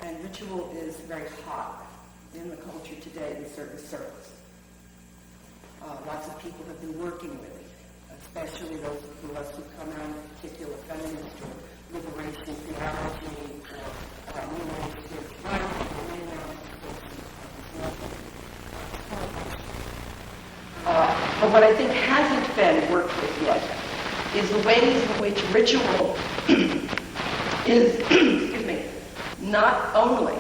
And ritual is very hot in the culture today in certain circles. Lots of people have been working with it, especially those of us who come out of particular feminist or liberation theology or new age spirituality. But what I think hasn't been worked with yet is the ways in which ritual is, excuse me, not only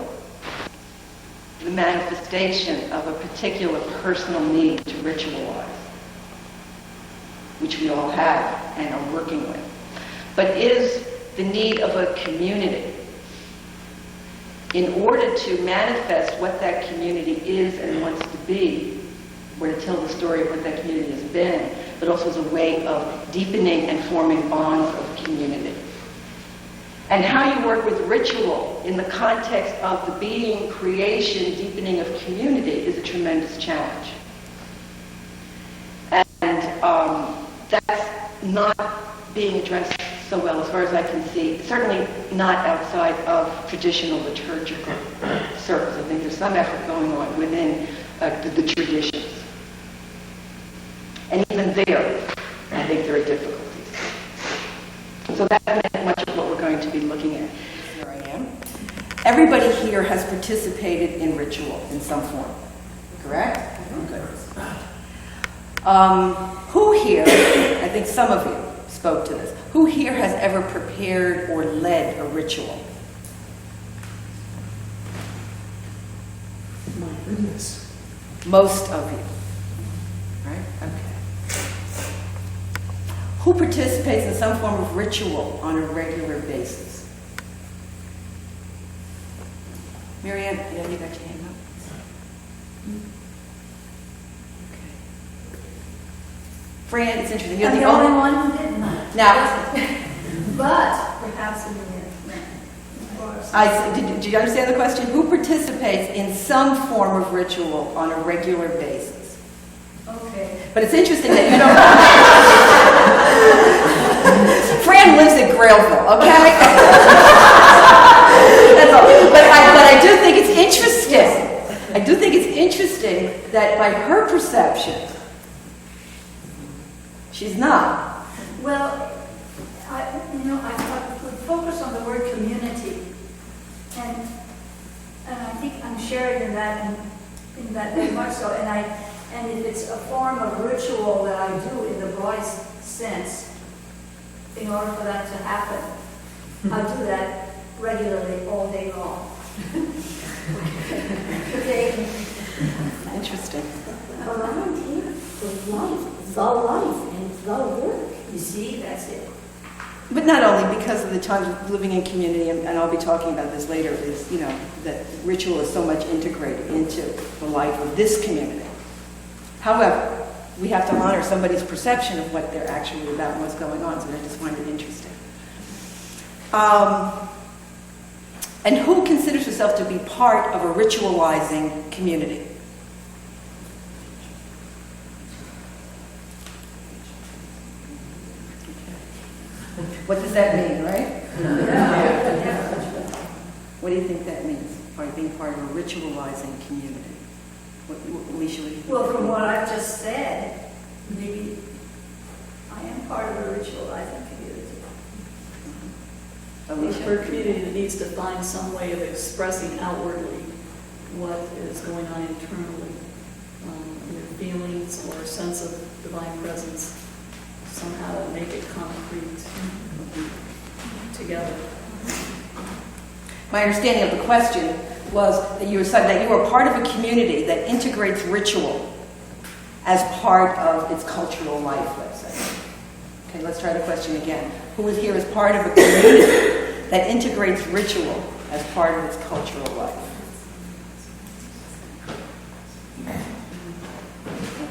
the manifestation of a particular personal need to ritualize, which we all have and are working with, but is the need of a community in order to manifest what that community is and wants to be, or to tell the story of what that community has been, but also as a way of deepening and forming bonds of community. And how you work with ritual in the context of the being, creation, deepening of community is a tremendous challenge. And that's not being addressed so well as far as I can see, certainly not outside of traditional liturgical circles. I think there's some effort going on within the traditions. And even there, I think there are difficulties. So that's much of what we're going to be looking at. Here I am. Everybody here has participated in ritual in some form, correct? Good. Who here, I think some of you spoke to this, who here has ever prepared or led a ritual? My goodness. Most of you, right? Okay. Who participates in some form of ritual on a regular basis? Marianne, yeah, you got your hand up. Okay. Fran, it's interesting. You're I'm the only one who did not. Now, But perhaps in the did you understand the question? Who participates in some form of ritual on a regular basis? Okay. But it's interesting that you don't. Fran lives in Grailville, okay? That's all. But I do think it's interesting. I do think it's interesting that by her perception, she's not. Well, I would focus on the word community, and I think I'm sharing in that very much so. And if it's a form of ritual that I do in the broadest sense, in order for that to happen, I do that regularly all day long. Okay. Interesting. Around here, the life, and the work. You see, that's it. But not only because of the times of living in community, and I'll be talking about this later, is, that ritual is so much integrated into the life of this community. However, we have to honor somebody's perception of what they're actually about and what's going on, so I just find it interesting. And who considers herself to be part of a ritualizing community? What does that mean, right? What do you think that means, by being part of a ritualizing community? Alicia, what do you think? Well, from what I've just said, maybe I am part of a ritualizing community. Alicia? For a community that needs to find some way of expressing outwardly what is going on internally, either feelings or a sense of divine presence, somehow to make it concrete together. My understanding of the question was that you were part of a community that integrates ritual as part of its cultural life, let's say. Okay, let's try the question again. Who is here as part of a community that integrates ritual as part of its cultural life?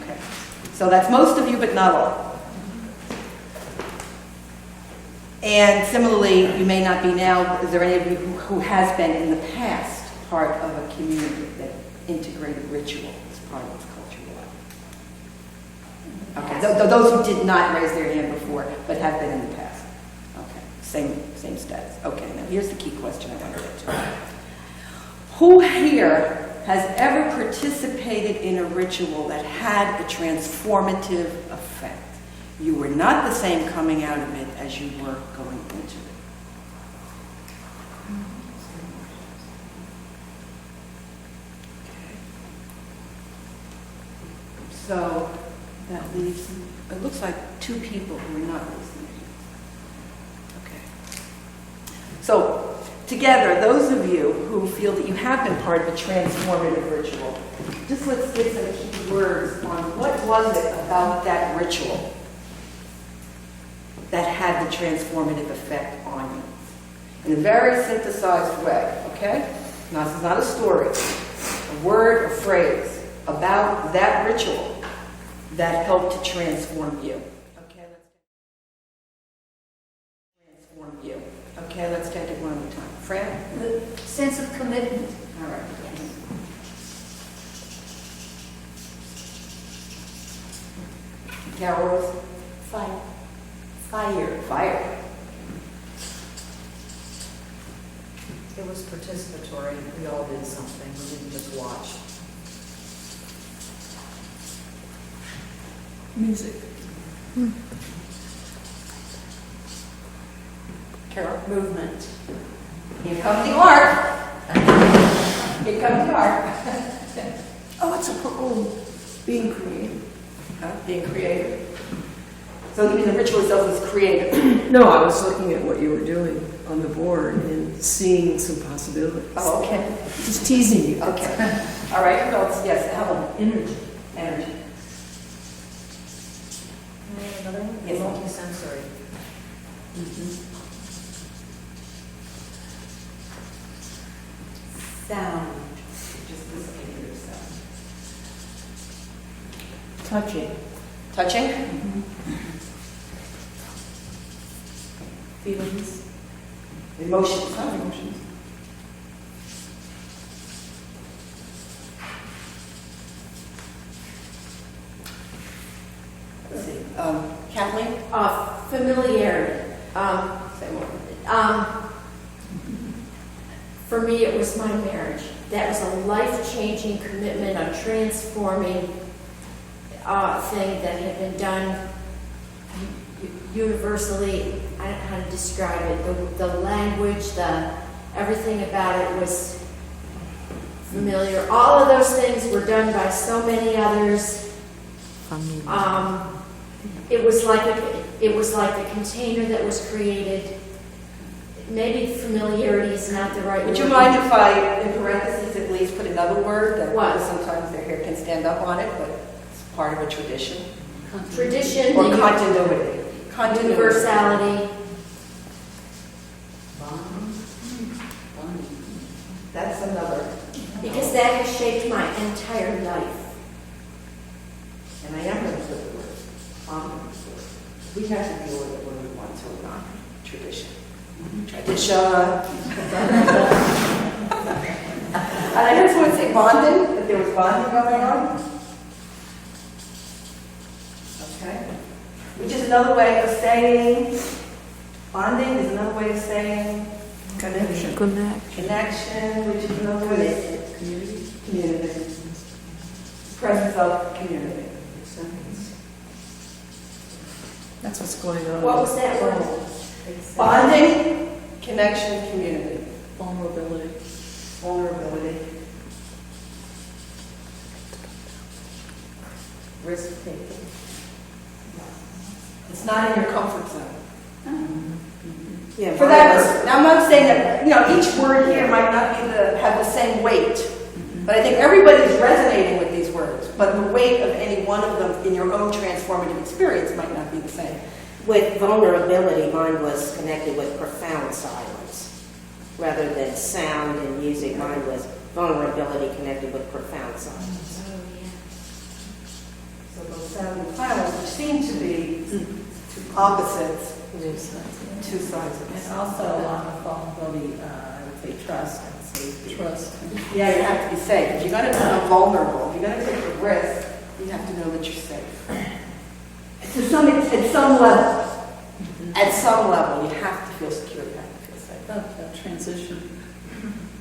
Okay, so that's most of you, but not all. And similarly, you may not be now. Is there any of you who has been in the past part of a community that integrated ritual as part of its cultural life? Okay, those who did not raise their hand before, but have been in the past. Okay, same status. Okay, now here's the key question I want to get to. Who here has ever participated in a ritual that had a transformative effect? You were not the same coming out of it as you were going into it. So that leaves, it looks like 2 people who are not listening. Okay. So together, those of you who feel that you have been part of a transformative ritual, just let's get some key words on what was it about that ritual that had the transformative effect on you. In a very synthesized way, okay? Now, this is not a story. A word, a phrase about that ritual that helped to transform you. Okay, transform you. Okay, let's take it one at a time. Fran? The sense of commitment. All right. Carol Rose? Fire. Fire. It was participatory. We all did something. We didn't just watch. Music. Carol? Movement. Here comes the art. Here comes the art. Oh, it's being creative. Being creative. So you mean the ritual itself is creative? No, I was looking at what you were doing on the board and seeing some possibilities. Oh, okay. Just teasing you. Okay. All right, who else? Yes, Helen. Energy. Energy. Another one? Yes. Multi-sensory. Sound. Just listen to yourself. Touching. Touching? Feelings. Emotions. Emotions. Let's see. Kathleen? Familiarity. Say more. For me, it was my marriage. That was a life-changing commitment, a transforming thing that had been done universally. I don't know how to describe it. The language, everything about it was familiar. All of those things were done by so many others. It was like the container that was created. Maybe familiarity is not the right word. Would you mind if I, in parentheses at least, put another word that What? sometimes their hair can stand up on it, but it's part of a tradition? Tradition, Or the continuity. Continuity. universality. That's another. Because that has shaped my entire life. And I am going to put the word on the word. We have to deal with it when we want to or not. Tradition. Tradition. And I heard someone say bonding, that there was bonding going on. Okay. Which is another way of saying, bonding is another way of saying connection. Connection, which is another way of community. Presence of community. That's what's going on. What was that word? Bonding, connection, community. Vulnerability. Vulnerability. Risk taking. It's not in your comfort zone. Yeah, For that person. Now, I'm not saying that, each word here might not have the same weight, but I think everybody's resonating with these words, but the weight of any one of them in your own transformative experience might not be the same. With vulnerability, mine was connected with profound silence. Rather than sound and music, mine was vulnerability connected with profound silence. So those sound and silence, which seem to be opposites, two sides of And this. also along with vulnerability, I would say trust and safety. Trust. Yeah, you have to be safe. If you're going to be vulnerable, if you're going to take a risk, you have to know that you're safe. At some level. At some level, you have to feel secure. You have to feel safe. That transition.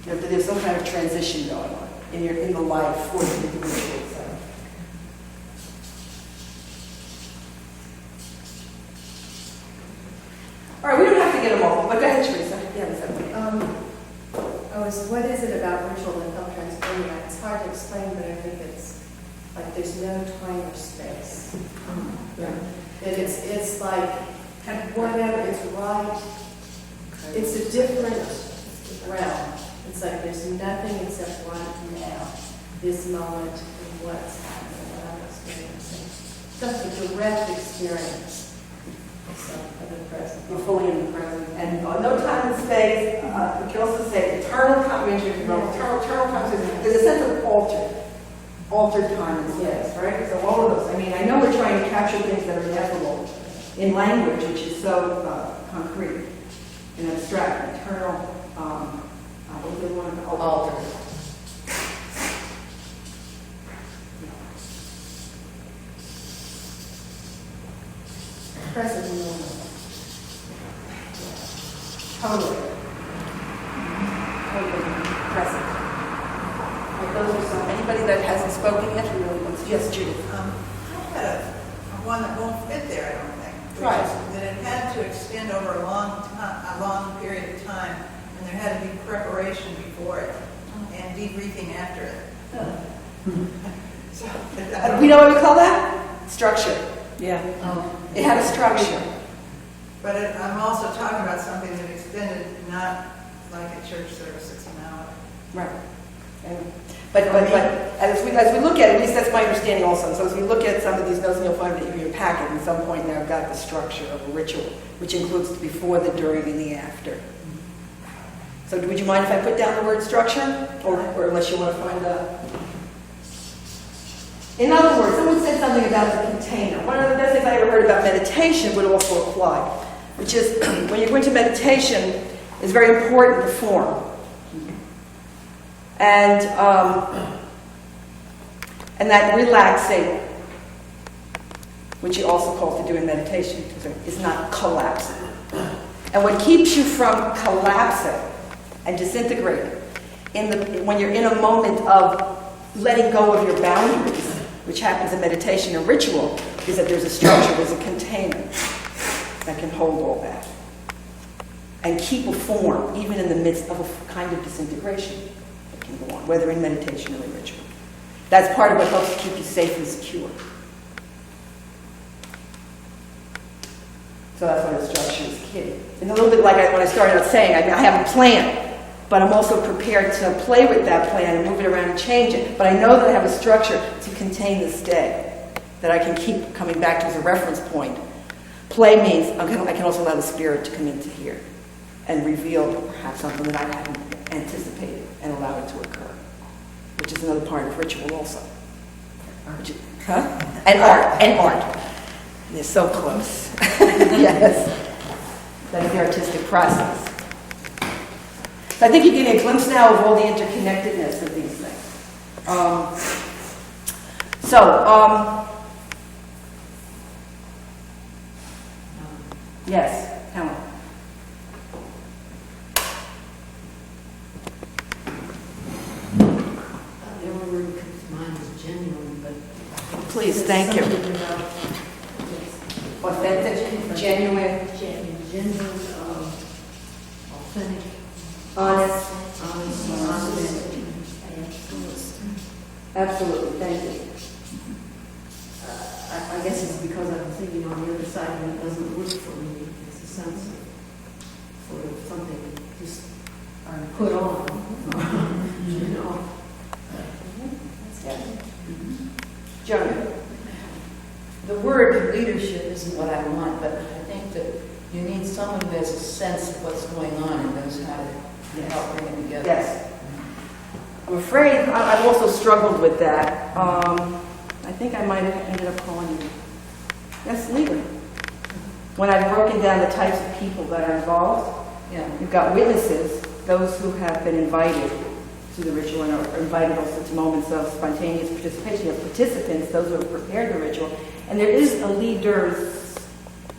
that there's some kind of transition going on in the life for the individual. So. All right, we don't have to get them all, but go ahead, Teresa. Yeah, that's okay. What is it about ritual that felt transformative? It's hard to explain, but I think it's like there's no time or space. That it's like whatever, it's right. It's a different realm. It's like there's nothing except right now, this moment, and what's happening, what I'm experiencing. Just a direct experience of the present. You're fully in the present. And no time and space. We can also say eternal comprehension, eternal comprehension. There's a sense of altered time and space, right? So all of those. I mean, I know we're trying to capture things that are ineffable in language, which is so concrete and abstract. Eternal, what do they want to alter? Present moment. Totally. Present. Right, those are some. Anybody that hasn't spoken yet who really wants to? Yes, Judith. I had one that won't fit there, I don't think. Which Right. is that it had to extend over a long period of time, and there had to be preparation before it and debriefing after it. So, We know what we call that? Structure. Yeah. It had a structure. but I'm also talking about something that extended, not like a church service, it's an hour. Right. But as we look at it, at least that's my understanding also. So as we look at some of these notes, you'll find that in your packet, at some point now I've got the structure of a ritual, which includes the before, the during, and the after. So would you mind if I put down the word structure? Or unless you want to find a... In other words, someone said something about the container. One of the best things I ever heard about meditation would also apply, which is when you go into meditation, it's very important the form. And that relaxing, which you also call to do in meditation, is not collapsing. And what keeps you from collapsing and disintegrating when you're in a moment of letting go of your boundaries, which happens in meditation and ritual, is that there's a structure, there's a container that can hold all that and keep a form, even in the midst of a kind of disintegration that can go on, whether in meditation or in ritual. That's part of what helps to keep you safe and secure. So that's why the structure is key. And a little bit like when I started out saying, I have a plan, but I'm also prepared to play with that plan and move it around and change it. But I know that I have a structure to contain this day that I can keep coming back to as a reference point. Play means I can also allow the Spirit to come into here and reveal perhaps something that I hadn't anticipated and allow it to occur, which is another part of ritual also. And art. They're so close. Yes. That is the artistic process. So I think you're getting a glimpse now of all the interconnectedness of these things. Yes, Helen. The only word that comes to mind is genuine, but... Please, thank you. Something about- Authentic, genuine, Genuine, authentic, honest. honest. Absolutely, thank you. I guess it's because I'm thinking on the other side and it doesn't work for me. It's a sense of sort of something just put on, you know. Joan. The word leadership isn't what I want, but I think that you need someone who has a sense of what's going on and knows how to help bring it together. Yes. I'm afraid I've also struggled with that. I think I might have ended up calling you. Yes, leader. When I've broken down the types of people that are involved, Yeah. you've got witnesses, those who have been invited to the ritual and are invited also to moments of spontaneous participation. You have participants, those who have prepared the ritual, and there is a leaders.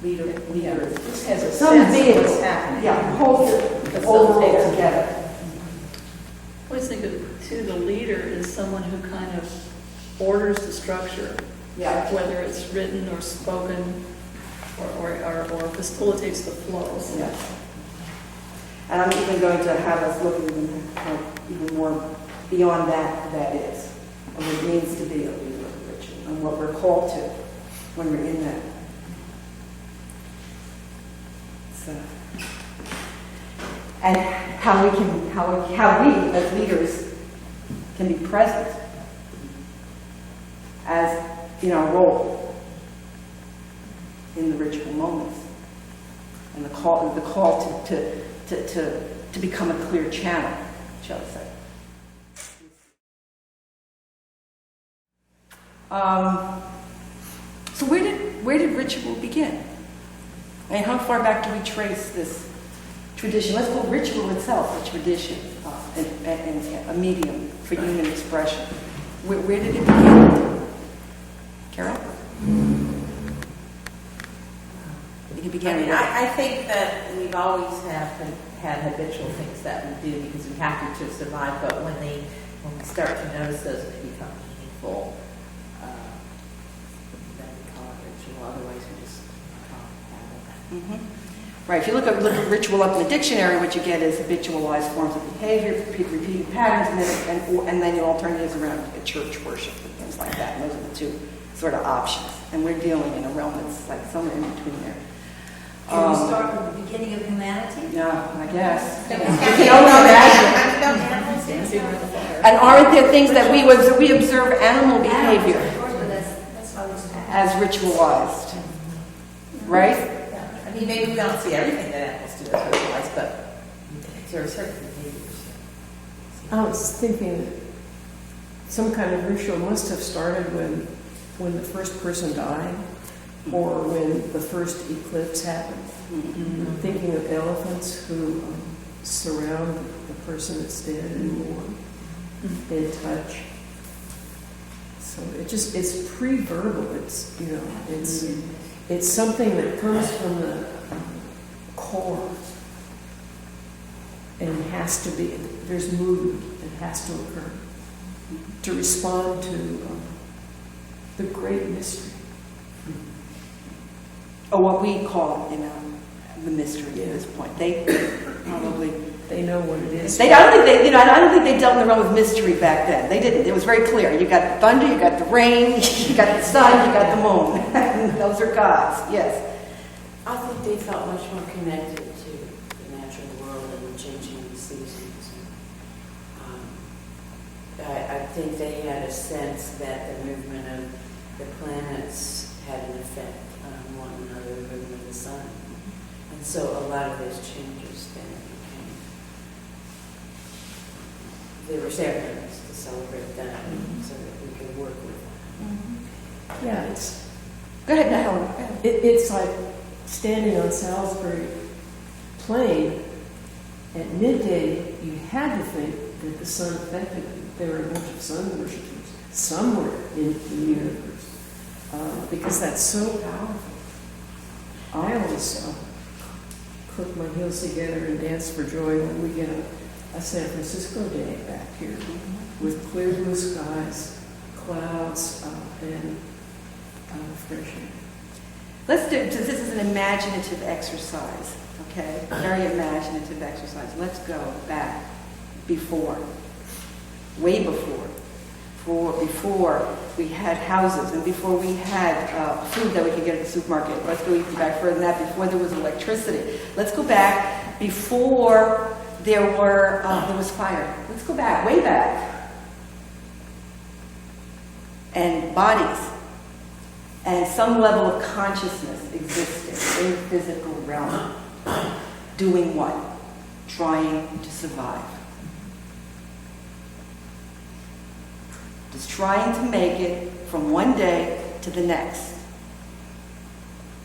This has a Some sense of vehicle. what's happening. Yeah, holds it all together. who kind of orders the structure, Yeah. whether it's written or spoken, or facilitates the flow. Yes. And I'm even going to have us look even more beyond that is, and what it means to be a leader of ritual, and what we're called to when we're in that. So, and how we as leaders can be present as in our role in the ritual moments, and the call to become a clear channel, shall we say. So where did ritual begin? And how far back do we trace this tradition? Let's call ritual itself a tradition and a medium for human expression. Where did it begin? Carol? It began with- I think that we've always had habitual things that we do because we have to survive, but when we start to notice those and they become meaningful, then we call it ritual. Otherwise, we just call it habit. Right, if you look at ritual up in the dictionary, what you get is habitualized forms of behavior, repeated patterns, and then your alternatives around church worship and things like that. And those are the two sort of options. And we're dealing in a realm that's like somewhere in between there. Can we start with the beginning of humanity? Yeah, I guess. Don't And aren't there things that we observe animal behavior Of course, but that's how it's as ritualized, right? I mean, maybe we don't see everything that animals do as ritualized, but there are certain behaviors. I was thinking that some kind of ritual must have started when the first person died, or when the first eclipse happened. I'm thinking of elephants who surround the person that's dead and mourn and touch. So it's pre-verbal. It's something that comes from the core and has to be. There's movement. It has to occur to respond to the great mystery. Or what we call, the mystery at this point. They know what it is. I don't think they dealt in the realm of mystery back then. They didn't. It was very clear. You got the thunder, you got the rain, you got the sun, you got the moon. Those are gods. Yes. I think they felt much more connected to the natural world and the changing of the seasons. I think they had a sense that the movement of the planets had an effect on one another, the movement of the sun. And so a lot of those changes then there were ceremonies to celebrate that so that we could work with that. Yeah, Go ahead, Helen. it's like standing on Salisbury Plain at midday. You had to think that the sun affected you. There were a bunch of sun worshippers somewhere in the universe because that's so powerful. I always click my heels together and dance for joy when we get a San Francisco day back here with clear blue skies, clouds, and fresh air. Let's do, this is an imaginative exercise, okay? Very imaginative exercise. Let's go back before, way before we had houses and before we had food that we could get at the supermarket. Let's go even back further than that, before there was electricity. Let's go back before there was fire. Let's go back, way back. And bodies and some level of consciousness existed in the physical realm. Doing what? Trying to survive. Just trying to make it from one day to the next.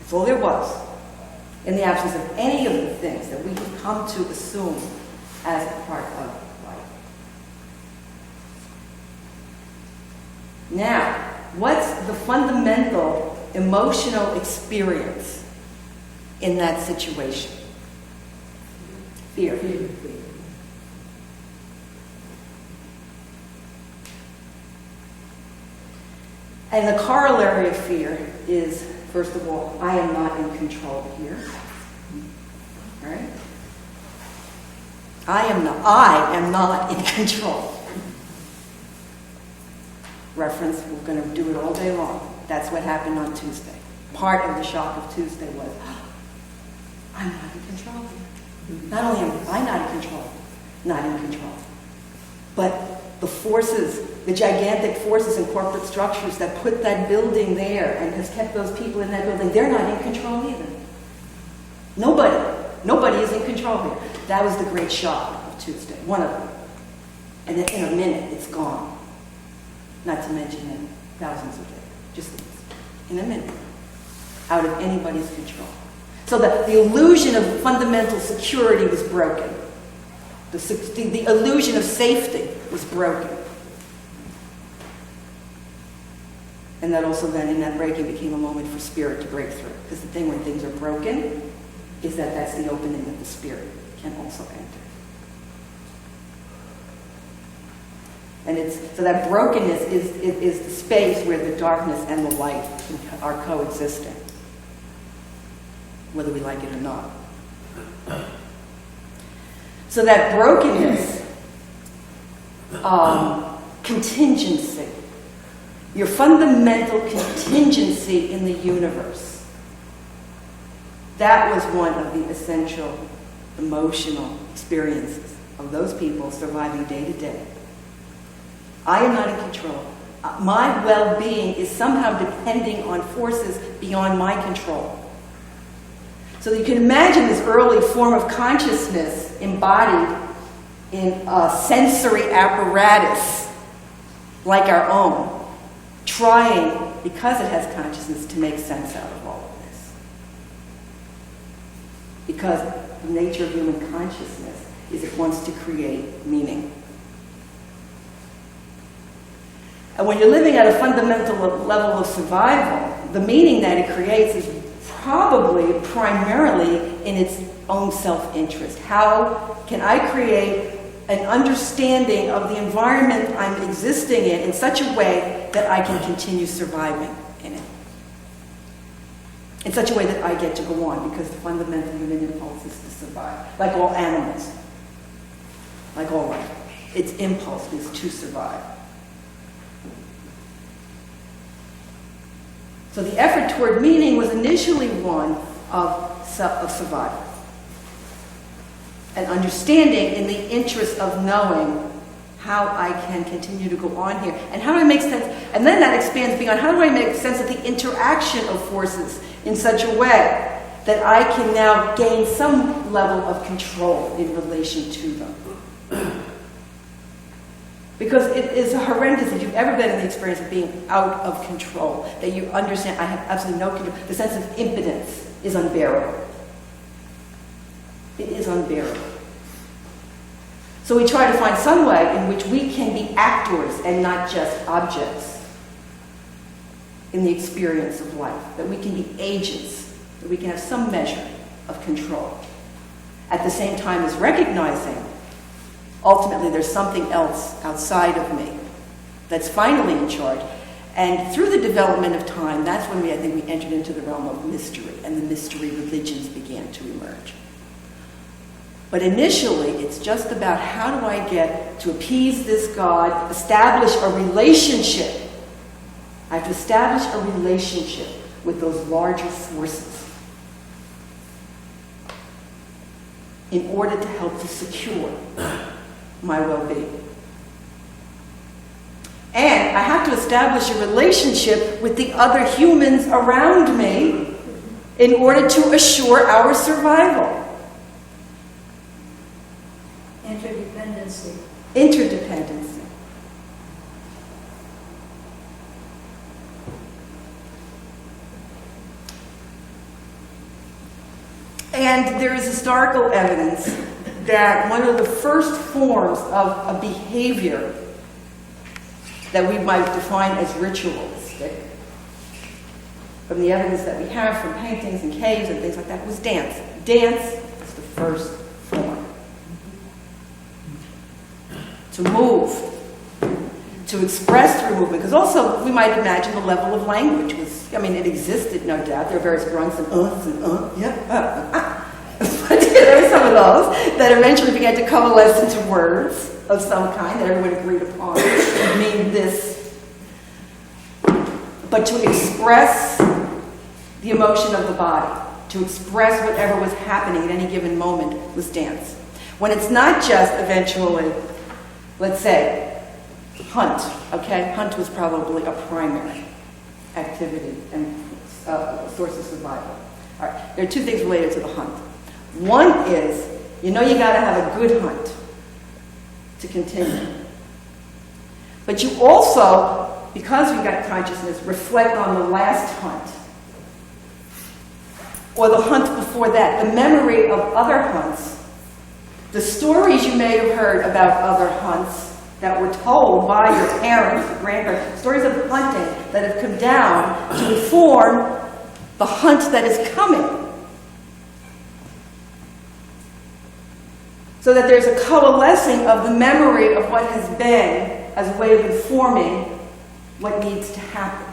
That's all there was. In the absence of any of the things that we have come to assume as a part of life. Now, what's the fundamental emotional experience in that situation? Fear. And the corollary of fear is, first of all, I am not in control here. Right? I am not in control. Reference, we're going to do it all day long. That's what happened on Tuesday. Part of the shock of Tuesday was, I'm not in control here. Not only am I not in control, but the forces, the gigantic forces and corporate structures that put that building there and has kept those people in that building, they're not in control either. Nobody is in control here. That was the great shock of Tuesday, one of them. And then in a minute, it's gone. Not to mention in thousands of days. Just in a minute. Out of anybody's control. So that the illusion of fundamental security was broken. The illusion of safety was broken. And that also then, in that breaking, became a moment for spirit to break through. Because the thing when things are broken is that that's the opening that the spirit can also enter. And so that brokenness is the space where the darkness and the light are coexisting, whether we like it or not. So that brokenness, contingency, your fundamental contingency in the universe, that was one of the essential emotional experiences of those people surviving day to day. I am not in control. My well-being is somehow depending on forces beyond my control. So you can imagine this early form of consciousness embodied in a sensory apparatus like our own, trying, because it has consciousness, to make sense out of all of this. Because the nature of human consciousness is it wants to create meaning. And when you're living at a fundamental level of survival, the meaning that it creates is probably primarily in its own self-interest. How can I create an understanding of the environment I'm existing in such a way that I can continue surviving in it? In such a way that I get to go on, because the fundamental human impulse is to survive, like all animals, like all life. Its impulse is to survive. So the effort toward meaning was initially one of survival. An understanding in the interest of knowing how I can continue to go on here. And how do I make sense? And then that expands beyond, how do I make sense of the interaction of forces in such a way that I can now gain some level of control in relation to them? Because it is horrendous if you've ever been in the experience of being out of control, that you understand I have absolutely no control. The sense of impotence is unbearable. It is unbearable. So we try to find some way in which we can be actors and not just objects in the experience of life, that we can be agents, that we can have some measure of control. At the same time as recognizing ultimately there's something else outside of me that's finally in charge. And through the development of time, that's when I think we entered into the realm of mystery, and the mystery religions began to emerge. But initially, it's just about how do I get to appease this God, establish a relationship. I have to establish a relationship with those larger forces in order to help to secure my well-being. And I have to establish a relationship with the other humans around me in order to assure our survival. Interdependency. Interdependency. And there is historical evidence that one of the first forms of a behavior that we might define as ritualistic, from the evidence that we have from paintings and caves and things like that, was dance. Dance was the first form. To move, to express through movement, because also we might imagine the level of language was, I mean, it existed, no doubt. There are various grunts and yeah, but there were some of those that eventually began to coalesce into words of some kind that everyone agreed upon mean this. But to express the emotion of the body, to express whatever was happening at any given moment was dance. When it's not just eventually, let's say, hunt, okay? Hunt was probably a primary activity and source of survival. All right, there are two things related to the hunt. One is, you know you gotta have a good hunt to continue. But you also, because you've got consciousness, reflect on the last hunt. Or the hunt before that, the memory of other hunts, the stories you may have heard about other hunts that were told by your parents, your grandparents, stories of hunting that have come down to inform the hunt that is coming. So that there's a coalescing of the memory of what has been as a way of informing what needs to happen.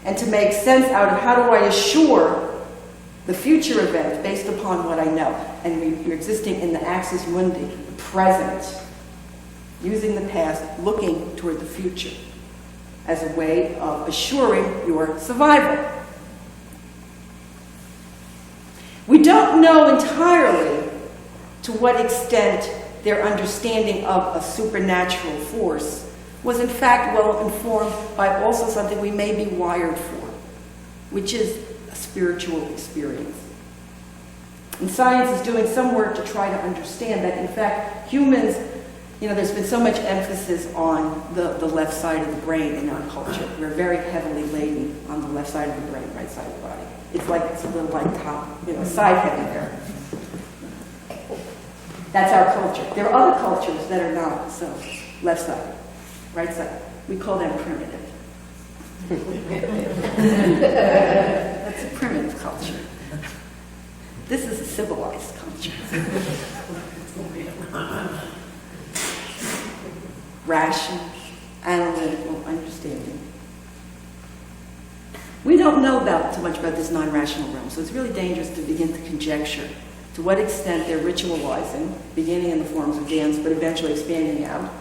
And to make sense out of how do I assure the future event based upon what I know. And you're existing in the axis mundi, the present, using the past, looking toward the future as a way of assuring your survival. We don't know entirely to what extent their understanding of a supernatural force was in fact well informed by also something we may be wired for, which is a spiritual experience. And science is doing some work to try to understand that, in fact, humans, you know, there's been so much emphasis on the left side of the brain in our culture. We're very heavily laden on the left side of the brain, right side of the body. It's like it's a little like top, you know, side heavy there. That's our culture. There are other cultures that are not so. Left side, right side. We call them primitive. That's a primitive culture. This is a civilized culture. Rational, analytical understanding. We don't know too much about this non-rational realm, so it's really dangerous to begin to conjecture to what extent they're ritualizing, beginning in the forms of dance, but eventually expanding out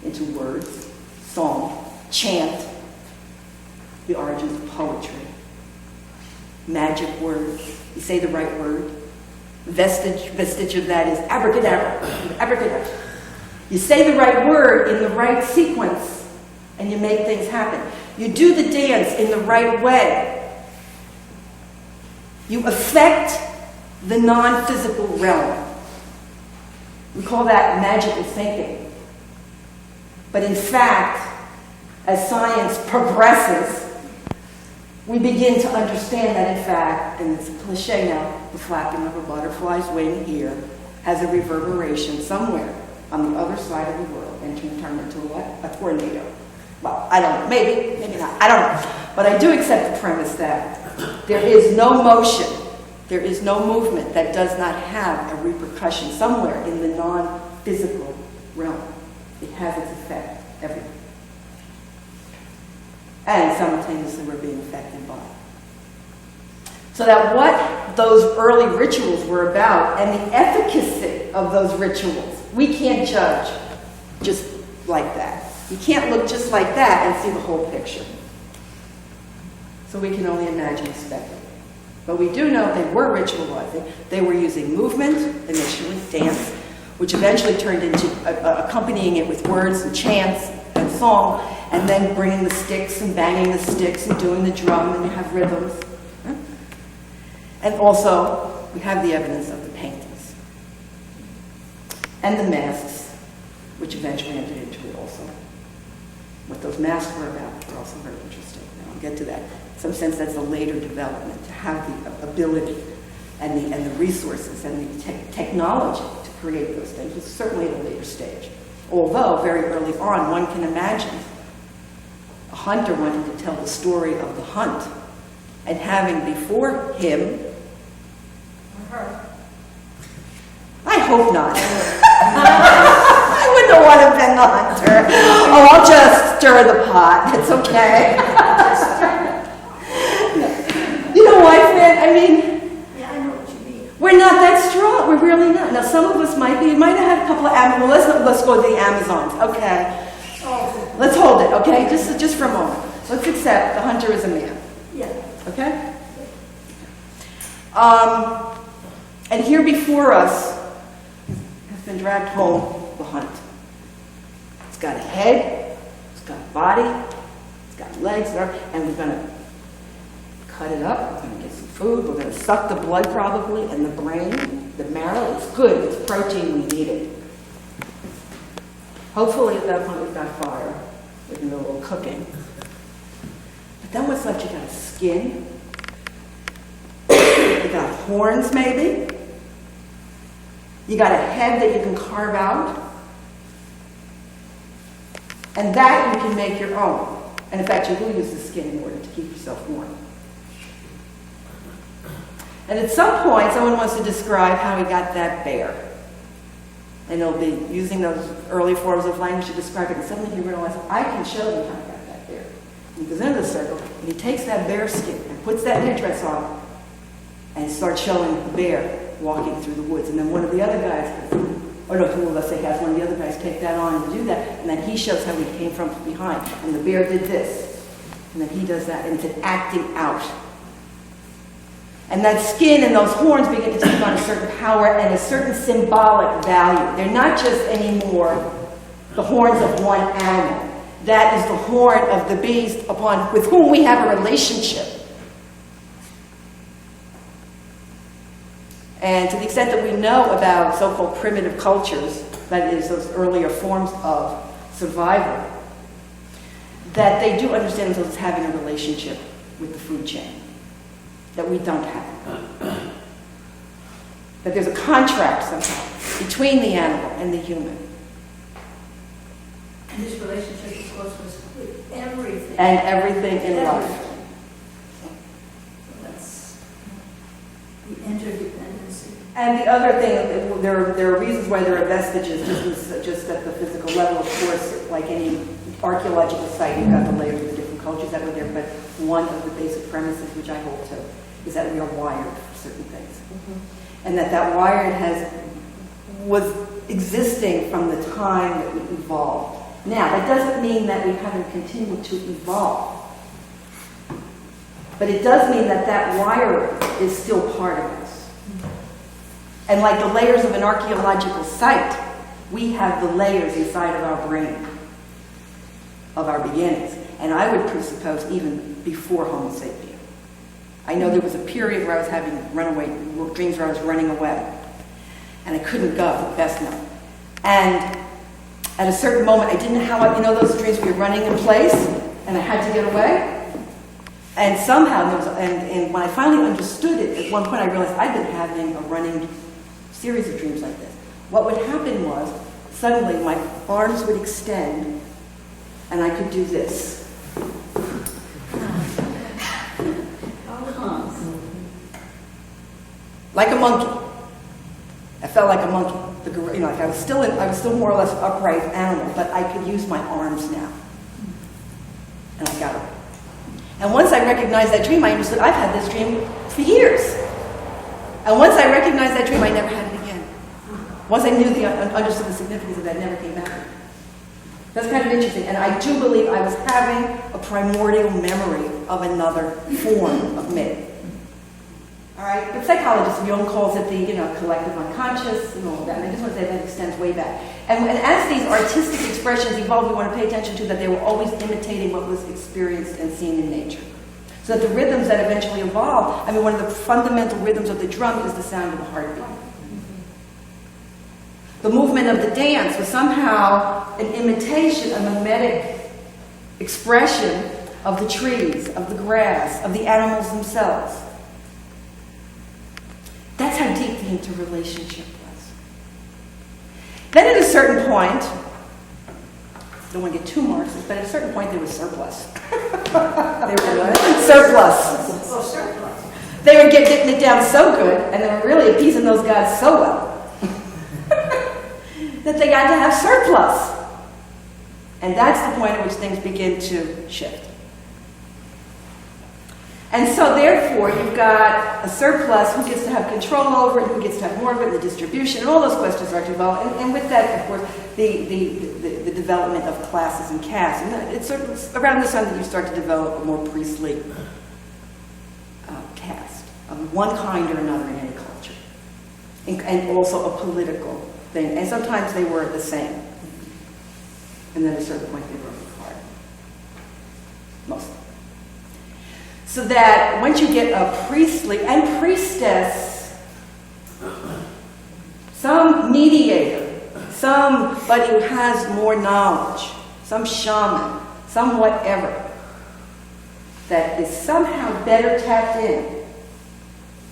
into words, song, chant, the origins of poetry, magic words. You say the right word. Vestige of that is abracadabra, abracadabra. You say the right word in the right sequence, and you make things happen. You do the dance in the right way. You affect the non-physical realm. We call that magical thinking. But in fact, as science progresses, we begin to understand that in fact, and it's a cliche now, the flapping of a butterfly's wing here has a reverberation somewhere on the other side of the world and can turn into a what? A tornado. Well, I don't know, maybe not, I don't know. But I do accept the premise that there is no motion, there is no movement that does not have a repercussion somewhere in the non-physical realm. It has its effect everywhere. And simultaneously we're being affected by it. So that what those early rituals were about and the efficacy of those rituals, we can't judge just like that. You can't look just like that and see the whole picture. So we can only imagine and speculate. But we do know they were ritualizing. They were using movement, initially, dance, which eventually turned into accompanying it with words and chants and song, and then bringing the sticks and banging the sticks and doing the drum, and you have rhythms. And also, we have the evidence of the paintings. And the masks, which eventually entered into it also. What those masks were about were also very interesting. Now, I'll get to that. In some sense, that's a later development, to have the ability and the resources and the technology to create those things. It's certainly at a later stage. Although, very early on, one can imagine a hunter wanting to tell the story of the hunt and having before him, or her, I hope not. I You don't want to been the hunter. Oh, I'll just stir the pot. It's okay. You know why, Fran? I mean, Yeah, I know what you mean. we're not that strong. We're really not. Now, some of us might be. You might have had a couple of Amazons. Well, let's go to the Amazons. Okay. Oh, Let's hold it, okay? Just for a moment. Let's accept the hunter is a man, yeah. okay? And here before us has been dragged home the hunt. It's got a head, it's got a body, it's got legs, and we're going to cut it up. We're going to get some food. We're going to suck the blood probably and the brain, the marrow. It's good. It's protein. We need it. Hopefully at that point we've got fire. We can do a little cooking. But then what's left? You got a skin. You got horns maybe. You got a head that you can carve out. And that you can make your own. And in fact, you will use the skin in order to keep yourself warm. And at some point, someone wants to describe how he got that bear. And they'll be using those early forms of language to describe it. And suddenly he realizes, I can show you how he got that bear. And he goes into the circle, and he takes that bear skin and puts that headdress on and starts showing the bear walking through the woods. And then one of the other guys, or no, let's say has one of the other guys take that on to do that, and then he shows how he came from behind. And the bear did this, and then he does that, and it's an acting out. And that skin and those horns begin to take on a certain power and a certain symbolic value. They're not just anymore the horns of one animal. That is the horn of the beast with whom we have a relationship. And to the extent that we know about so-called primitive cultures, that is, those earlier forms of survival, that they do understand themselves as having a relationship with the food chain that we don't have. That there's a contract somehow between the animal and the human. And this relationship, of course, was with everything. And everything in life. Everything. So that's the interdependency. And the other thing, there are reasons why there are vestiges, just at the physical level, of course, like any archaeological site, you've got the layers of the different cultures that were there, but one of the basic premises, which I hold to, is that we are wired for certain things. Mm-hmm. And that wired was existing from the time that we evolved. Now, that doesn't mean that we haven't continued to evolve. But it does mean that wiring is still part of us. And like the layers of an archaeological site, we have the layers inside of our brain, of our beginnings. And I would presuppose even before Homo sapien. I know there was a period where I was having runaway dreams where I was running away. And I couldn't go, best known. And at a certain moment, I didn't know how, those dreams where you're running in place, and I had to get away. And somehow, and when I finally understood it, at one point I realized I'd been having a running series of dreams like this. What would happen was, suddenly my arms would extend, and I could do this. Like a monkey. I felt like a monkey. Like I was still more or less upright animal, but I could use my arms now. And I got it. And once I recognized that dream, I understood I've had this dream for years. And once I recognized that dream, I never had it again. Once I understood the significance of that, it never came back. That's kind of interesting. And I do believe I was having a primordial memory of another form of me. All right? But psychologist Jung calls it the, collective unconscious and all of that. And I just want to say that extends way back. And as these artistic expressions evolved, we want to pay attention to that they were always imitating what was experienced and seen in nature. So that the rhythms that eventually evolved, one of the fundamental rhythms of the drum is the sound of the heartbeat. The movement of the dance was somehow an imitation, a mimetic expression of the trees, of the grass, of the animals themselves. That's how deep the interrelationship was. Then at a certain point, I don't want to get too Marxist, but at a certain point there was surplus. They were what? Surplus. Oh, surplus. They were getting it down so good, and they were really appeasing those guys so well, that they began to have surplus. And that's the point at which things begin to shift. And so therefore, you've got a surplus, who gets to have control over it, who gets to have more of it, the distribution, and all those questions are developed. And with that, of course, the development of classes and castes. And it's sort of around this time that you start to develop a more priestly caste of one kind or another in any culture. And also a political thing. And sometimes they were the same. And then at a certain point, they broke apart. Mostly. So that once you get a priestly and priestess, some mediator, somebody who has more knowledge, some shaman, some whatever, that is somehow better tapped in,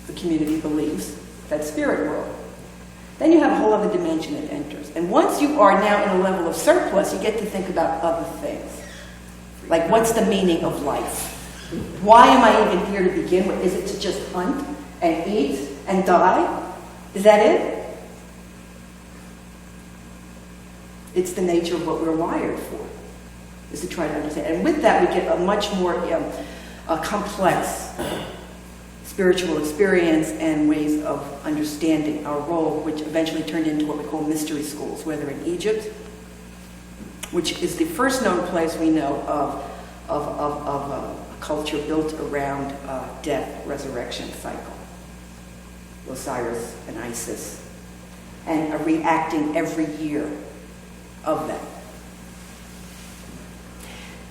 the community believes, that spirit world, then you have a whole other dimension that enters. And once you are now in a level of surplus, you get to think about other things. Like, what's the meaning of life? Why am I even here to begin with? Is it to just hunt and eat and die? Is that it? It's the nature of what we're wired for, is to try to understand. And with that, we get a much more complex spiritual experience and ways of understanding our role, which eventually turned into what we call mystery schools, whether in Egypt, which is the first known place we know of a culture built around death, resurrection cycle. Osiris and Isis, and reacting every year of that.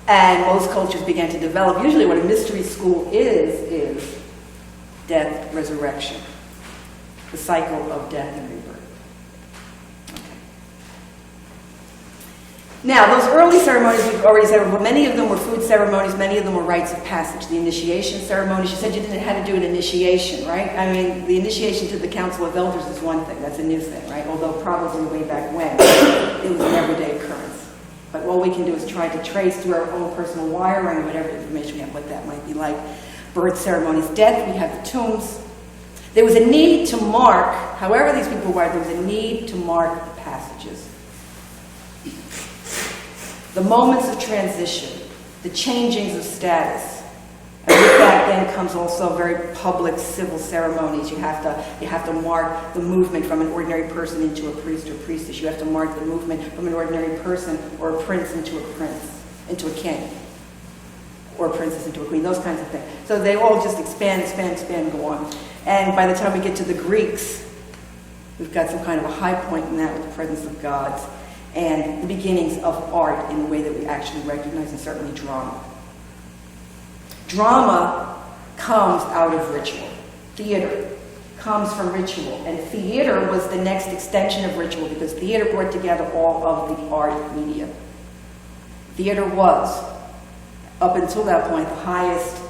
And most cultures began to develop. Usually what a mystery school is death, resurrection, the cycle of death and rebirth. Now, those early ceremonies, we've already said, well, many of them were food ceremonies, many of them were rites of passage. The initiation ceremony, she said you didn't have to do an initiation, right? I mean, the initiation to the Council of Elders is one thing, that's a new thing, right? Although probably way back when, it was an everyday occurrence. But all we can do is try to trace through our own personal wiring, whatever information we have, what that might be like. Birth ceremonies, death, we have the tombs. There was a need to mark, however these people were, there was a need to mark the passages. The moments of transition, the changings of status. And with that then comes also very public civil ceremonies. You have to mark the movement from an ordinary person into a priest or priestess. You have to mark the movement from an ordinary person or a prince, into a king, or a princess into a queen, those kinds of things. So they all just expand, go on. And by the time we get to the Greeks, we've got some kind of a high point in that with the presence of gods, and the beginnings of art in the way that we actually recognize, and certainly drama. Drama comes out of ritual. Theater comes from ritual. And theater was the next extension of ritual, because theater brought together all of the art media. Theater was, up until that point, the highest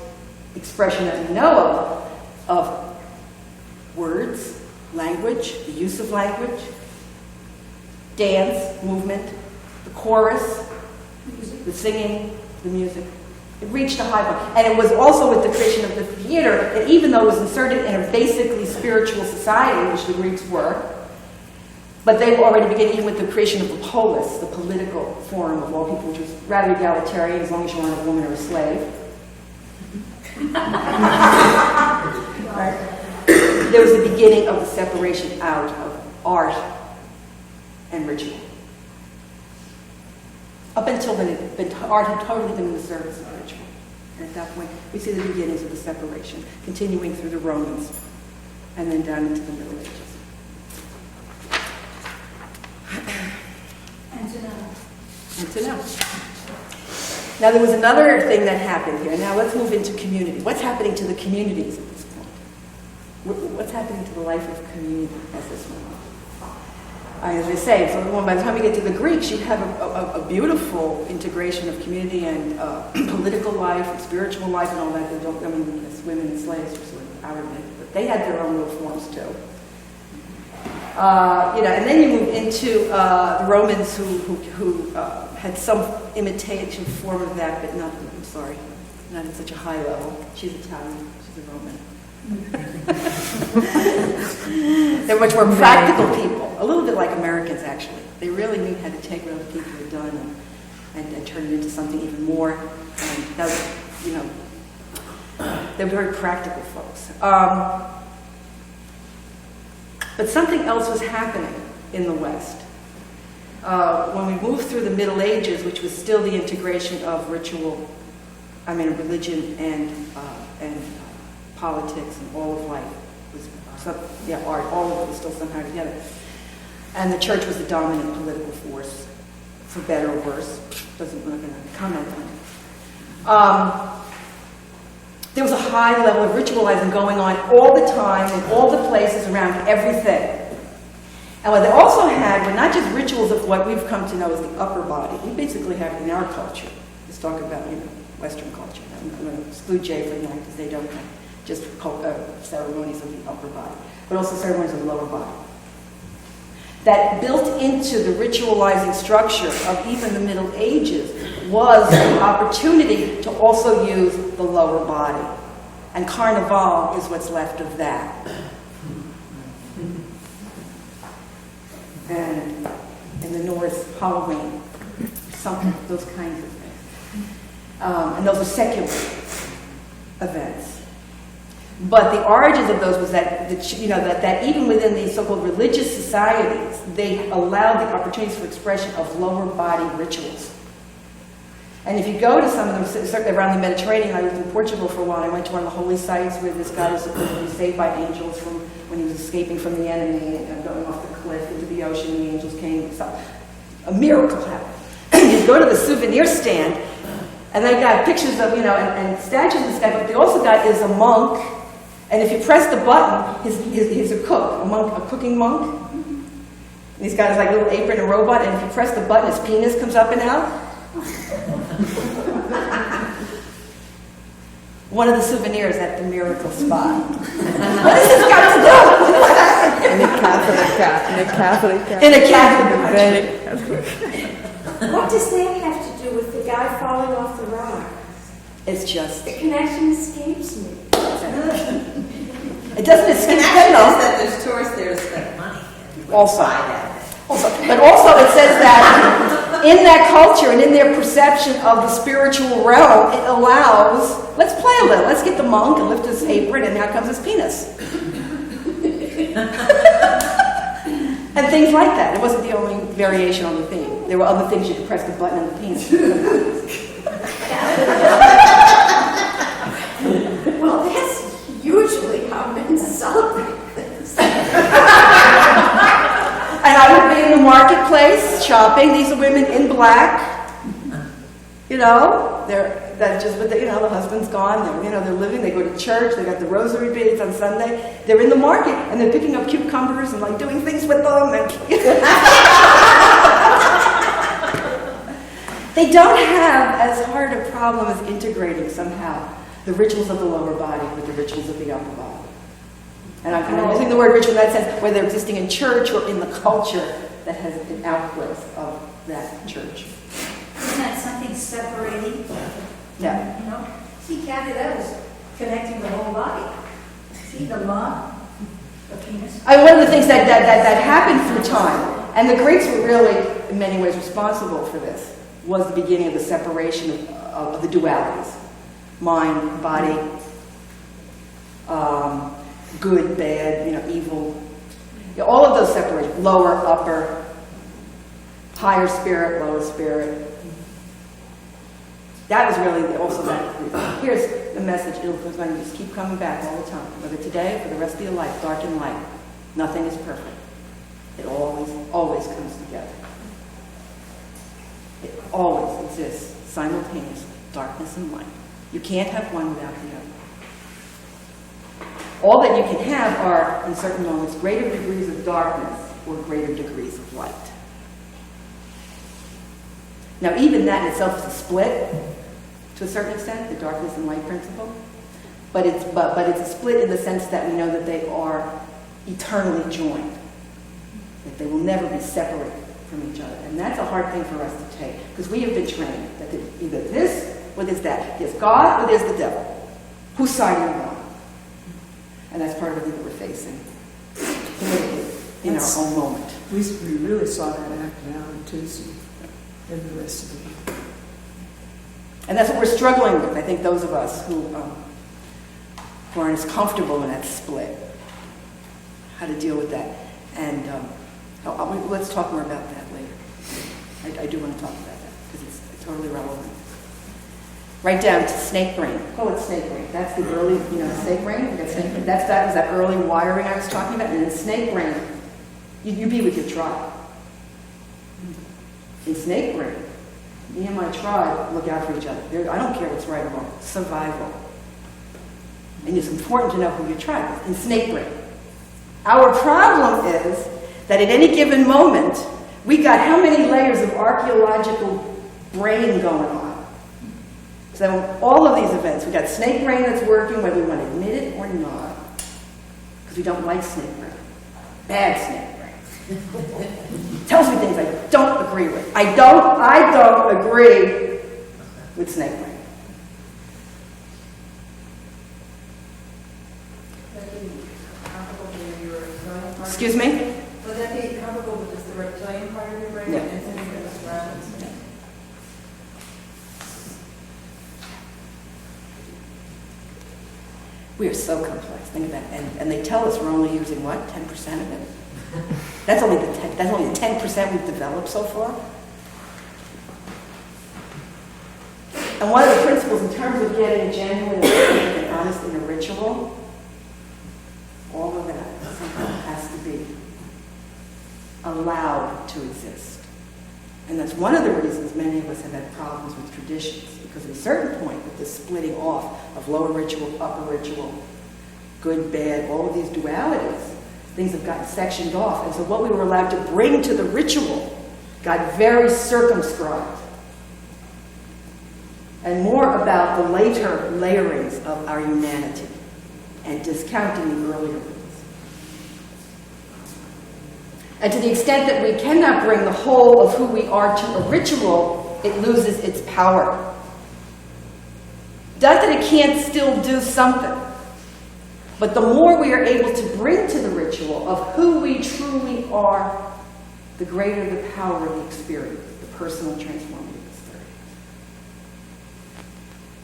expression that we know of words, language, the use of language, dance, movement, the chorus, the singing, the music. It reached a high point. And it was also with the creation of the theater that, even though it was inserted in a basically spiritual society, which the Greeks were, but they were already beginning even with the creation of the polis, the political forum of all people, which was rather egalitarian, as long as you weren't a woman or a slave. Right? There was the beginning of the separation out of art and ritual. Up until then, art had totally been in the service of ritual. And at that point, we see the beginnings of the separation, continuing through the Romans, and then down into the Middle Ages. And to now. And to now. Now, there was another thing that happened here. Now, let's move into community. What's happening to the communities at this point? What's happening to the life of community at this moment? As I say, so by the time we get to the Greeks, you have a beautiful integration of community and political life and spiritual life and all that. They don't, I mean, as women and slaves were sort of out of it, but they had their own little forms too. And then you move into the Romans who had some imitation form of that, but not, I'm sorry, not at such a high level. She's Italian, she's a Roman. They're much more practical people, a little bit like Americans, actually. They really knew how to take what other people had done and turn it into something even more. And that was, you know, they were very practical folks. But something else was happening in the West. When we moved through the Middle Ages, which was still the integration of religion and politics and all of life, art, all of it was still somehow together. And the church was the dominant political force, for better or worse. We're not going to comment on it. There was a high level of ritualizing going on all the time in all the places around everything. And what they also had were not just rituals of what we've come to know as the upper body. We basically have it in our culture. Let's talk about, Western culture. I'm going to exclude Jay for now because they don't have just ceremonies of the upper body, but also ceremonies of the lower body. That built into the ritualizing structure of even the Middle Ages was the opportunity to also use the lower body. And Carnival is what's left of that. And in the North, Halloween, something, those kinds of things. And those are secular events. But the origins of those was that even within these so-called religious societies, they allowed the opportunities for expression of lower body rituals. And if you go to some of them, certainly around the Mediterranean, I lived in Portugal for a while, I went to one of the holy sites where this guy was supposed to be saved by angels from when he was escaping from the enemy and going off the cliff into the ocean, the angels came. So a miracle happened. You go to the souvenir stand, and they got pictures of, and statues of this guy, but they also got is a monk. And if you press the button, he's a cook, a cooking monk. And he's got his little apron and robot, and if you press the button, his penis comes up and out. One of the souvenirs at the miracle spot. What has this got to do? In a Catholic. In a Catholic. What does that have to do with the guy falling off the rock? It's just. The connection escapes me. It doesn't escape And actually, it says that there's tourists there to spend money. Also. But also it says that in that culture and in their perception of the spiritual realm, it allows, let's play a little. Let's get the monk and lift his apron, and now comes his penis. And things like that. It wasn't the only variation on the theme. There were other things you could press the button and the penis would come out. Well, that's usually how men celebrate this. And I would be in the marketplace shopping. These are women in black. The husband's gone. They're living. They go to church. They got the rosary beads on Sunday. They're in the market and they're picking up cucumbers and doing things with them. And they don't have as hard a problem as integrating somehow the rituals of the lower body with the rituals of the upper body. And I'm using the word ritual in that sense, whether existing in church or in the culture that has an outgrowth of that church. Isn't that something separating? Yeah. See, Kathy, that was connecting the whole body. See, the lung, the penis. One of the things that happened through time, and the Greeks were really, in many ways, responsible for this, was the beginning of the separation of the dualities. Mind, body, good, bad, evil. All of those separations, lower, upper, higher spirit, lower spirit. That was really also that. Here's the message. It's going to just keep coming back all the time, whether today or for the rest of your life, dark and light. Nothing is perfect. It always comes together. It always exists simultaneously, darkness and light. You can't have one without the other. All that you can have are, in certain moments, greater degrees of darkness or greater degrees of light. Now, even that in itself is a split, to a certain extent, the darkness and light principle. But it's a split in the sense that we know that they are eternally joined, that they will never be separated from each other. And that's a hard thing for us to take, because we have been trained that there's either this or there's that. There's God or there's the devil. Whose side are you on? And that's part of the thing that we're facing politically in our own moment. We really saw that acted out in Tucson and the rest of it. And that's what we're struggling with, I think, those of us who aren't as comfortable in that split, how to deal with that. And let's talk more about that later. I do want to talk about that because it's totally relevant. Right down to snake brain. Call it snake brain. That's the early, snake brain. We got snake brain. That was that early wiring I was talking about. And in snake brain, you be with your tribe. In snake brain, me and my tribe look out for each other. I don't care what's right or wrong. Survival. And it's important to know who your tribe is. In snake brain. Our problem is that at any given moment, we got how many layers of archaeological brain going on? So all of these events, we got snake brain that's working, whether we want to admit it or not, because we don't like snake brain. Bad snake brain. Tells me things I don't agree with. I don't agree with snake brain. Excuse me? Would that be comparable with just the reptilian part of your brain? Yeah. And thinking of this around? We are so complex. Think about it. And they tell us we're only using what? 10% of it? That's only the 10% we've developed so far. And one of the principles in terms of getting genuine and honest in a ritual, all of that somehow has to be allowed to exist. And that's one of the reasons many of us have had problems with traditions, because at a certain point, with this splitting off of lower ritual, upper ritual, good, bad, all of these dualities, things have gotten sectioned off. And so what we were allowed to bring to the ritual got very circumscribed. And more about the later layerings of our humanity and discounting the earlier ones. And to the extent that we cannot bring the whole of who we are to a ritual, it loses its power. Not that it can't still do something, but the more we are able to bring to the ritual of who we truly are, the greater the power of the experience, the personal transformative experience.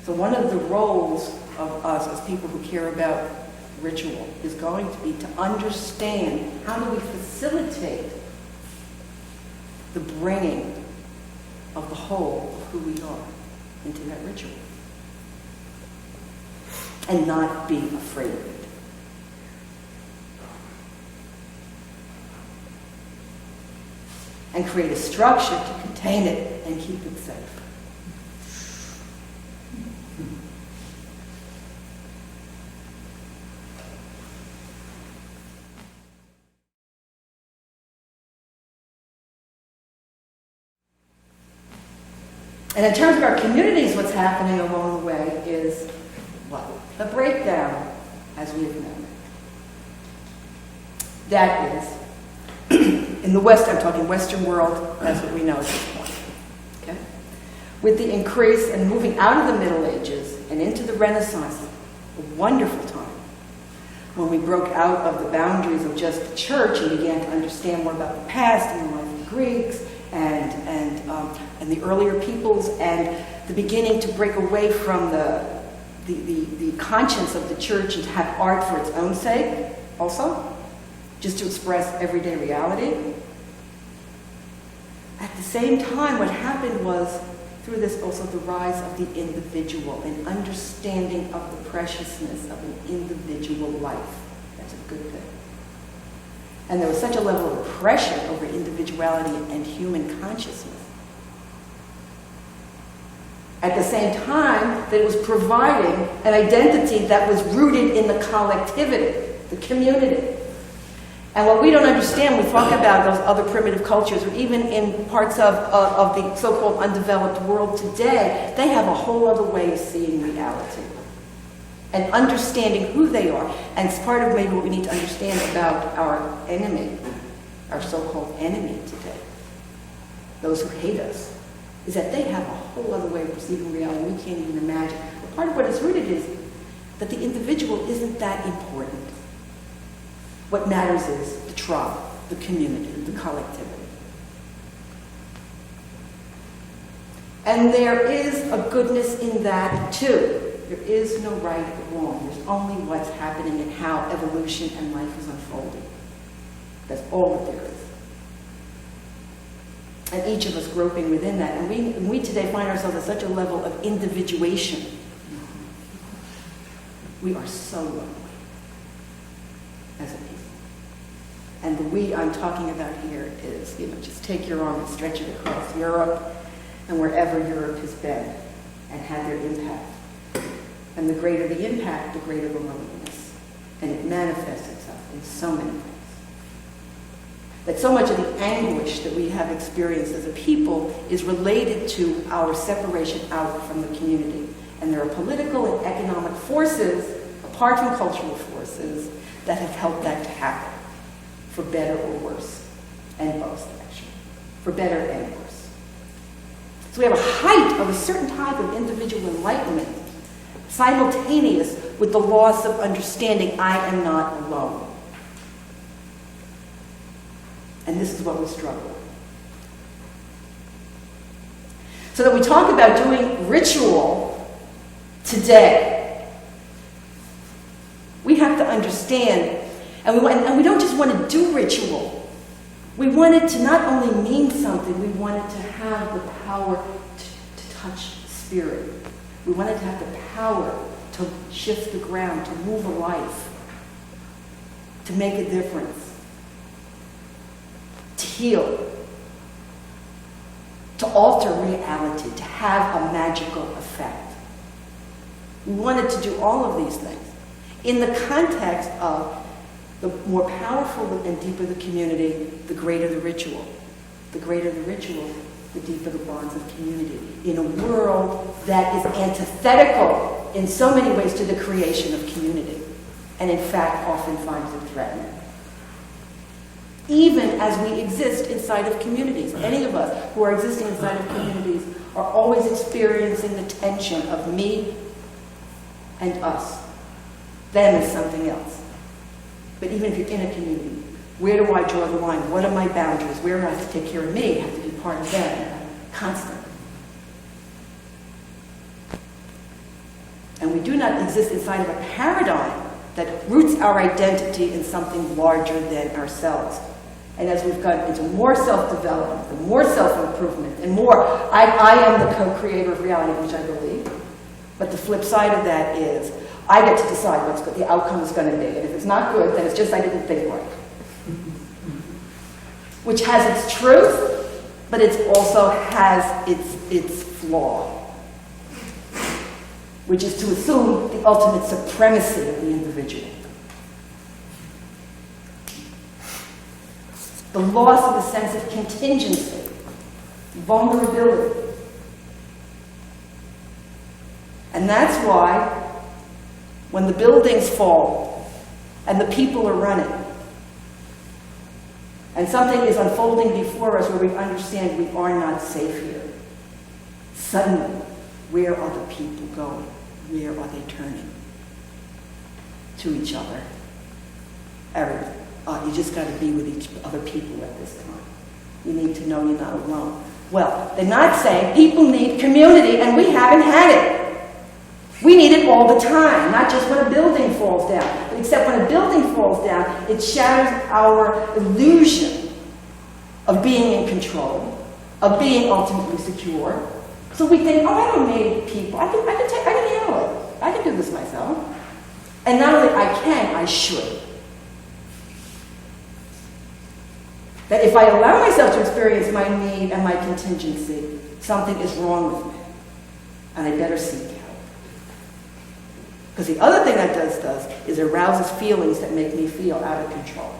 So one of the roles of us as people who care about ritual is going to be to understand how do we facilitate the bringing of the whole of who we are into that ritual and not be afraid of it. And create a structure to contain it and keep it safe. And in terms of our communities, what's happening along the way is what? The breakdown as we have known it. That is, in the West, I'm talking Western world, that's what we know at this point. Okay? With the increase and moving out of the Middle Ages and into the Renaissance, a wonderful time, when we broke out of the boundaries of just the church and began to understand more about the past and the life of the Greeks and the earlier peoples, and the beginning to break away from the conscience of the church and to have art for its own sake also, just to express everyday reality. At the same time, what happened was, through this also, the rise of the individual, an understanding of the preciousness of an individual life. That's a good thing. And there was such a level of oppression over individuality and human consciousness. At the same time, that it was providing an identity that was rooted in the collectivity, the community. And what we don't understand when we talk about those other primitive cultures, or even in parts of the so-called undeveloped world today, they have a whole other way of seeing reality and understanding who they are. And it's part of maybe what we need to understand about our enemy, our so-called enemy today, those who hate us, is that they have a whole other way of perceiving reality we can't even imagine. But part of what is rooted is that the individual isn't that important. What matters is the tribe. the community, the collectivity. And there is a goodness in that too. There is no right or wrong. There's only what's happening and how evolution and life is unfolding. That's all that there is. And each of us groping within that. And we today find ourselves at such a level of individuation. We are so lonely as a people. And the we I'm talking about here is, just take your arm and stretch it across Europe and wherever Europe has been and had their impact. And the greater the impact, the greater the loneliness. And it manifests itself in so many ways. That so much of the anguish that we have experienced as a people is related to our separation out from the community. And there are political and economic forces, apart from cultural forces, that have helped that to happen, for better or worse. And both, actually. For better and worse. So we have a height of a certain type of individual enlightenment, simultaneous with the loss of understanding I am not alone. And this is what we struggle with. So that we talk about doing ritual today, we have to understand, and we don't just want to do ritual. We want it to not only mean something, we want it to have the power to touch spirit. We want it to have the power to shift the ground, to move a life, to make a difference, to heal, to alter reality, to have a magical effect. We wanted to do all of these things in the context of the more powerful and deeper the community, the greater the ritual. The greater the ritual, the deeper the bonds of community. In a world that is antithetical in so many ways to the creation of community, and in fact often finds it threatening. Even as we exist inside of communities, any of us who are existing inside of communities are always experiencing the tension of me and us. Them is something else. But even if you're in a community, where do I draw the line? What are my boundaries? Where do I have to take care of me? I have to be part of them constantly. And we do not exist inside of a paradigm that roots our identity in something larger than ourselves. And as we've gone into more self-development, and more self-improvement, and more, I am the co-creator of reality, which I believe. But the flip side of that is, I get to decide what the outcome is going to be. And if it's not good, then it's just I didn't think right. Which has its truth, but it also has its flaw. Which is to assume the ultimate supremacy of the individual. The loss of the sense of contingency, vulnerability. And that's why when the buildings fall and the people are running and something is unfolding before us where we understand we are not safe here, suddenly, where are the people going? Where are they turning? To each other. Everything. You just got to be with each other people at this time. You need to know you're not alone. Well, they're not saying people need community, and we haven't had it. We need it all the time, not just when a building falls down. But except when a building falls down, it shatters our illusion of being in control, of being ultimately secure. So we think, oh, I don't need people. I can handle it. I can do this myself. And not only I can, I should. That if I allow myself to experience my need and my contingency, something is wrong with me. And I better seek help. Because the other thing that does is arouses feelings that make me feel out of control.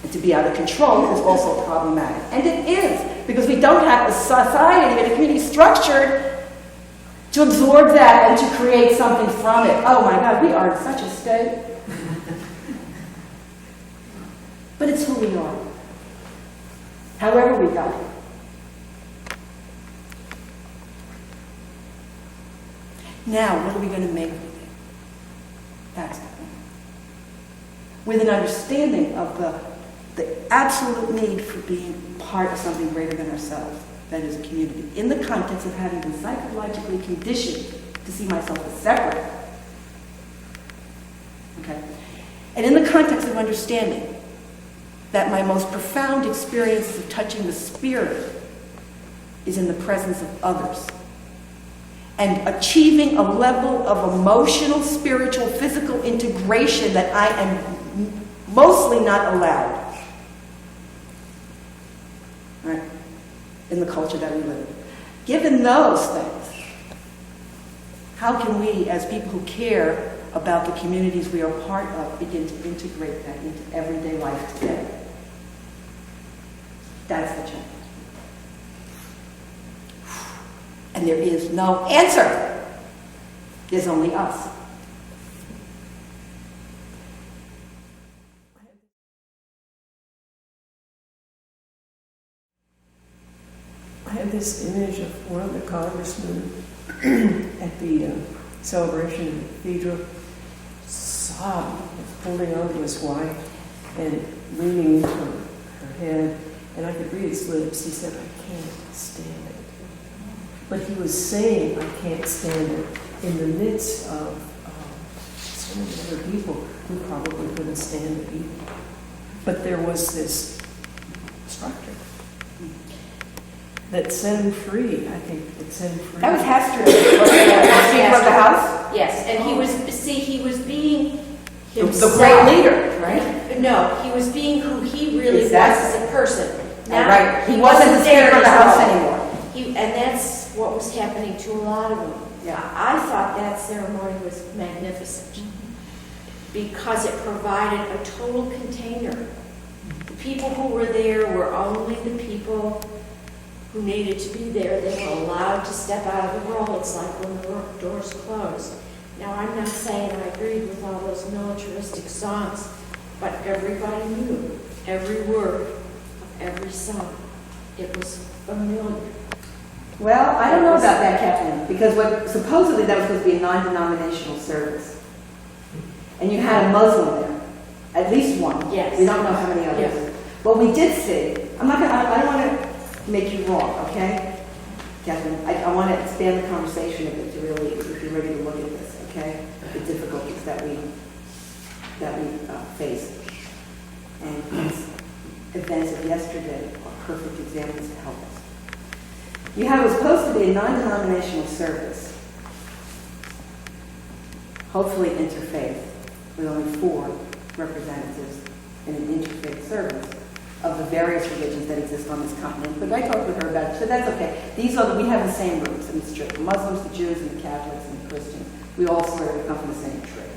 And to be out of control is also problematic. And it is, because we don't have a society and a community structured to absorb that and to create something from it. Oh my God, we are in such a state. But it's who we are. However we got here. Now, what are we going to make with it? That's the thing. With an understanding of the the absolute need for being part of something greater than ourselves, that is a community, in the context of having been psychologically conditioned to see myself as separate. Okay? And in the context of understanding that my most profound experience of touching the spirit is in the presence of others. And achieving a level of emotional, spiritual, physical integration that I am mostly not allowed, right, in the culture that we live in. Given those things, how can we, as people who care about the communities we are part of, begin to integrate that into everyday life today? That's the challenge. And there is no answer. There's only us. I have this image of one of the congressmen at the celebration in the cathedral, sobbing, holding on to his wife and leaning into her head, and I could read his lips. He said, "I can't stand it." But he was saying, "I can't stand it," in the midst of so many other people who probably couldn't stand it either. But there was this structure that set him free. I think it set him free. That was Hester, Speaker of the House. Yes, and he was being himself. The great leader, right? No, he was being who he really Exactly. was as a person. Right. He wasn't the Speaker of the House anymore. And that's what was happening to a lot of them. Yeah. I thought that ceremony was magnificent because it provided a total container. The people who were there were only the people who needed to be there. They were allowed to step out of the role. It's like when the doors closed. Now, I'm not saying I agreed with all those militaristic songs, but everybody knew every word of every song. It was familiar. Well, I don't know about that, Kathleen, because supposedly that was supposed to be a non-denominational service. And you had a Muslim there, at least one. Yes. We don't know how many others. Yes. What we did see, I don't want to make you wrong, okay? Kathleen, I want to expand the conversation a bit to really, if you're ready to look at this, okay? The difficulties that we face. And these events of yesterday are perfect examples to help us. You have, it was supposed to be a non-denominational service, hopefully interfaith, with only 4 representatives in an interfaith service of the various religions that exist on this continent. But I talked with her about it, so that's okay. We have the same roots, and it's true. The Muslims, the Jews, and the Catholics, and the Christians, we all sort of come from the same tree.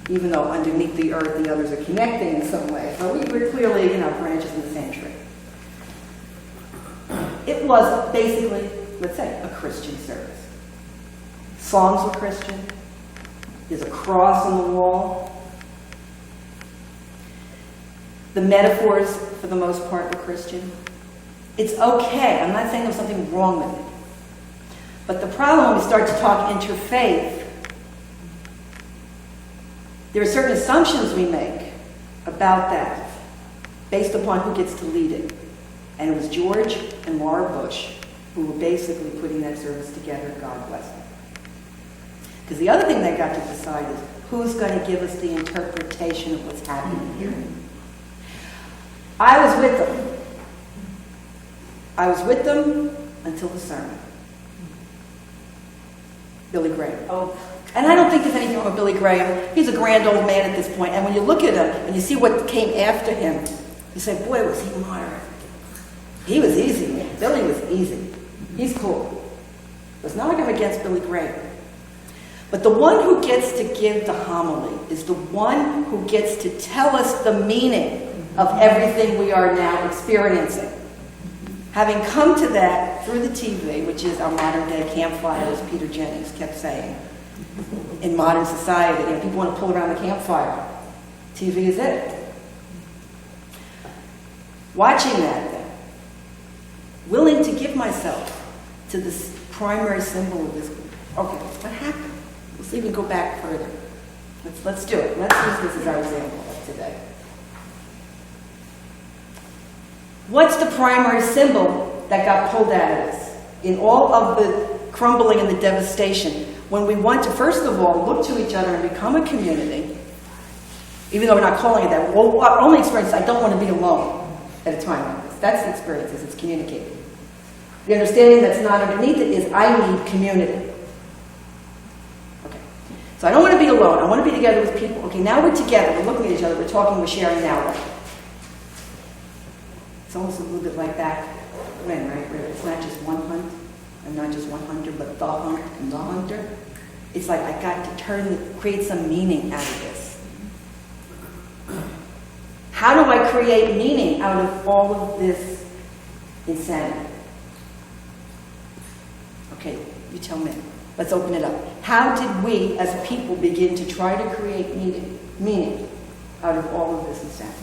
Even though underneath the earth the others are connecting in some way. But we're clearly, branches in the same tree. It was basically, let's say, a Christian service. Songs were Christian. There's a cross on the wall. The metaphors, for the most part, were Christian. It's okay. I'm not saying there's something wrong with it. But the problem when we start to talk interfaith, there are certain assumptions we make about that based upon who gets to lead it. And it was George and Laura Bush who were basically putting that service together, God bless them. Because the other thing they got to decide is who's going to give us the interpretation of what's happening here. I was with them. I was with them until the sermon. Billy Graham. Oh, And I don't think there's anything wrong with Billy Graham. He's a grand old man at this point. And when you look at him and you see what came after him, you say, boy, was he moderate. He was easy, man. Billy was easy. He's cool. It's not like I'm against Billy Graham. But the one who gets to give the homily is the one who gets to tell us the meaning of everything we are now experiencing. Having come to that through the TV, which is our modern day campfire, as Peter Jennings kept saying, in modern society, people want to pull around the campfire. TV is it. Watching that, then, willing to give myself to this primary symbol of this. Okay, what happened? Let's even go back further. Let's do it. Let's use this as our example of today. What's the primary symbol that got pulled out of this? In all of the crumbling and the devastation, when we want to, first of all, look to each other and become a community, even though we're not calling it that, well, our only experience is I don't want to be alone at a time like this. That's the experience, is it's communicating. The understanding that's not underneath it is I need community. Okay. So I don't want to be alone. I want to be together with people. Okay, now we're together. We're looking at each other. We're talking. We're sharing now. It's almost a little bit like back when, right? Where it's not just one hunt, and not just one hunter, but the hunt and the hunter. It's like I got to create some meaning out of this. How do I create meaning out of all of this insanity? Okay, you tell me. Let's open it up. How did we, as a people, begin to try to create meaning out of all of this insanity?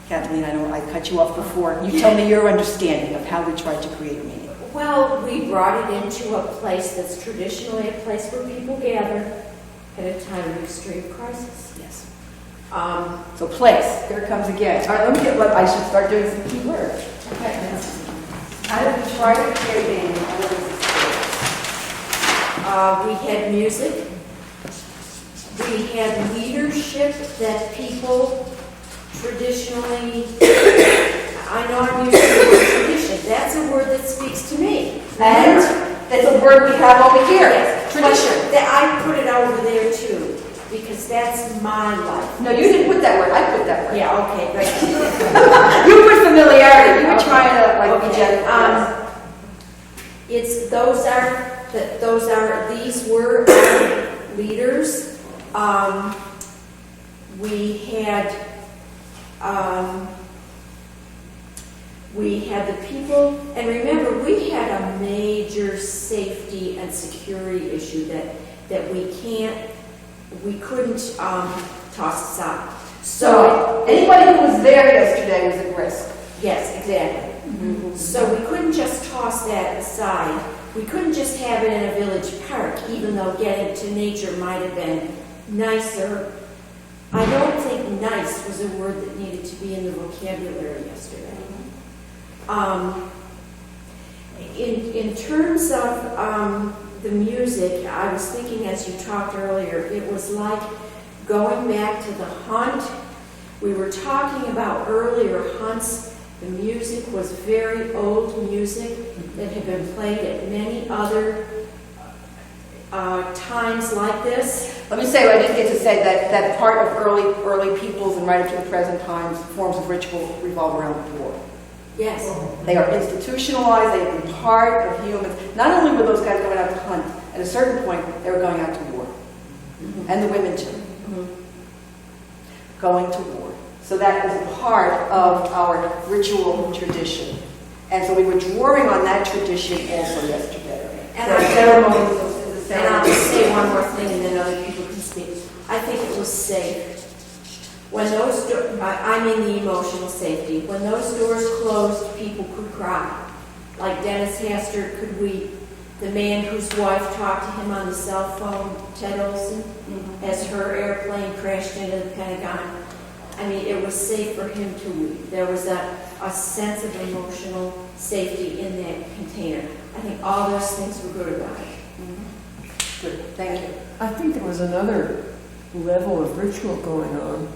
Kathleen, I cut you off before. You tell me your understanding of how we tried to create meaning. Well, we brought it into a place that's traditionally a place where people gather at a time of extreme crisis. Yes. So place, here it comes again. All right, let me get what I should start doing some key words. Okay. How did we try to create meaning out of this experience? we had music. We had leadership that people traditionally, I know I'm using the word tradition, that's a word that speaks to me. And that's a word we have over here. Yes, Tradition. I put it over there too, because that's my life. No, you didn't put that word. I put that word. Yeah, okay, great. You put familiarity. You were Okay. trying to like be Okay, gentle. these were our leaders. We had the people, and remember, we had a major safety and security issue that we couldn't toss aside. So anybody who was there yesterday was at risk. Yes, exactly. So we couldn't just toss that aside. We couldn't just have it in a village park, even though getting to nature might have been nicer. I don't think nice was a word that needed to be in the vocabulary yesterday. In terms of the music, I was thinking as you talked earlier, it was like going back to the hunt. We were talking about earlier hunts. The music was very old music that had been played at many other times like this. Let me say, I didn't get to say that part of early peoples and right up to the present times, forms of ritual revolve around war. Yes. They are institutionalized, they have been part of humans. Not only were those guys going out to hunt, at a certain point, they were going out to war. And the women too. Going to war. So that was a part of our ritual tradition. And so we were drawing on that tradition also yesterday. And so ceremonies of the And I'll just ceremony. say one more thing and then other people can speak. I think it was safe. When those I mean the emotional safety. When those doors closed, people could cry. Like Dennis Hastert could weep. The man whose wife talked to him on the cell phone, Ted Olson, as her airplane crashed into the Pentagon. I mean, it was safe for him to weep. There was a sense of emotional safety in that container. I think all those things were good about it. Good, thank you. I think there was another level of ritual going on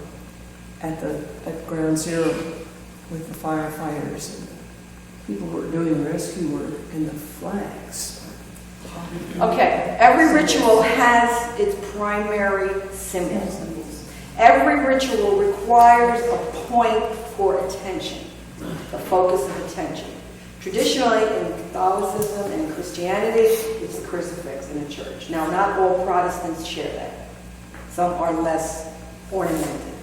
at Ground Zero with the firefighters and the people who were doing rescue work and the flags. Okay, every ritual has its primary symbols. Every ritual requires a point for attention, the focus of attention. Traditionally, in Catholicism and Christianity, it's the crucifix in a church. Now, not all Protestants share that. Some are less ornamented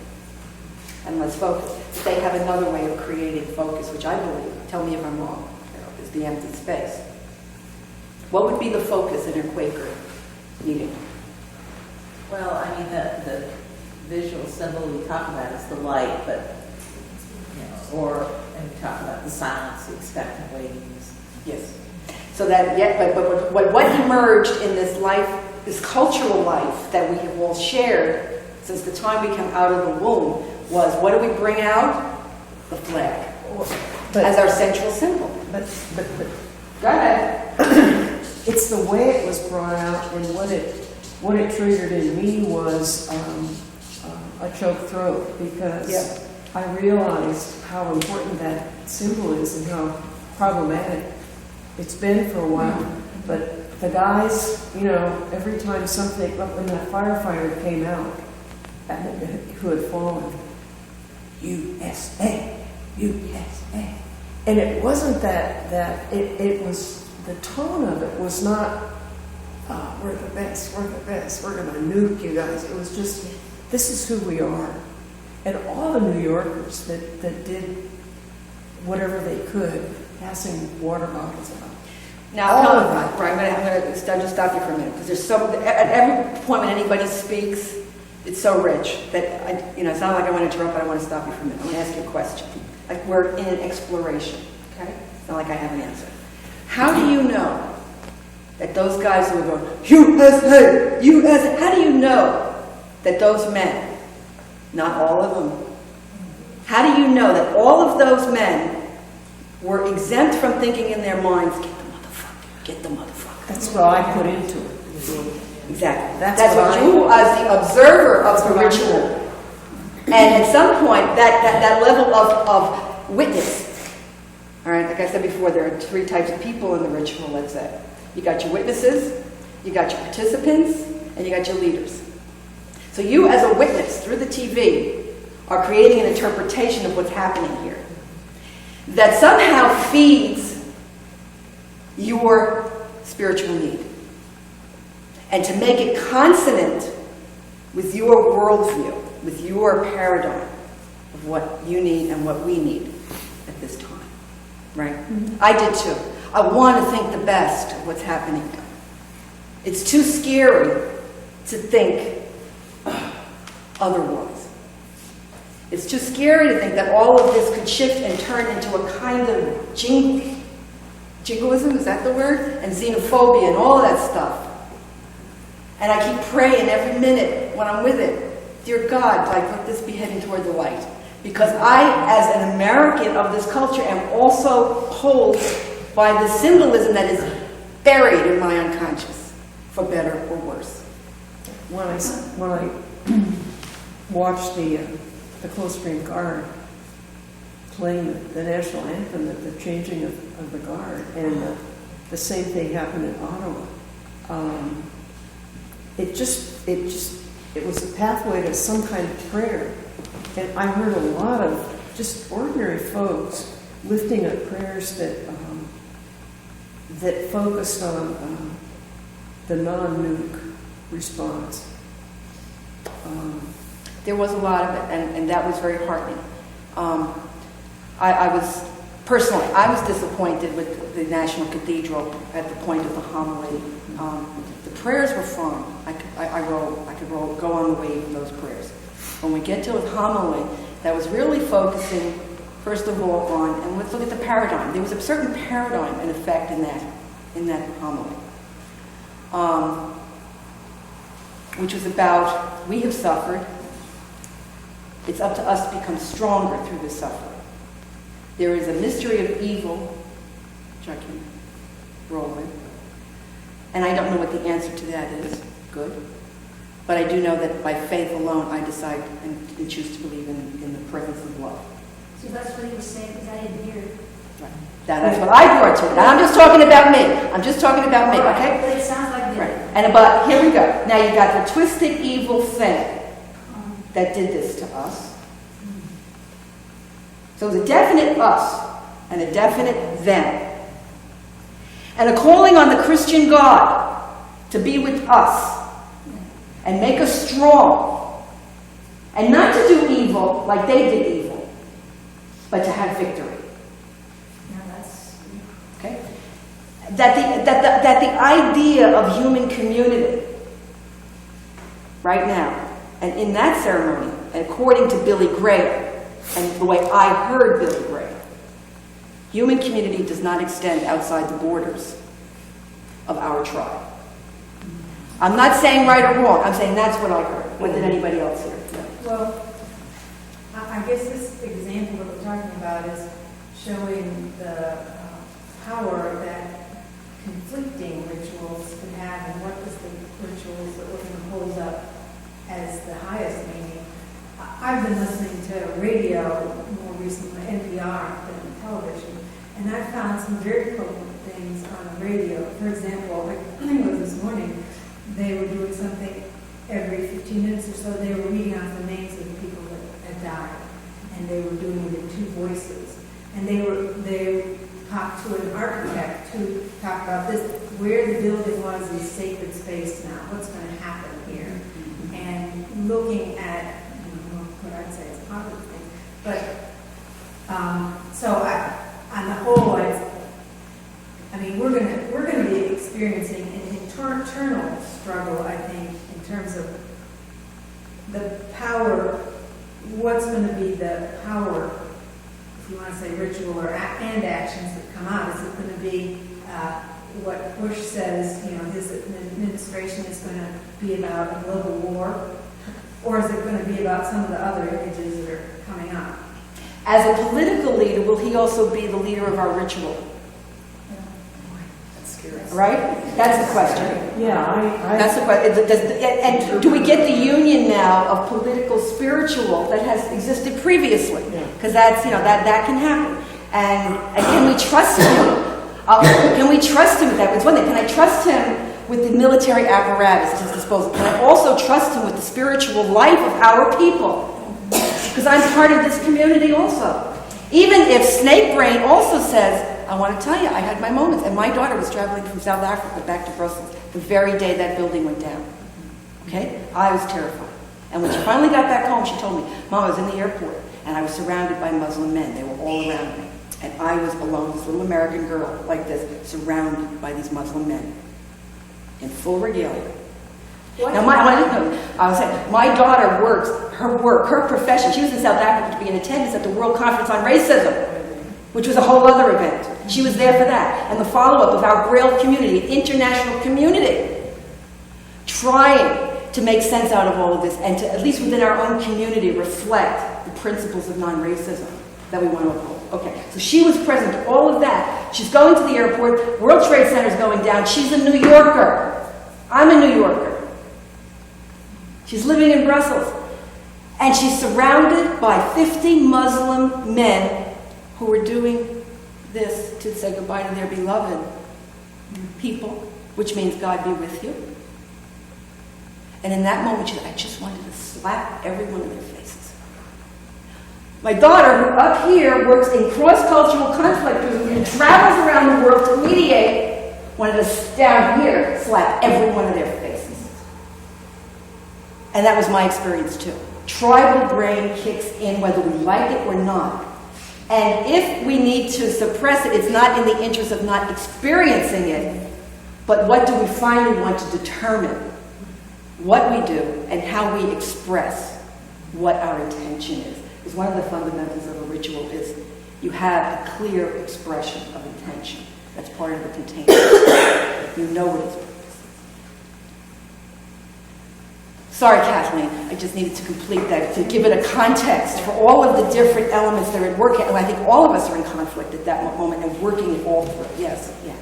and less focused. But they have another way of creating focus, which I believe, tell me if I'm wrong, is the empty space. What would be the focus in a Quaker meeting? Well, I mean, the visual symbol we talk about is the light, but, and we talk about the silence, the expectant waiting. Yes. So that, but what emerged in this life, this cultural life that we have all shared since the time we came out of the womb was, what do we bring out? the flag But- as our central symbol. But Go ahead. it's the way it was brought out, and what it triggered in me was a choked throat, because Yeah. I realized how important that symbol is and how problematic it's been for a while. But the guys, every time something, when that firefighter came out, who had fallen, USA, USA. And it wasn't that it was, the tone of it was not, we're the best, we're going to nuke you guys. It was just, this is who we are. And all the New Yorkers that did whatever they could, passing water bottles out. Now, All come of on, that. right, I'm going to just stop you for a minute, because there's so, at every point when anybody speaks, it's so rich that, it's not like I want to interrupt, but I want to stop you for a minute. I want to ask you a question. Like, we're in an exploration, okay? It's not like I have an answer. How do you know that those guys who are going, USA, USA, how do you know that those men, not all of them, how do you know that all of those men were exempt from thinking in their minds, get the motherfucker. That's what I put into it. Exactly. That's That's what what I- you, as the observer of the what I- ritual. And at some point, that level of witness, all right, like I said before, there are 3 types of people in the ritual, let's say. You got your witnesses, you got your participants, and you got your leaders. So you, as a witness, through the TV, are creating an interpretation of what's happening here that somehow feeds your spiritual need. And to make it consonant with your worldview, with your paradigm of what you need and what we need at this time. Right? I did too. I want to think the best of what's happening now. It's too scary to think otherwise. It's too scary to think that all of this could shift and turn into a kind of jingoism, is that the word? And xenophobia and all of that stuff. And I keep praying every minute when I'm with it, dear God, like, let this be heading toward the light. Because I, as an American of this culture, am also pulled by the symbolism that is buried in my unconscious, for better or worse. When I watched the Coldstream Guard playing the national anthem at the changing of the guard, and the same thing happened in Ottawa. It was a pathway to some kind of prayer. And I heard a lot of just ordinary folks lifting up prayers that focused on the non-nuke response. There was a lot of it, and that was very heartening. I was disappointed with the National Cathedral at the point of the homily. The prayers were fine. I could go on the wave of those prayers. When we get to the homily, that was really focusing, first of all, on, and let's look at the paradigm. There was a certain paradigm in effect in that homily, which was about, we have suffered. It's up to us to become stronger through this suffering. There is a mystery of evil, which I can roll with, and I don't know what the answer to that is. Good. But I do know that by faith alone, I decide and choose to believe in the presence of love. So that's what he was saying, because I didn't hear it. Right. That's what I brought to it. And I'm just talking about me. I'm just talking about me, okay? But it sounds like Right. But here we go. Now you got the twisted evil thing that did this to us. So there's a definite us and a definite them. And a calling on the Christian God to be with us and make us strong. And not to do evil like they did evil, but to have victory. Okay? That the idea of human community right now, and in that ceremony, according to Billy Graham, and the way I heard Billy Graham, human community does not extend outside the borders of our tribe. I'm not saying right or wrong, I'm saying that's what I heard. What did anybody else hear? Well, I I guess this example that we're talking about is showing the power that conflicting rituals can have, and what is the rituals that we're going to hold up as the highest meaning. I've been listening to radio more recently, NPR, than television, and I found some very potent things on the radio. For example, I think it was this morning, they were doing something every 15 minutes or so. They were reading off the names of the people that had died, and they were doing it in two voices. And they talked to an architect to talk about this, where the building was in sacred space now, what's going to happen here, and looking at, I don't know what I'd say is positive things, but so on the whole, I mean, we're going to be experiencing an internal struggle, I think, in terms of the power. What's going to be the power, if you want to say ritual or and actions that come out? Is it going to be what Bush says, you know, his administration is going to be about a global war, or is it going to be about some of the other images that are coming up? As a political leader, will he also be the leader of our ritual? That's scary. Right? That's the question. Yeah, That's the question. And do we get the union now of political spiritual that has existed previously? Because that's, you know, that can happen. And can we trust him? Can we trust him with that? It's one thing. Can I trust him with the military apparatus at his disposal? Can I also trust him with the spiritual life of our people? Because I'm part of this community also. Even if Snake Brain also says, I want to tell you, I had my moments. And my daughter was traveling from South Africa back to Brussels the very day that building went down. Okay? I was terrified. And when she finally got back home, she told me, Mom, I was in the airport, and I was surrounded by Muslim men. They were all around me. And I was alone, this little American girl like this, surrounded by these Muslim men in full regalia. Now, I was saying, my daughter works, her profession, she was in South Africa to be in attendance at the World Conference on Racism, which was a whole other event. She was there for that. And the follow-up of our Braille community, international community, trying to make sense out of all of this and to, at least within our own community, reflect the principles of non-racism that we want to uphold. Okay, so she was present to all of that. She's going to the airport, World Trade Center's going down. She's a New Yorker. I'm a New Yorker. She's living in Brussels. And she's surrounded by 50 Muslim men who were doing this to say goodbye to their beloved people, which means God be with you. And in that moment, she said, I just wanted to slap every one of their faces. My daughter, who up here works in cross-cultural conflict and travels around the world to mediate, wanted to down here slap every one of their faces. And that was my experience too. Tribal brain kicks in whether we like it or not. And if we need to suppress it, it's not in the interest of not experiencing it, but what do we finally want to determine what we do and how we express what our intention is. Because one of the fundamentals of a ritual is you have a clear expression of intention. That's part of the container. You know what its purpose is. Sorry, Kathleen, I just needed to complete that, to give it a context for all of the different elements that are at work. And I think all of us are in conflict at that moment and working it all through. Yes, yeah.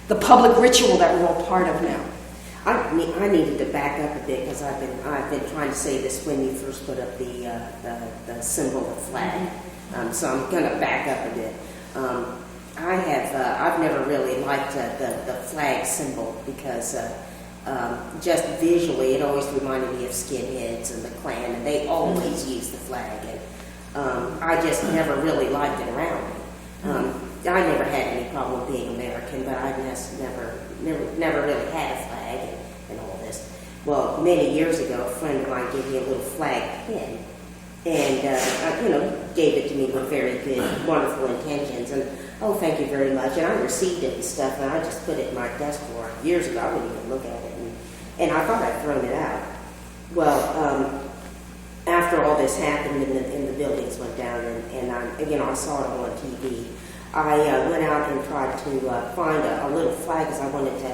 The public ritual that we're all part of now. I needed to back up a bit because I've been trying to say this when you first put up the symbol, the flag. So I'm going to back up a bit. I've never really liked the flag symbol because just visually it always reminded me of skinheads and the Klan, and they always use the flag, and I just never really liked it around me. I never had any problem being American, but I just never really had a flag and all this. Well, many years ago, a friend of mine gave me a little flag pin, and gave it to me with very good, wonderful intentions. And oh, thank you very much. And I received it and stuff, and I just put it in my desk drawer years ago. I wouldn't even look at it, and I thought I'd thrown it out. Well, after all this happened and the buildings went down, and I saw it on TV. I went out and tried to find a little flag because I wanted to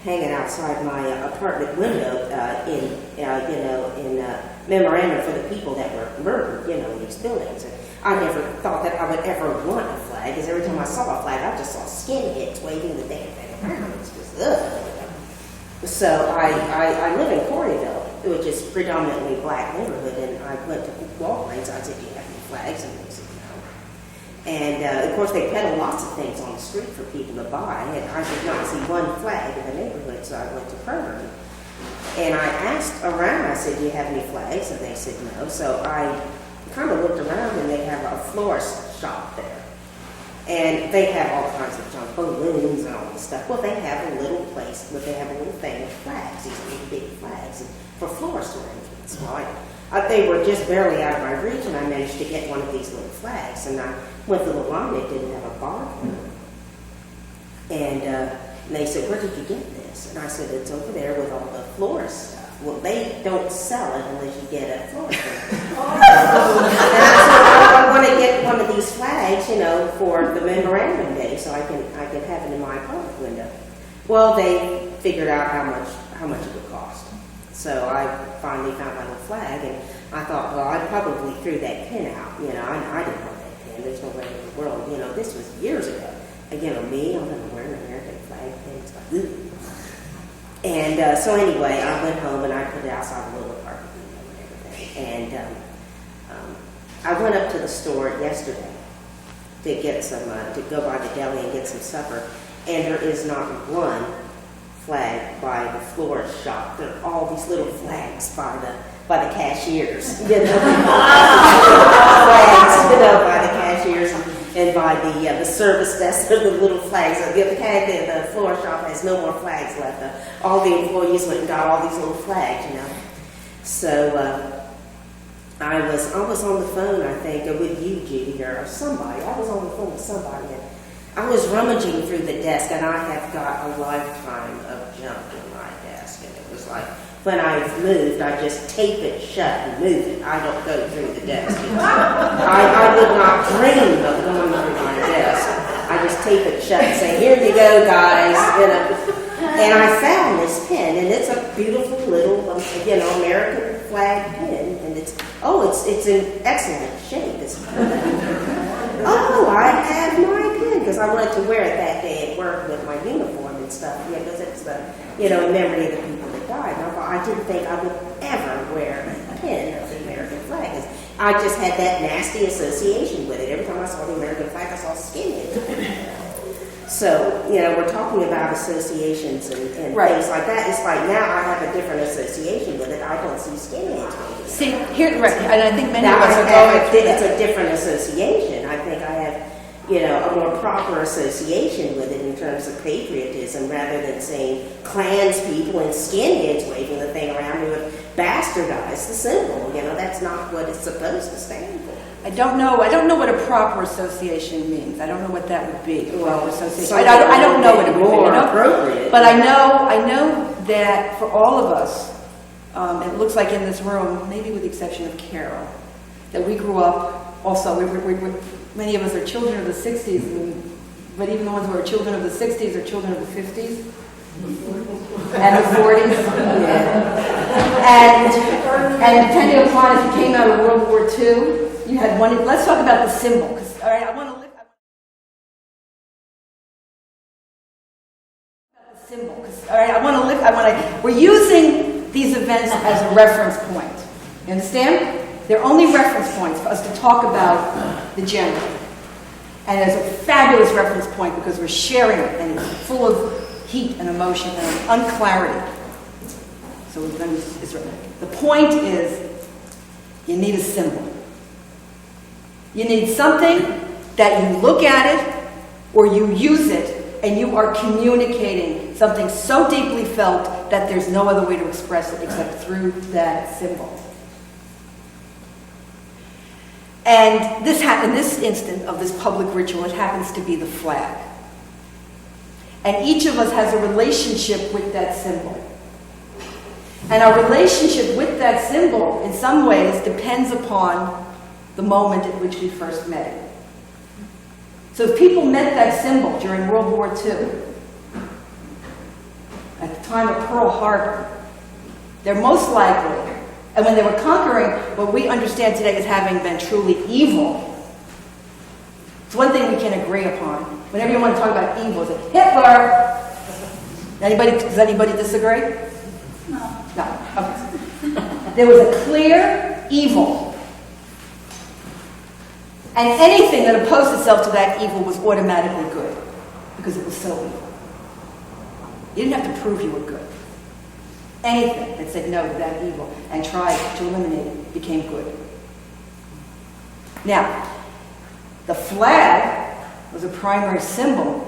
hang it outside my apartment window in memorandum for the people that were murdered, you know, in these buildings. And I never thought that I would ever want a flag, because every time I saw a flag, I just saw skinheads waving the damn thing around. It's just, ugh. So I live in Coreyville, which is predominantly black neighborhood, and I went to Walgreens. I said, "Do you have any flags?" And they said, "No." And of course, they peddle lots of things on the street for people to buy, and I did not see one flag in the neighborhood, so I went to Pervert. And I asked around, I said, "Do you have any flags?" And they said no. So I kind of looked around, and they have a florist shop there. And they have all kinds of junk, balloons and all this stuff. Well, they have a little place, but they have a little thing of flags, these big flags, and for florist arrangements. Well, they were just barely out of my reach, and I managed to get one of these little flags. And I went to the line, they didn't have a barcode. And they said, "Where did you get this?" And I said, "It's over there with all the florist stuff." Well, they don't sell it unless you get a florist. And I said, "I want to get one of these flags, you know, for the memorandum day, so I can have it in my apartment window." Well, they figured out how much it would cost. So I finally found my little flag, and I thought, well, I probably threw that pin out. You know, I didn't want that pin. There's no way in the world. You know, this was years ago. Again, on me, I'm going to wear an American flag pin. It's like, ooh. And so anyway, I went home and I put it outside the little apartment window and everything. And I went up to the store yesterday to get some, to go by the deli and get some supper. And there is not one flag by the florist shop. There are all these little flags by the cashiers. You know, flags, you know, by the cashiers and by the service desk. The little flags. The florist shop has no more flags left. All the employees went and got all these little flags, you know. So I was on the phone, I think, with you, Judy, or somebody. I was on the phone with somebody, and I was rummaging through the desk, and I have got a lifetime of junk in my desk. And it was like, when I've moved, I just tape it shut and move it. I don't go through the desk. I would not dream of going through my desk. I just tape it shut and say, "Here you go, guys." You know? And I found this pin, and it's a beautiful little, you know, American flag pin, and it's in excellent shape. I have my pin, because I wanted to wear it that day at work with my uniform and stuff, because it's the, you know, in memory of the people that died. And I thought, I didn't think I would ever wear a pin of the American flag, because I just had that nasty association with it. Every time I saw the American flag, I saw skinheads. So, you know, we're talking about associations and Right. things like that. It's like now I have a different association with it. I don't see skinheads. See, here, right, and I think many Now of us I are have going through it's that. a different association. I think I have, you know, a more proper association with it in terms of patriotism, rather than saying Klans people and skinheads waving the thing around who have bastardized the symbol. You know, that's not what it's supposed to stand for. I don't know what a proper association means. I don't know what that would be. A proper association. Something I don't know what it would be. more You know? appropriate. But I know that for all of us, it looks like in this room, maybe with the exception of Carol, that we grew up. Also, many of us are children of the '60s, but even the ones who are children of the '60s are children of the '50s and the '40s. Yeah. And depending upon if you came out of World War II. You had one. Let's talk about the symbol. All right, I want to lift the symbol. All right, we're using these events as a reference point. You understand? They're only reference points for us to talk about the general. And it's a fabulous reference point because we're sharing it, and it's full of heat and emotion and unclarity. So we're going to use Israel. The point is, you need a symbol. You need something that you look at it or you use it and you are communicating something so deeply felt that there's no other way to express it except through that symbol. And in this instant of this public ritual, it happens to be the flag. And each of us has a relationship with that symbol. And our relationship with that symbol, in some ways, depends upon the moment at which we first met it. So if people met that symbol during World War II, at the time of Pearl Harbor, they're most likely, And when they were conquering what we understand today as having been truly evil, it's one thing we can agree upon. Whenever you want to talk about evil, it's like Hitler. Does anybody disagree? No. No. Okay. There was a clear evil. And anything that opposed itself to that evil was automatically good, because it was so evil. You didn't have to prove you were good. Anything that said no to that evil and tried to eliminate it became good. Now, the flag was a primary symbol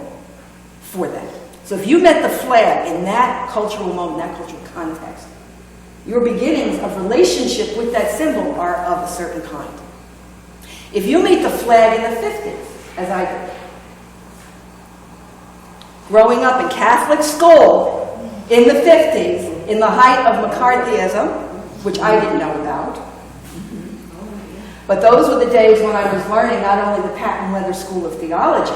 for that. So if you met the flag in that cultural moment, that cultural context, your beginnings of relationship with that symbol are of a certain kind. If you meet the flag in the 50s, as I did, growing up in Catholic school in the 50s, in the height of McCarthyism, which I didn't know about, but those were the days when I was learning not only the patent leather school of theology,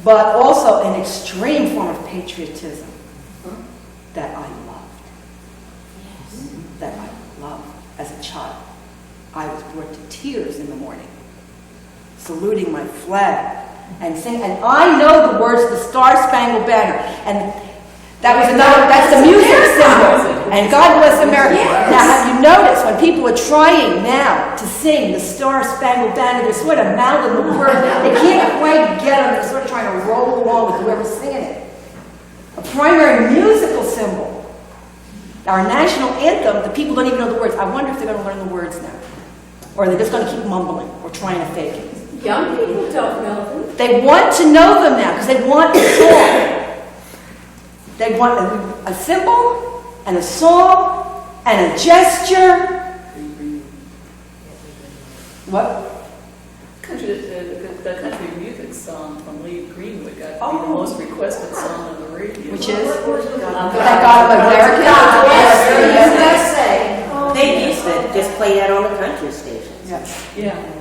but also an extreme form of patriotism that I loved. That I loved as a child. I was brought to tears in the morning, saluting my flag and singing. And I know the words to the Star-Spangled Banner. And that's the music symbol. And God bless America. Now, have you noticed when people are trying now to sing the Star-Spangled Banner, they're sort of mouthing the words. They can't quite get them. They're sort of trying to roll along with whoever's singing it. A primary musical symbol. Our national anthem, the people don't even know the words. I wonder if they're going to learn the words now. Or are they just going to keep mumbling or trying to fake it? Young people don't know them. They want to know them now because they want a song. They want a symbol and a song and a gesture. What? The country music song from Lee Greenwood got to be the most requested song on the radio. Which is? Thank God of America. Yes, they used to just play that on the country stations. Yeah.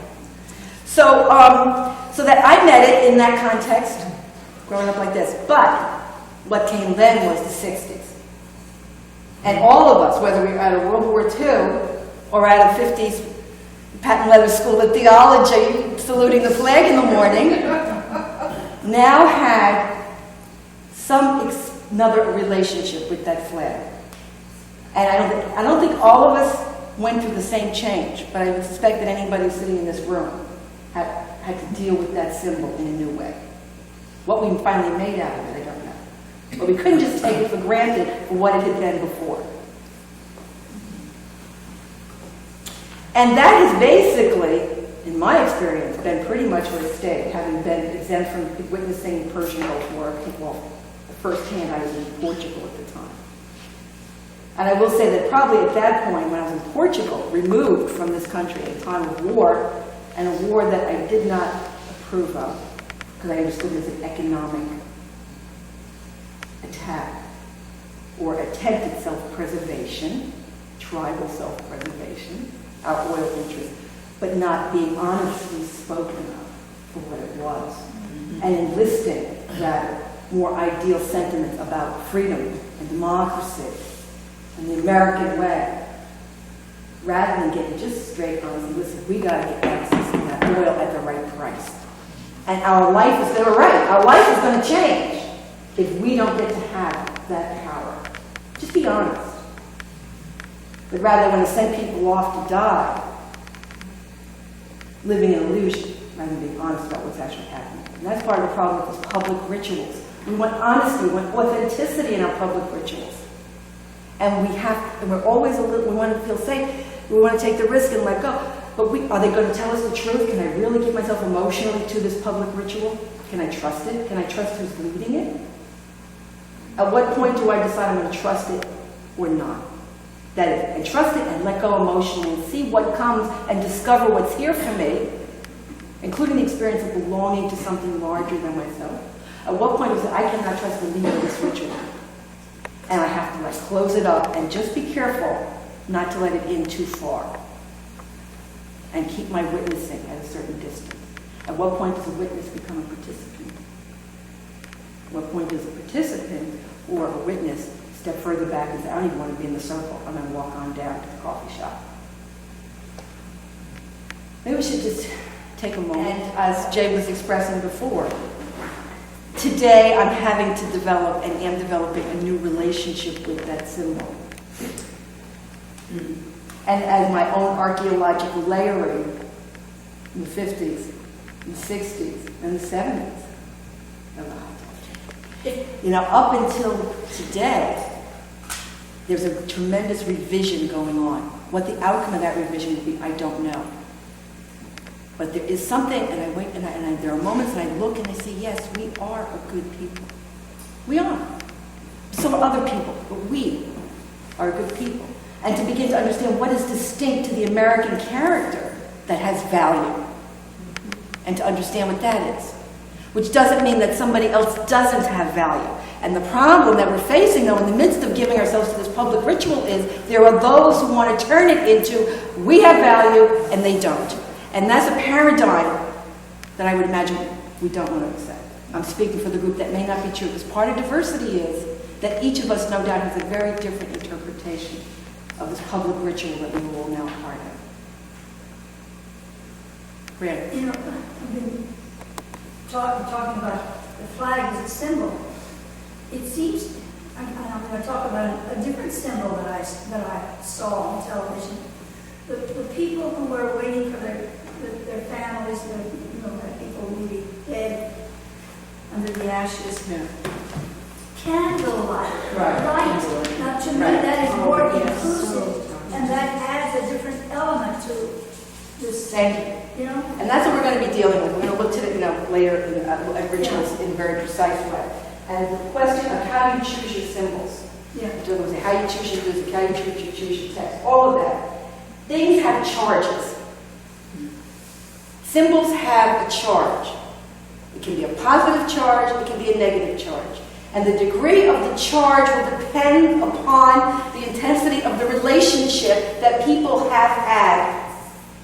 So that I met it in that context, growing up like this. But what came then was the 60s. And all of us, whether we were out of World War II or out of 50s patent leather school of theology, saluting the flag in the morning, now had another relationship with that flag. And I don't think all of us went through the same change, but I would suspect that anybody sitting in this room had to deal with that symbol in a new way. What we finally made out of it, I don't know. But we couldn't just take it for granted for what it had been before. And that has basically, in my experience, been pretty much what it stayed, having been exempt from witnessing the Persian Gulf War. Well, firsthand, I was in Portugal at the time. And I will say that probably at that point, when I was in Portugal, removed from this country at a time of war, and a war that I did not approve of, because I understood it as an economic attack, or attempted self-preservation, tribal self-preservation, our oil interests, but not being honestly spoken of for what it was, and enlisting, rather, more ideal sentiments about freedom and democracy and the American way, rather than getting just straight on and listen, we got to get access to that oil at the right price. And our life is, they were right, our life is going to change if we don't get to have that power. Just be honest. But rather, when they send people off to die, living in illusion, rather than being honest about what's actually happening. And that's part of the problem with these public rituals. We want honesty, we want authenticity in our public rituals. And we're always we want to feel safe. We want to take the risk and let go. But are they going to tell us the truth? Can I really give myself emotionally to this public ritual? Can I trust it? Can I trust who's leading it? At what point do I decide I'm going to trust it or not? That is, I trust it and let go emotionally and see what comes and discover what's here for me, including the experience of belonging to something larger than myself. At what point is it I cannot trust the leader of this ritual? And I have to close it up and just be careful not to let it in too far. And keep my witnessing at a certain distance. At what point does a witness become a participant? At what point does a participant or a witness step further back and say, I don't even want to be in the circle. I'm going to walk on down to the coffee shop. Maybe we should just take a moment, as Jay was expressing before. Today, I'm having to develop and am developing a new relationship with that symbol. And as my own archaeological layering in the 50s, in the 60s, and the 70s. You know, up until today, there's a tremendous revision going on. What the outcome of that revision will be, I don't know. But there is something, and I wait, and there are moments and I look and I say, yes, we are a good people. We are. So are other people, but we are good people. And to begin to understand what is distinct to the American character that has value. And to understand what that is. Which doesn't mean that somebody else doesn't have value. And the problem that we're facing, though, in the midst of giving ourselves to this public ritual is there are those who want to turn it into, we have value, and they don't. And that's a paradigm that I would imagine we don't want to accept. I'm speaking for the group that may not be true, because part of diversity is that each of us, no doubt, has a very different interpretation of this public ritual that we are all now part of. Brandon. You know, I've been talking about the flag as a symbol. It seems, I'm going to talk about a different symbol that I saw on television. The people who were waiting for their families, that people will be dead under the ashes. Yeah. Candlelight, Right. light. Now, to me, Right. that is more Oh, yes. inclusive, and that adds a different element to this. Thank you. You know? And that's what we're going to be dealing with. We're going to look to it, later at rituals in a very precise way. And the question of how you choose your symbols, Yeah. how you choose your music, how you choose your text, all of that. Things have charges. Symbols have a charge. It can be a positive charge, it can be a negative charge. And the degree of the charge will depend upon the intensity of the relationship that people have had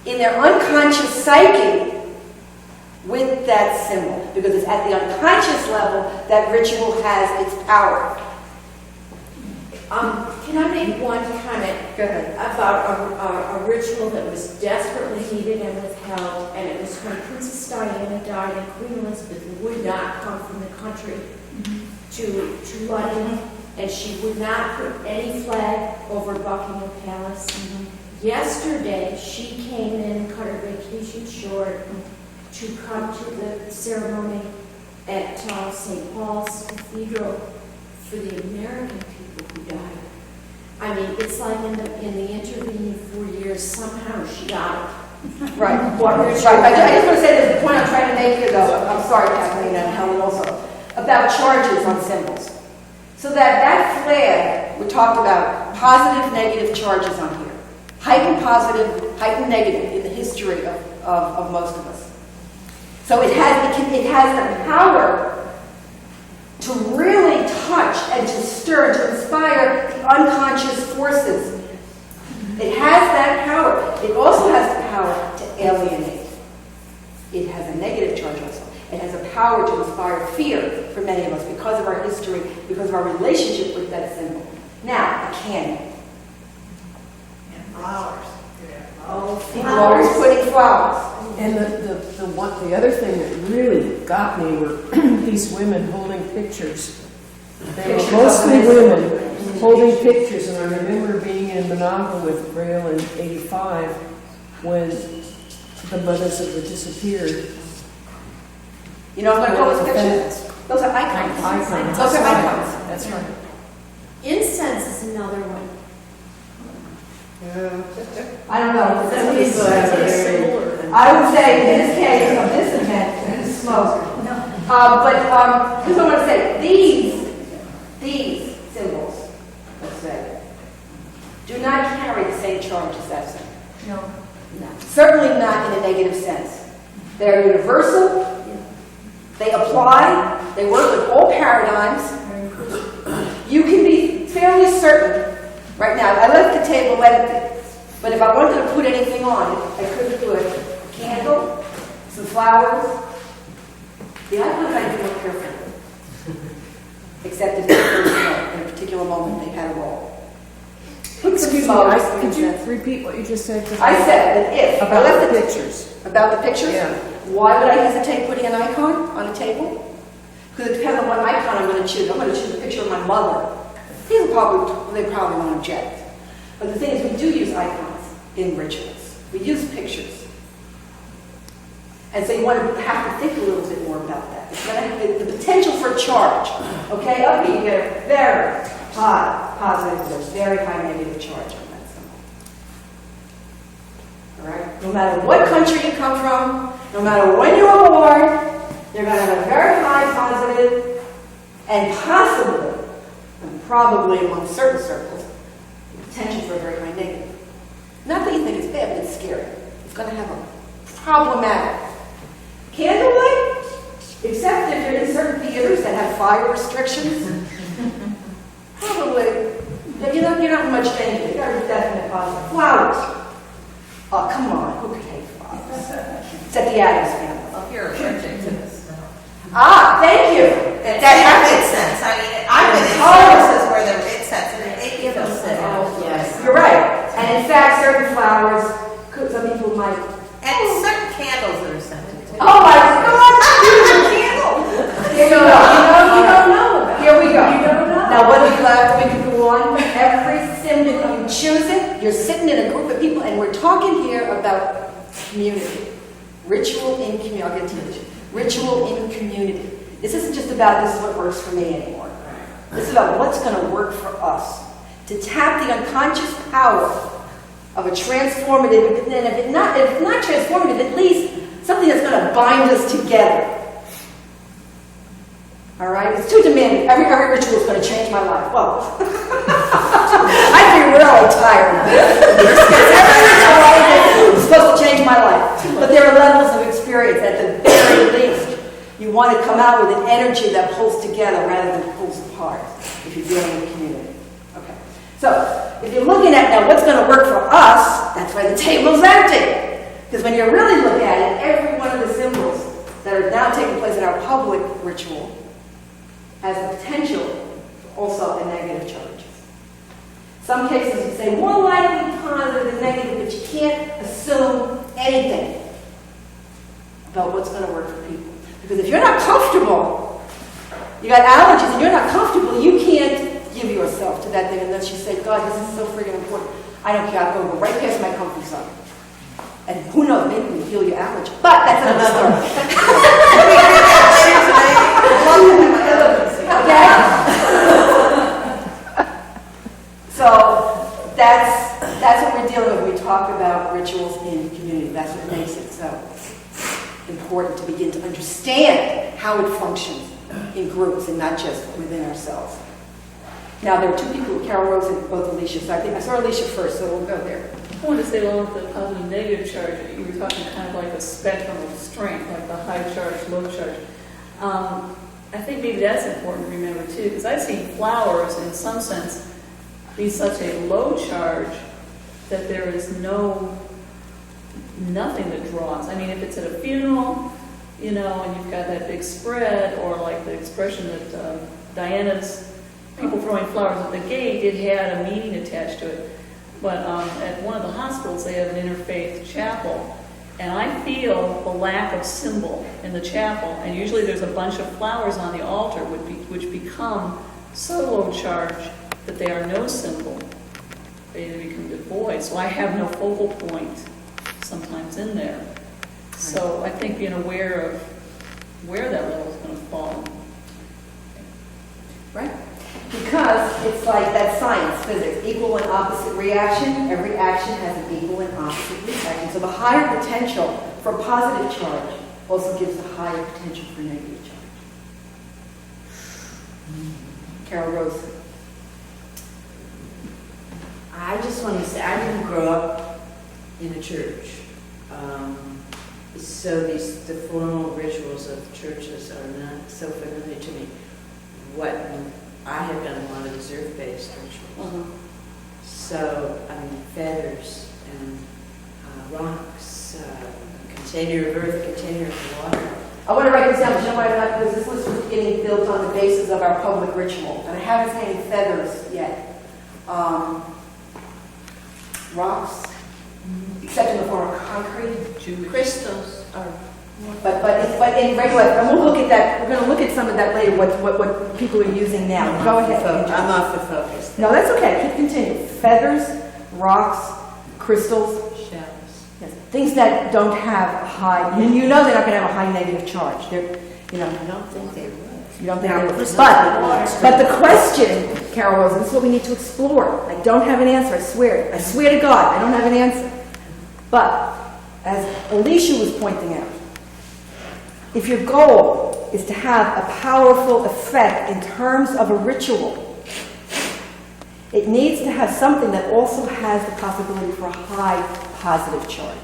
in their unconscious psyche with that symbol. Because it's at the unconscious level that ritual has its power. Can I make one comment? Go ahead. About a ritual that was desperately needed and withheld, and it was when Princess Diana died and Queen Elizabeth would not come from the country to London, and she would not put any flag over Buckingham Palace. Yesterday, she came in and cut her vacation short to come to the ceremony at St. Paul's Cathedral for the American people who died. I mean, it's like in the intervening 4 years, somehow she got it. Right. I just want to say there's a point I'm trying to make here, though. I'm sorry, Kathleen and Helen also. About charges on symbols. So that flag, we talked about positive, negative charges on here. Heightened positive, heightened negative in the history of most of us. So it has the power to really touch and to stir, to inspire the unconscious forces. It has that power. It also has the power to alienate. It has a negative charge also. It has a power to inspire fear for many of us because of our history, because of our relationship with that symbol. Now, a candy. And flowers. People are always putting flowers. And the other thing that really got me were these women holding pictures. They were Pictures mostly of women holding pictures, and I remember being in Monaco with Grail in '85 when the mothers of the disappeared. You know, I'm going to call those pictures. Those are icons. Icons. Those are icons. That's right. Incense is another one. I don't know. Similar. I would say in this case of this event, it's smoke. But here's what I want to say. These symbols, let's say, do not carry the same charge as that symbol. No. Certainly not in a negative sense. They are universal. They apply. They work with all paradigms. You can be fairly certain. Right now, I left the table empty. But if I wanted to put anything on it, I could put a candle, some flowers. The icons I do more carefully. Except if it's in a particular particular moment, they had a role. Excuse me, Smokes, could you incense. repeat what you just said? 'Cause I said that if, About well, the that's pictures. About the pictures? Yeah. Why would I hesitate putting an icon on a table? Because it depends on what icon I'm going to choose. I'm going to choose a picture of my mother. They probably won't object. But the thing is, we do use icons in rituals. We use pictures. And so you want to have to think a little bit more about that. It's going to have the potential for charge. Okay, up here you get a very high positive, there's very high negative charge on that symbol. All right? No matter what country you come from, no matter when you were born, you're going to have a very high positive and possibly, and probably among certain circles, the potential for a very high negative. Not that you think it's bad, but it's scary. It's going to have a problematic. Candlelight, except if you're in certain theaters that have fire restrictions, probably, you're not in much danger. You got a definite positive. Flowers. Oh, come on, who could hate flowers? It's at the Addams family. Well, if you're allergic to this. Ah, thank you. That happens. incense, I mean, I've been in Oh. services where there were incense and it made me feel sick. Yes. You're right. And in fact, certain flowers, some people might. And certain candles that are scented too. Oh my God! Here we go. You don't know about. Here we go. You don't know. Now, what do you have? We can go on. Every symbol you choose it. You're sitting in a group of people, and we're talking here about community, ritual in community. I'll get to this. Ritual in community. This isn't just about this is what works for me anymore. This is about what's going to work for us. To tap the unconscious power of a transformative, and if not transformative, at least something that's going to bind us together. All right? It's too demanding. Every ritual is going to change my life. Well, I'd be really tired of it. Every ritual is supposed to change my life. But there are levels of experience at the very least. You want to come out with an energy that pulls together rather than pulls apart if you're dealing with community. Okay. So, if you're looking at now what's going to work for us, that's why the table's empty. Because when you really look at it, every one of the symbols that are now taking place in our public ritual has the potential for also a negative charge. Some cases you say more likely positive than negative, but you can't assume anything about what's going to work for people. Because if you're not comfortable, you got allergies and you're not comfortable, you can't give yourself to that thing unless you say, God, this is so freaking important. I don't care, I'm going to go right past my comfort zone. And who knows, maybe we feel your allergy. But that's another story. So that's what we're dealing with when we talk about rituals in community. That's what makes it so important to begin to understand how it functions in groups and not just within ourselves. Now, there are two people, Carol Rose and both Alicia, so I saw Alicia first, so we'll go there. I want to say along with the positive negative charge, you were talking kind of like a spectrum of strength, like the high charge, low charge. I think maybe that's important to remember too, because I've seen flowers in some sense be such a low charge that there is nothing that draws. I mean, if it's at a funeral, and you've got that big spread, or like the expression that Diana's people throwing flowers at the gate, it had a meaning attached to it. But at one of the hospitals, they have an interfaith chapel, and I feel the lack of symbol in the chapel. And usually there's a bunch of flowers on the altar which become so low charge that they are no symbol. They become devoid. So I have no focal point sometimes in there. So I think being aware of where that level is going to fall. Right? Because it's like that science, physics, equal and opposite reaction. Every action has an equal and opposite reaction. So the higher potential for positive charge also gives the higher potential for negative charge. Carol Rose. I just want to say, I didn't grow up in a church. So the formal rituals of churches are not so familiar to me. What I have done a lot of observe-based rituals. So, feathers and rocks, a container of earth, a container of water, I want to write this down, but you know why not? Because this list was getting built on the basis of our public ritual. And I haven't seen any feathers yet. Rocks, except in the form of concrete. Crystals are. But in regular, and we'll look at that, we're going to look at some of that later, what people are using now. Go ahead. I'm off the focus. No, that's okay, keep continuing. Feathers, rocks, crystals, Shells. yes, things that don't have a high, you know they're not going to have a high negative charge. They're, you know, I don't think they would. you don't think they would. But the question, Carol Rose, this is what we need to explore. I don't have an answer, I swear. I swear to God, I don't have an answer. But, as Alicia was pointing out, if your goal is to have a powerful effect in terms of a ritual, it needs to have something that also has the possibility for a high positive charge.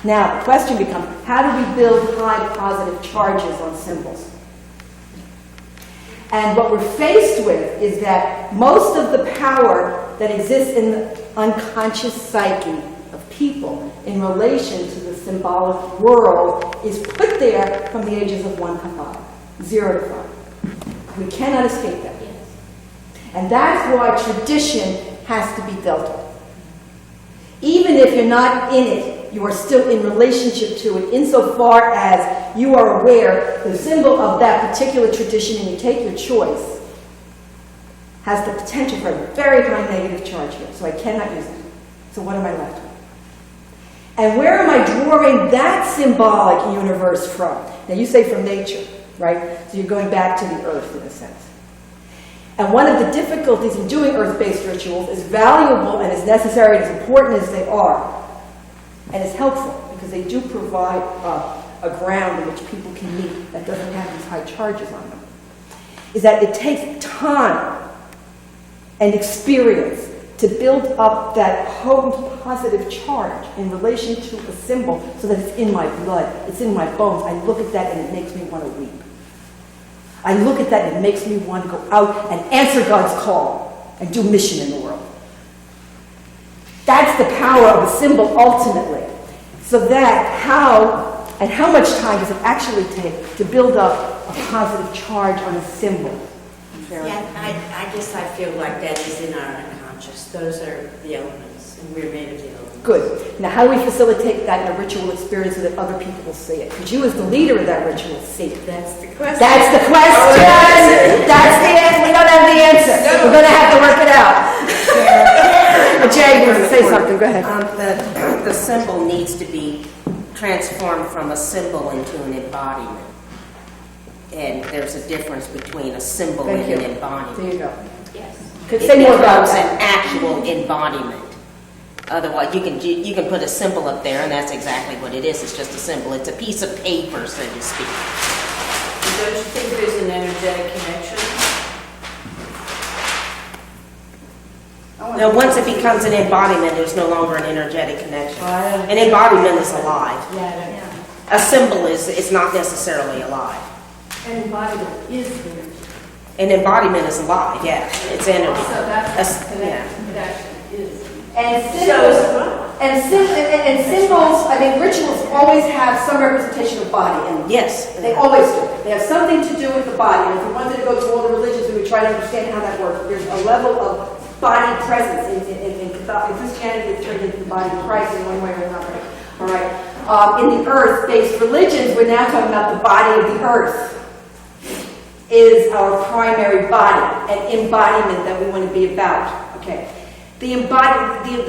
Now, the question becomes, how do we build high positive charges on symbols? And what we're faced with is that most of the power that exists in the unconscious psyche of people in relation to the symbolic world is put there from the ages of 1 to 5, 0 to 5. We cannot escape that. And that's why tradition has to be dealt with. Even if you're not in it, you are still in relationship to it insofar as you are aware the symbol of that particular tradition and you take your choice has the potential for a very high negative charge here. So I cannot use it. So what am I left with? And where am I drawing that symbolic universe from? Now you say from nature, right? So you're going back to the earth in a sense. And one of the difficulties in doing earth-based rituals, as valuable and as necessary and as important as they are, and as helpful, because they do provide a ground in which people can meet that doesn't have these high charges on them, is that it takes time and experience to build up that potent positive charge in relation to a symbol so that it's in my blood, it's in my bones. I look at that and it makes me want to weep. I look at that and it makes me want to go out and answer God's call and do mission in the world. That's the power of a symbol ultimately. So that how much time does it actually take to build up a positive charge on a symbol? Yeah, I guess I feel like that is in our unconscious. Those are the elements, and we're made of the elements. Good. Now, how do we facilitate that in a ritual experience so that other people will see it? Because you, as the leader of that ritual, see it. That's the question. That's the question! That's the answer. We don't have the answer. We're going to have to work it out. Jay, you want to say something? Go ahead. The symbol needs to be transformed from a symbol into an embodiment. And there's a difference between a symbol and an embodiment. There you go. Yes. Could say more about It's that. an actual embodiment. Otherwise, you can put a symbol up there, and that's exactly what it is. It's just a symbol. It's a piece of paper, so to speak. Don't you think there's an energetic connection? Now, once it becomes an embodiment, there's no longer an energetic connection. An embodiment is alive. A symbol is not necessarily alive. And embodiment is energy. An embodiment is alive, yeah. It's energy. So that's That's- the yeah. connection. It actually is. And symbols, I mean, rituals always have some representation of body in them. Yes. They always do. They have something to do with the body. And if we wanted to go through all the religions, we would try to understand how that works. There's a level of body presence in Christianity that's turned into the body of Christ in one way or another. All right. In the earth-based religions, we're now talking about the body of the earth is our primary body, an embodiment that we want to be about. Okay. The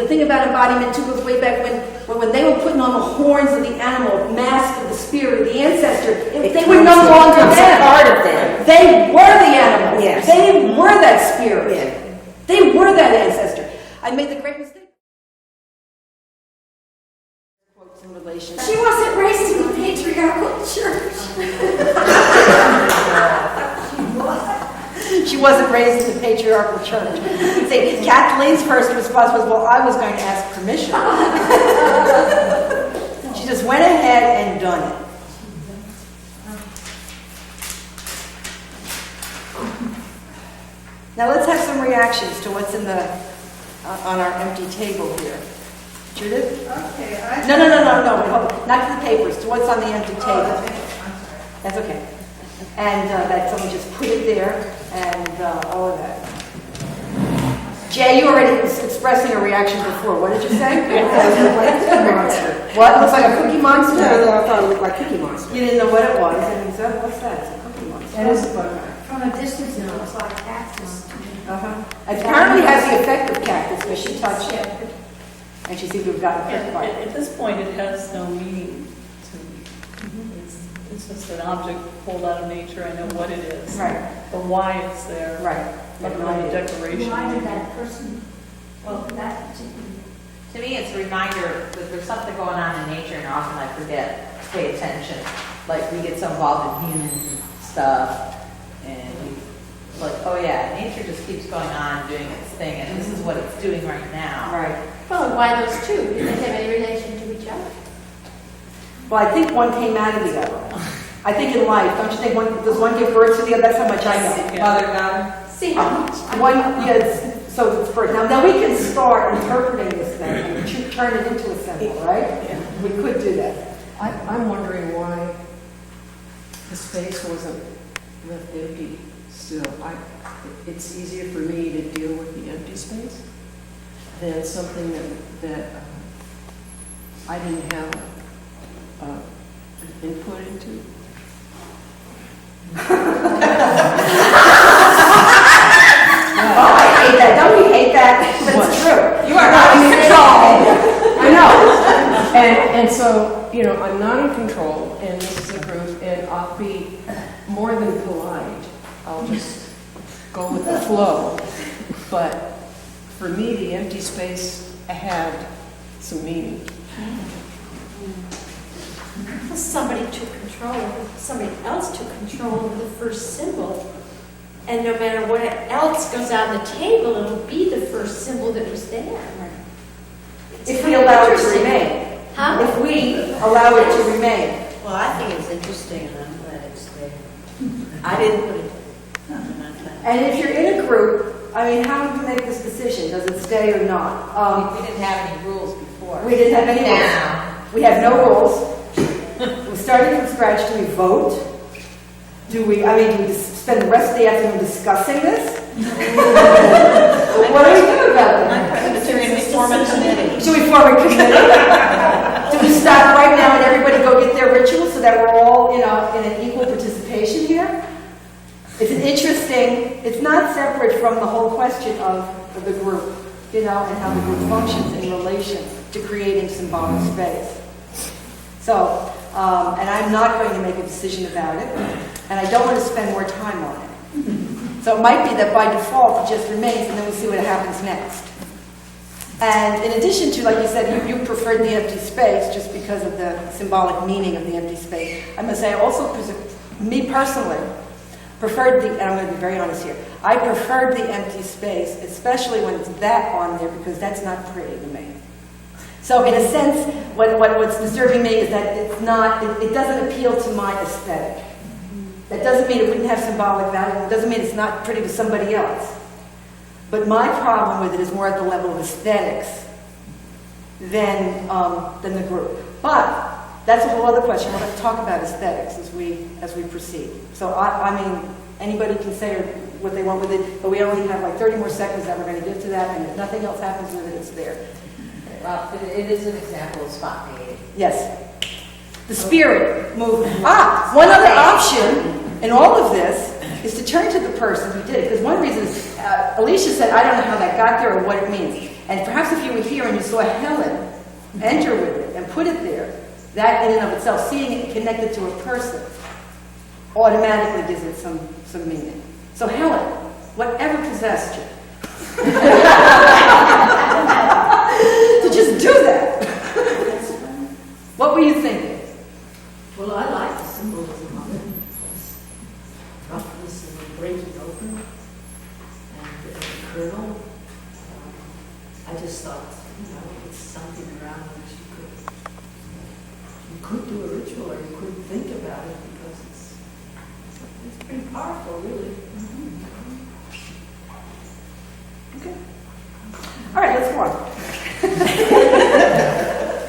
thing about embodiment too goes way back when they were putting on the horns of the animal, mask of the spirit of the ancestor. They were no longer them. Part of them. They were the animal. Yes. They were that spirit. Yeah. They were that ancestor. I made the great mistake. Quotes in relation. She wasn't raised in the patriarchal church. She wasn't raised in the patriarchal church. See, Kathleen's first response was, well, I was going to ask permission. She just went ahead and done it. Now let's have some reactions to what's in the on our empty table here. Judith? Okay, No, wait, hold on. Not to the papers, to what's on the empty Oh, table. the paper, I'm sorry. That's okay. And that someone just put it there and all of that. Jay, you already was expressing a reaction before. What did you say? What? Looks like a Cookie Monster? I thought it looked like Cookie Monster. You didn't know what it was. And he said, what's that? It's a Cookie Monster. That is a butterfly. From a distance, it looks like cactus. Uh-huh. It apparently has the effect of cactus because she touched it. And she seemed to have gotten hurt by it. At this point, it has no meaning to me. It's just an object pulled out of nature. I know what it is. Right, But why it's there. right. Other No than a idea. decoration. Why did that person, Well, that particular? To me, it's a reminder that there's something going on in nature, and often I forget to pay attention. Like, we get so involved in human stuff, and it's like, oh yeah, nature just keeps going on, doing its thing, and this is what it's doing right now. Right. Well, why those two? Do they have any relation to each other? Well, I think one came out of the other. I think in life, don't you think does one give birth to the other? That's how much I know. Mother, daughter. See how much? One, yes, so it's birth. Now we can start interpreting this thing and turn it into a symbol, right? Yeah. We could do that. I'm wondering why the space wasn't left empty still. It's easier for me to deal with the empty space than something that I didn't have input into. Oh, I hate that. Don't we hate that? That's true. You are not in control. I know. And so, you know, I'm not in control, and this is a group, and I'll be more than polite. I'll just go with the flow. But for me, the empty space had some meaning. Somebody took control, somebody else took control of the first symbol. And no matter what else goes on the table, it'll be the first symbol that was there. It's If we kind of allow it to interesting. remain. Huh? If we allow it to remain. Well, I think it's interesting and I'm glad it's there. I didn't put it. And if you're in a group, I mean, how do you make this decision? Does it stay or not? We didn't have any rules before. We didn't have any rules. Now. We have no rules. We're starting from scratch. Do we vote? Do we spend the rest of the afternoon discussing this? What do we do about I'm that? Presbyterian, we form a committee. Should we form a committee? Do we stop right now and everybody go get their ritual so that we're all, in an equal participation here? It's an interesting, it's not separate from the whole question of the group, and how the group functions in relation to creating symbolic space. So, and I'm not going to make a decision about it, and I don't want to spend more time on it. So it might be that by default it just remains, and then we'll see what happens next. And in addition to, like you said, you preferred the empty space just because of the symbolic meaning of the empty space. I must say, I also, me personally, preferred and I'm going to be very honest here, I preferred the empty space, especially when it's that on there, because that's not pretty to me. So in a sense, what's disturbing me is that it doesn't appeal to my aesthetic. That doesn't mean it wouldn't have symbolic value. It doesn't mean it's not pretty to somebody else. But my problem with it is more at the level of aesthetics than the group. But that's a whole other question. We'll have to talk about aesthetics as we proceed. So I mean, anybody can say what they want with it, but we only have like 30 more seconds that we're going to give to that, and if nothing else happens with it, it's there. Well, it is an example of spontaneity. Yes. The spirit movement. One other option in all of this is to turn to the person who did it. Because one reason is, Alicia said, I don't know how that got there or what it means. And perhaps if you were here and you saw Helen enter with it and put it there, that in and of itself, seeing it connected to a person, automatically gives it some meaning. So Helen, whatever possessed you, to just do that. What were you thinking? Well, I like the symbolism of it. Roughness and breaking open, and the kernel. I just thought, it's something around which you could do a ritual, or you could think about it, because it's pretty powerful, really. Okay. All right, let's go on.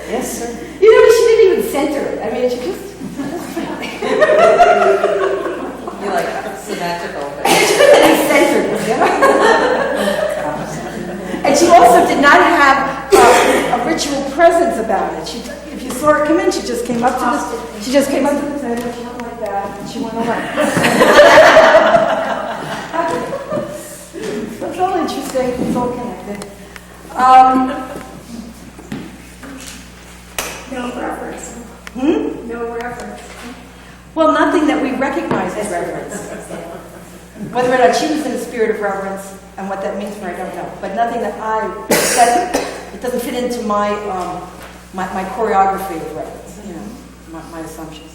Yes, sir. She didn't even center it. I mean, she just... not have a ritual presence about it. If you saw her come in, she just came up to the table, she went like that, and she went away. So it's all interesting, it's all connected. No reference. No reference. Well, nothing that we recognize as reverence. Whether or not she was in the spirit of reverence and what that means for her, I don't know. But nothing it doesn't fit into my my choreography of reverence, you know, my assumptions.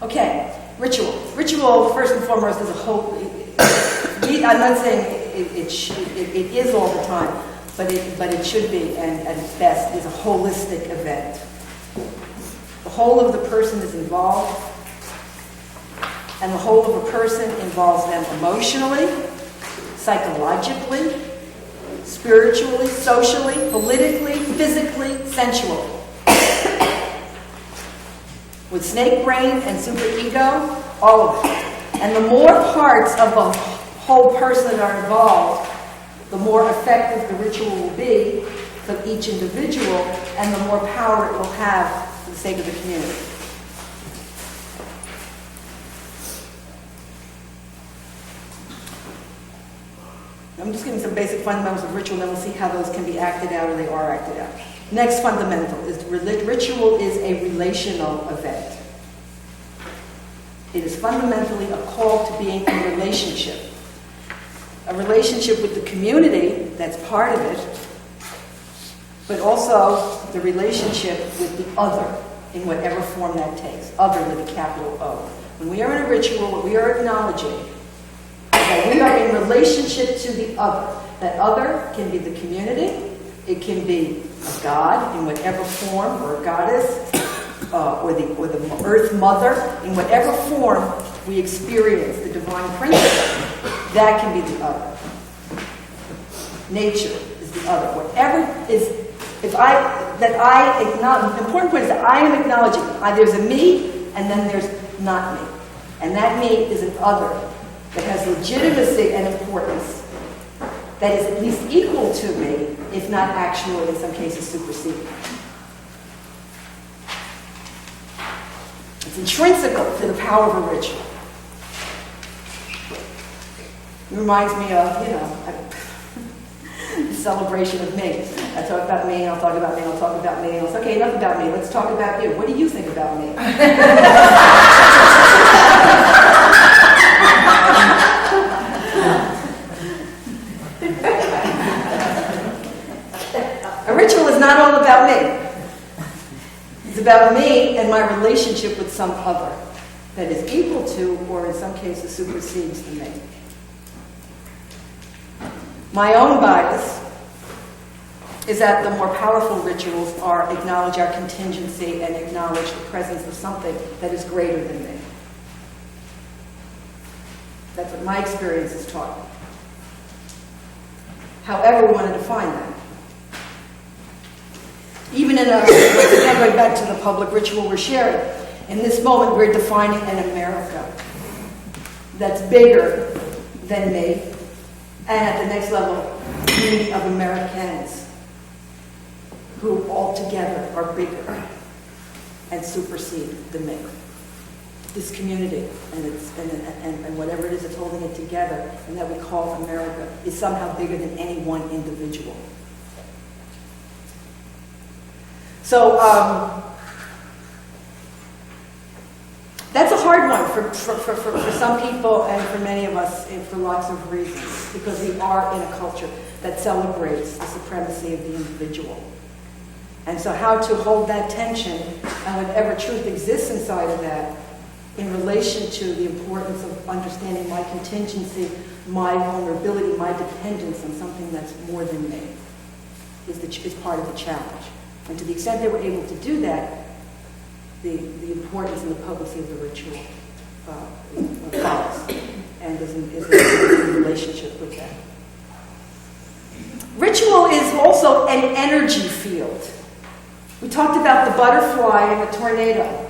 Okay, ritual. Ritual, first and foremost, is a whole. I'm not saying it is all the time, but it should be, and at its best, is a holistic event. The whole of the person is involved, and the whole of a person involves them emotionally, psychologically, spiritually, socially, politically, physically, sensually. With snake brain and superego, all of it. And the more parts of the whole person that are involved, the more effective the ritual will be for each individual, and the more power it will have for the sake of the community. I'm just giving some basic fundamentals of ritual, then we'll see how those can be acted out or they are acted out. Next fundamental is ritual is a relational event. It is fundamentally a call to being in relationship. A relationship with the community, that's part of it, but also the relationship with the other in whatever form that takes, other with a capital O. When we are in a ritual, what we are acknowledging is that we are in relationship to the other. That other can be the community, it can be a god in whatever form, or a goddess, or the earth mother, in whatever form we experience the divine principle. That can be the other. Nature is the other. Whatever is, the important point is that I am acknowledging there's a me and then there's not me. And that me is an other that has legitimacy and importance, that is at least equal to me, if not actually in some cases superseding. It's intrinsical to the power of a ritual. It reminds me of, the celebration of me. I talk about me, and I'll talk about me, and I'll talk about me, and I'll say, okay, enough about me, let's talk about you. What do you think about me? A ritual is not all about me. It's about me and my relationship with some other that is equal to, or in some cases supersedes, the me. My own bias is that the more powerful rituals acknowledge our contingency and acknowledge the presence of something that is greater than me. That's what my experience has taught me. However we want to define that. Even once again, going back to the public ritual we're sharing, in this moment we're defining an America that's bigger than me, and at the next level, a community of Americans who all together are bigger and supersede the me. This community and whatever it is that's holding it together and that we call America is somehow bigger than any one individual. So that's a hard one for some people and for many of us for lots of reasons, because we are in a culture that celebrates the supremacy of the individual. And so how to hold that tension and whatever truth exists inside of that in relation to the importance of understanding my contingency, my vulnerability, my dependence on something that's more than me is part of the challenge. And to the extent they were able to do that, the importance and the potency of the ritual follows and is in relationship with that. Ritual is also an energy field. We talked about the butterfly and the tornado.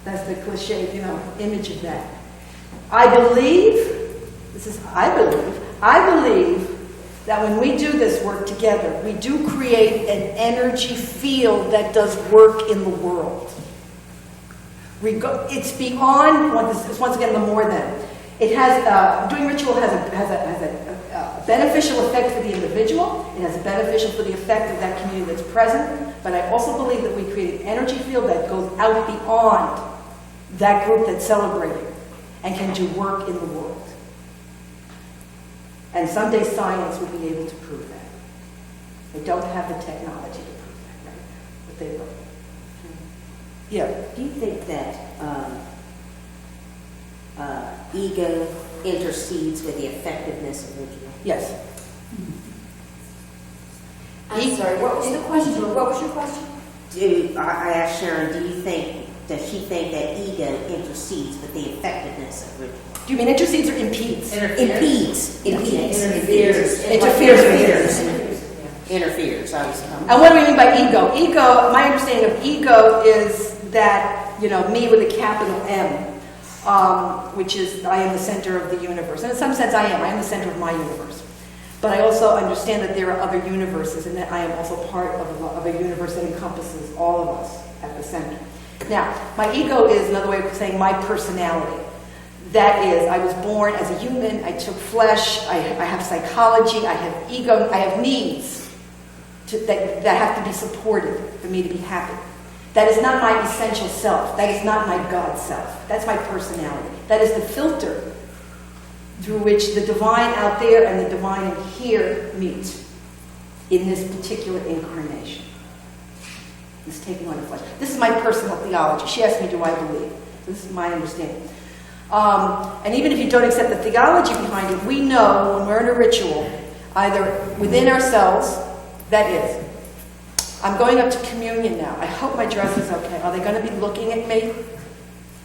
That's the cliche, image of that. I believe that when we do this work together, we do create an energy field that does work in the world. It's beyond, once again, the more than. It has, doing ritual has a beneficial effect for the individual. It has a beneficial for the effect of that community that's present. But I also believe that we create an energy field that goes out beyond that group that's celebrating and can do work in the world. And someday science will be able to prove that. They don't have the technology to prove that, right? But they will. Yeah. Do you think that ego intercedes with the effectiveness of ritual? Yes. I'm sorry, what was the question? What was your question? I asked Sharon, does she think that ego intercedes with the effectiveness of ritual? Do you mean intercedes or impedes? Impedes. Interferes. And what do we mean by ego? Ego, my understanding of ego is that, me with a capital M, which is, I am the center of the universe. And in some sense, I am the center of my universe. But I also understand that there are other universes and that I am also part of a universe that encompasses all of us at the center. Now, my ego is another way of saying my personality. That is, I was born as a human, I took flesh, I have psychology, I have ego, I have needs that have to be supported for me to be happy. That is not my essential self. That is not my God self. That's my personality. That is the filter through which the divine out there and the divine in here meet in this particular incarnation. This taking on the flesh. This is my personal theology. She asked me, do I believe? This is my understanding. And even if you don't accept the theology behind it, we know when we're in a ritual, either within ourselves, that is, I'm going up to communion now. I hope my dress is okay. Are they going to be looking at me?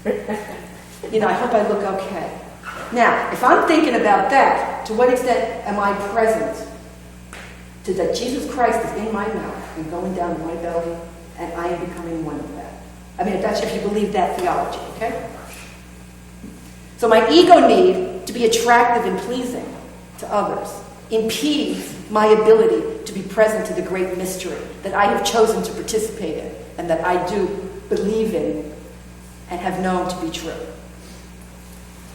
I hope I look okay. Now, if I'm thinking about that, to what extent am I present to that Jesus Christ is in my mouth and going down my belly, and I am becoming one with that? I mean, if you believe that theology, okay? So my ego need to be attractive and pleasing to others impedes my ability to be present to the great mystery that I have chosen to participate in and that I do believe in and have known to be true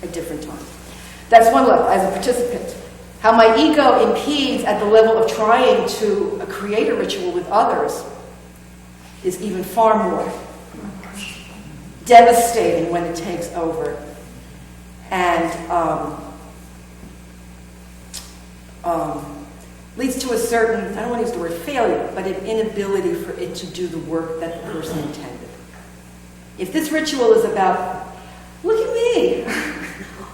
at different times. That's one level, as a participant. How my ego impedes at the level of trying to create a ritual with others is even far more devastating when it takes over and leads to a certain, I don't want to use the word failure, but an inability for it to do the work that the person intended. If this ritual is about, look at me,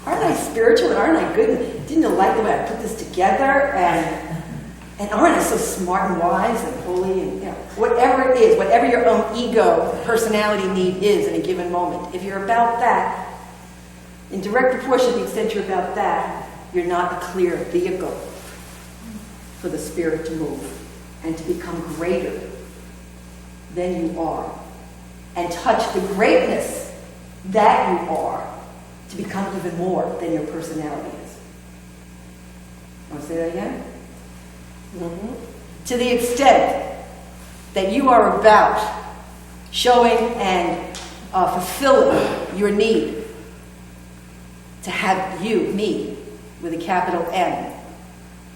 aren't I spiritual and aren't I good? And didn't you like the way I put this together? And aren't I so smart and wise and holy? And whatever it is, whatever your own ego, personality need is in a given moment, if you're about that, in direct proportion to the extent you're about that, you're not a clear vehicle for the spirit to move and to become greater than you are and touch the greatness that you are to become even more than your personality is. Want to say that again? Mm-hmm. To the extent that you are about showing and fulfilling your need to have you, me, with a capital M,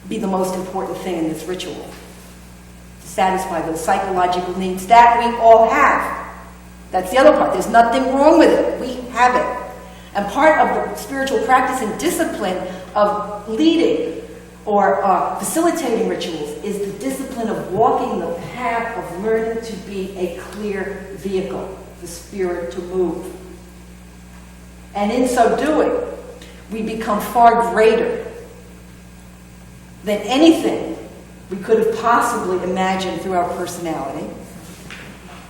be the most important thing in this ritual. To satisfy those psychological needs that we all have. That's the other part. There's nothing wrong with it. We have it. And part of the spiritual practice and discipline of leading or facilitating rituals is the discipline of walking the path of learning to be a clear vehicle, the spirit to move. And in so doing, we become far greater than anything we could have possibly imagined through our personality.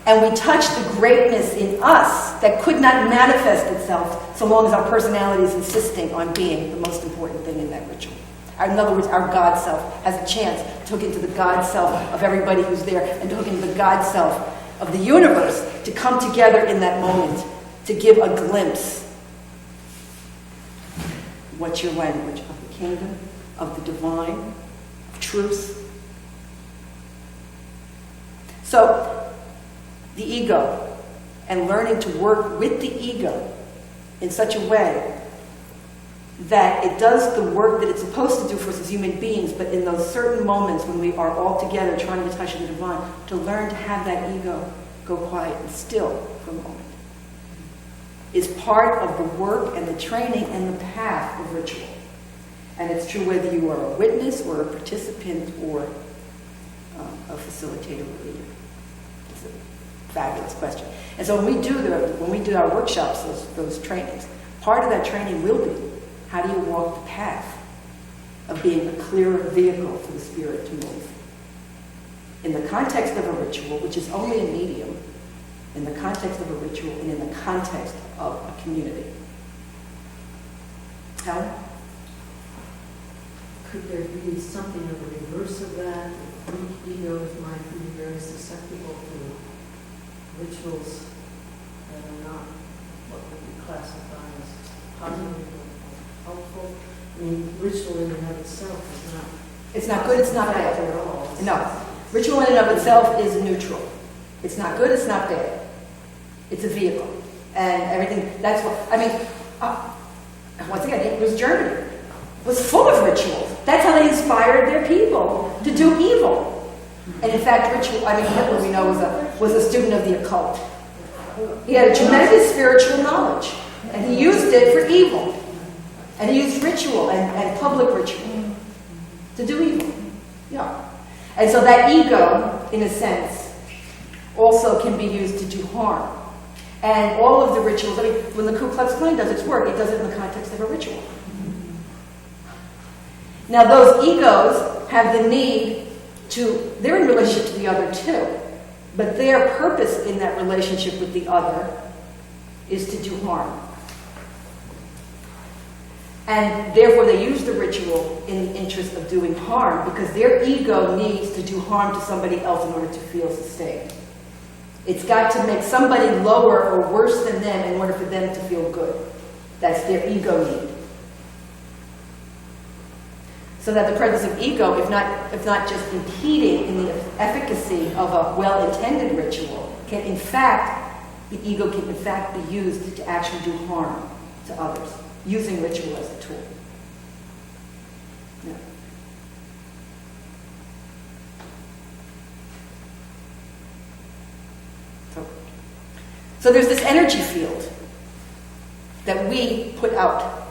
And we touch the greatness in us that could not manifest itself so long as our personality is insisting on being the most important thing in that ritual. In other words, our God self has a chance to hook into the God self of everybody who's there and to hook into the God self of the universe to come together in that moment to give a glimpse. What's your language? Of the kingdom, of the divine, of truth. So, the ego, and learning to work with the ego in such a way that it does the work that it's supposed to do for us as human beings, but in those certain moments when we are all together trying to touch the divine, to learn to have that ego go quiet and still for a moment, is part of the work and the training and the path of ritual. And it's true whether you are a witness or a participant or a facilitator or leader. It's a fabulous question. And so when we do our workshops, those trainings, part of that training will be, how do you walk the path of being a clearer vehicle for the spirit to move? In the context of a ritual, which is only a medium, in the context of a ritual, and in the context of a community. Helen? Could there be something of a reverse of that? Weak egos might be very susceptible to rituals that are not what would be classified as positive or helpful. I mean, ritual in and of itself is not. It's not good, it's not bad. At all. No. Ritual in and of itself is neutral. It's not good, it's not bad. It's a vehicle. And everything, that's what, I mean, once again, it was Germany. It was full of rituals. That's how they inspired their people to do evil. And in fact, Hitler, we know, was a student of the occult. He had a tremendous spiritual knowledge. And he used it for evil. And he used ritual and public ritual to do evil. Yeah. And so that ego, in a sense, also can be used to do harm. And all of the rituals, I mean, when the Ku Klux Klan does its work, it does it in the context of a ritual. Now, those egos have the need to, they're in relationship to the other too, but their purpose in that relationship with the other is to do harm. And therefore, they use the ritual in the interest of doing harm because their ego needs to do harm to somebody else in order to feel sustained. It's got to make somebody lower or worse than them in order for them to feel good. That's their ego need. So that the presence of ego, if not just impeding in the efficacy of a well-intended ritual, can in fact, the ego can in fact be used to actually do harm to others, using ritual as a tool. Yeah. So there's this energy field that we put out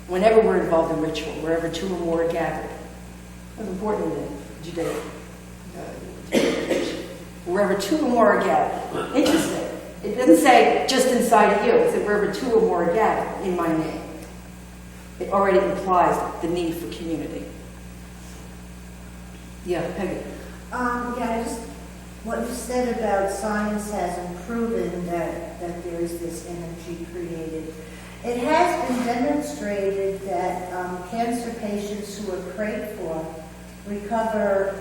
whenever we're involved in ritual, wherever two or more are gathered. That's important in Judaism. Wherever two or more are gathered. Interesting. It doesn't say just inside of you. It said wherever two or more are gathered in my name. It already implies the need for community. Yeah, Peggy. What you said about science hasn't proven that there is this energy created. It has been demonstrated that cancer patients who are prayed for recover,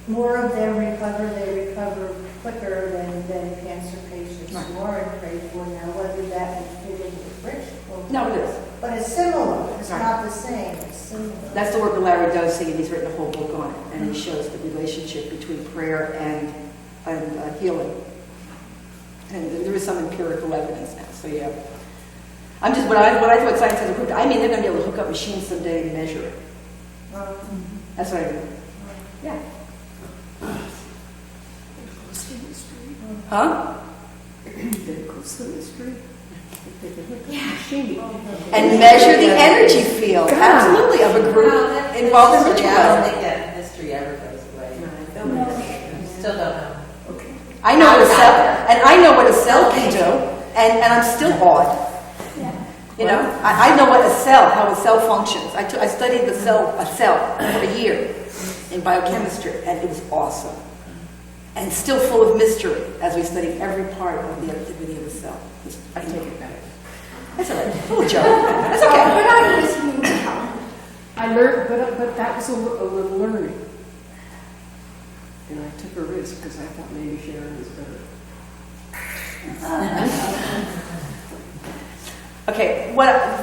more of them recover, they recover quicker than cancer patients who aren't prayed for. Now, whether that would fit in with ritual. No, it is. But it's similar. It's not the same. It's similar. That's the work of Larry Dosey, and he's written a whole book on it. And he shows the relationship between prayer and healing. And there is some empirical evidence now. So yeah, I'm just what I thought science has approved. I mean, they're going to be able to hook up machines someday and measure it. That's what I mean. Yeah. Huh? And measure the energy field, absolutely, of a group involved in ritual. I don't think that mystery ever goes away. You still don't know. I know what a cell, and I know what a cell can do, and I'm still awed. You know, I know what how a cell functions. I studied a cell for a year in biochemistry, and it was awesome. And still full of mystery as we studied every part of the activity of a cell. I take it back. That's all right. Little joke. That's okay. I learned, but that was a little learning. And I took a risk because I thought maybe Sharon was better. Okay,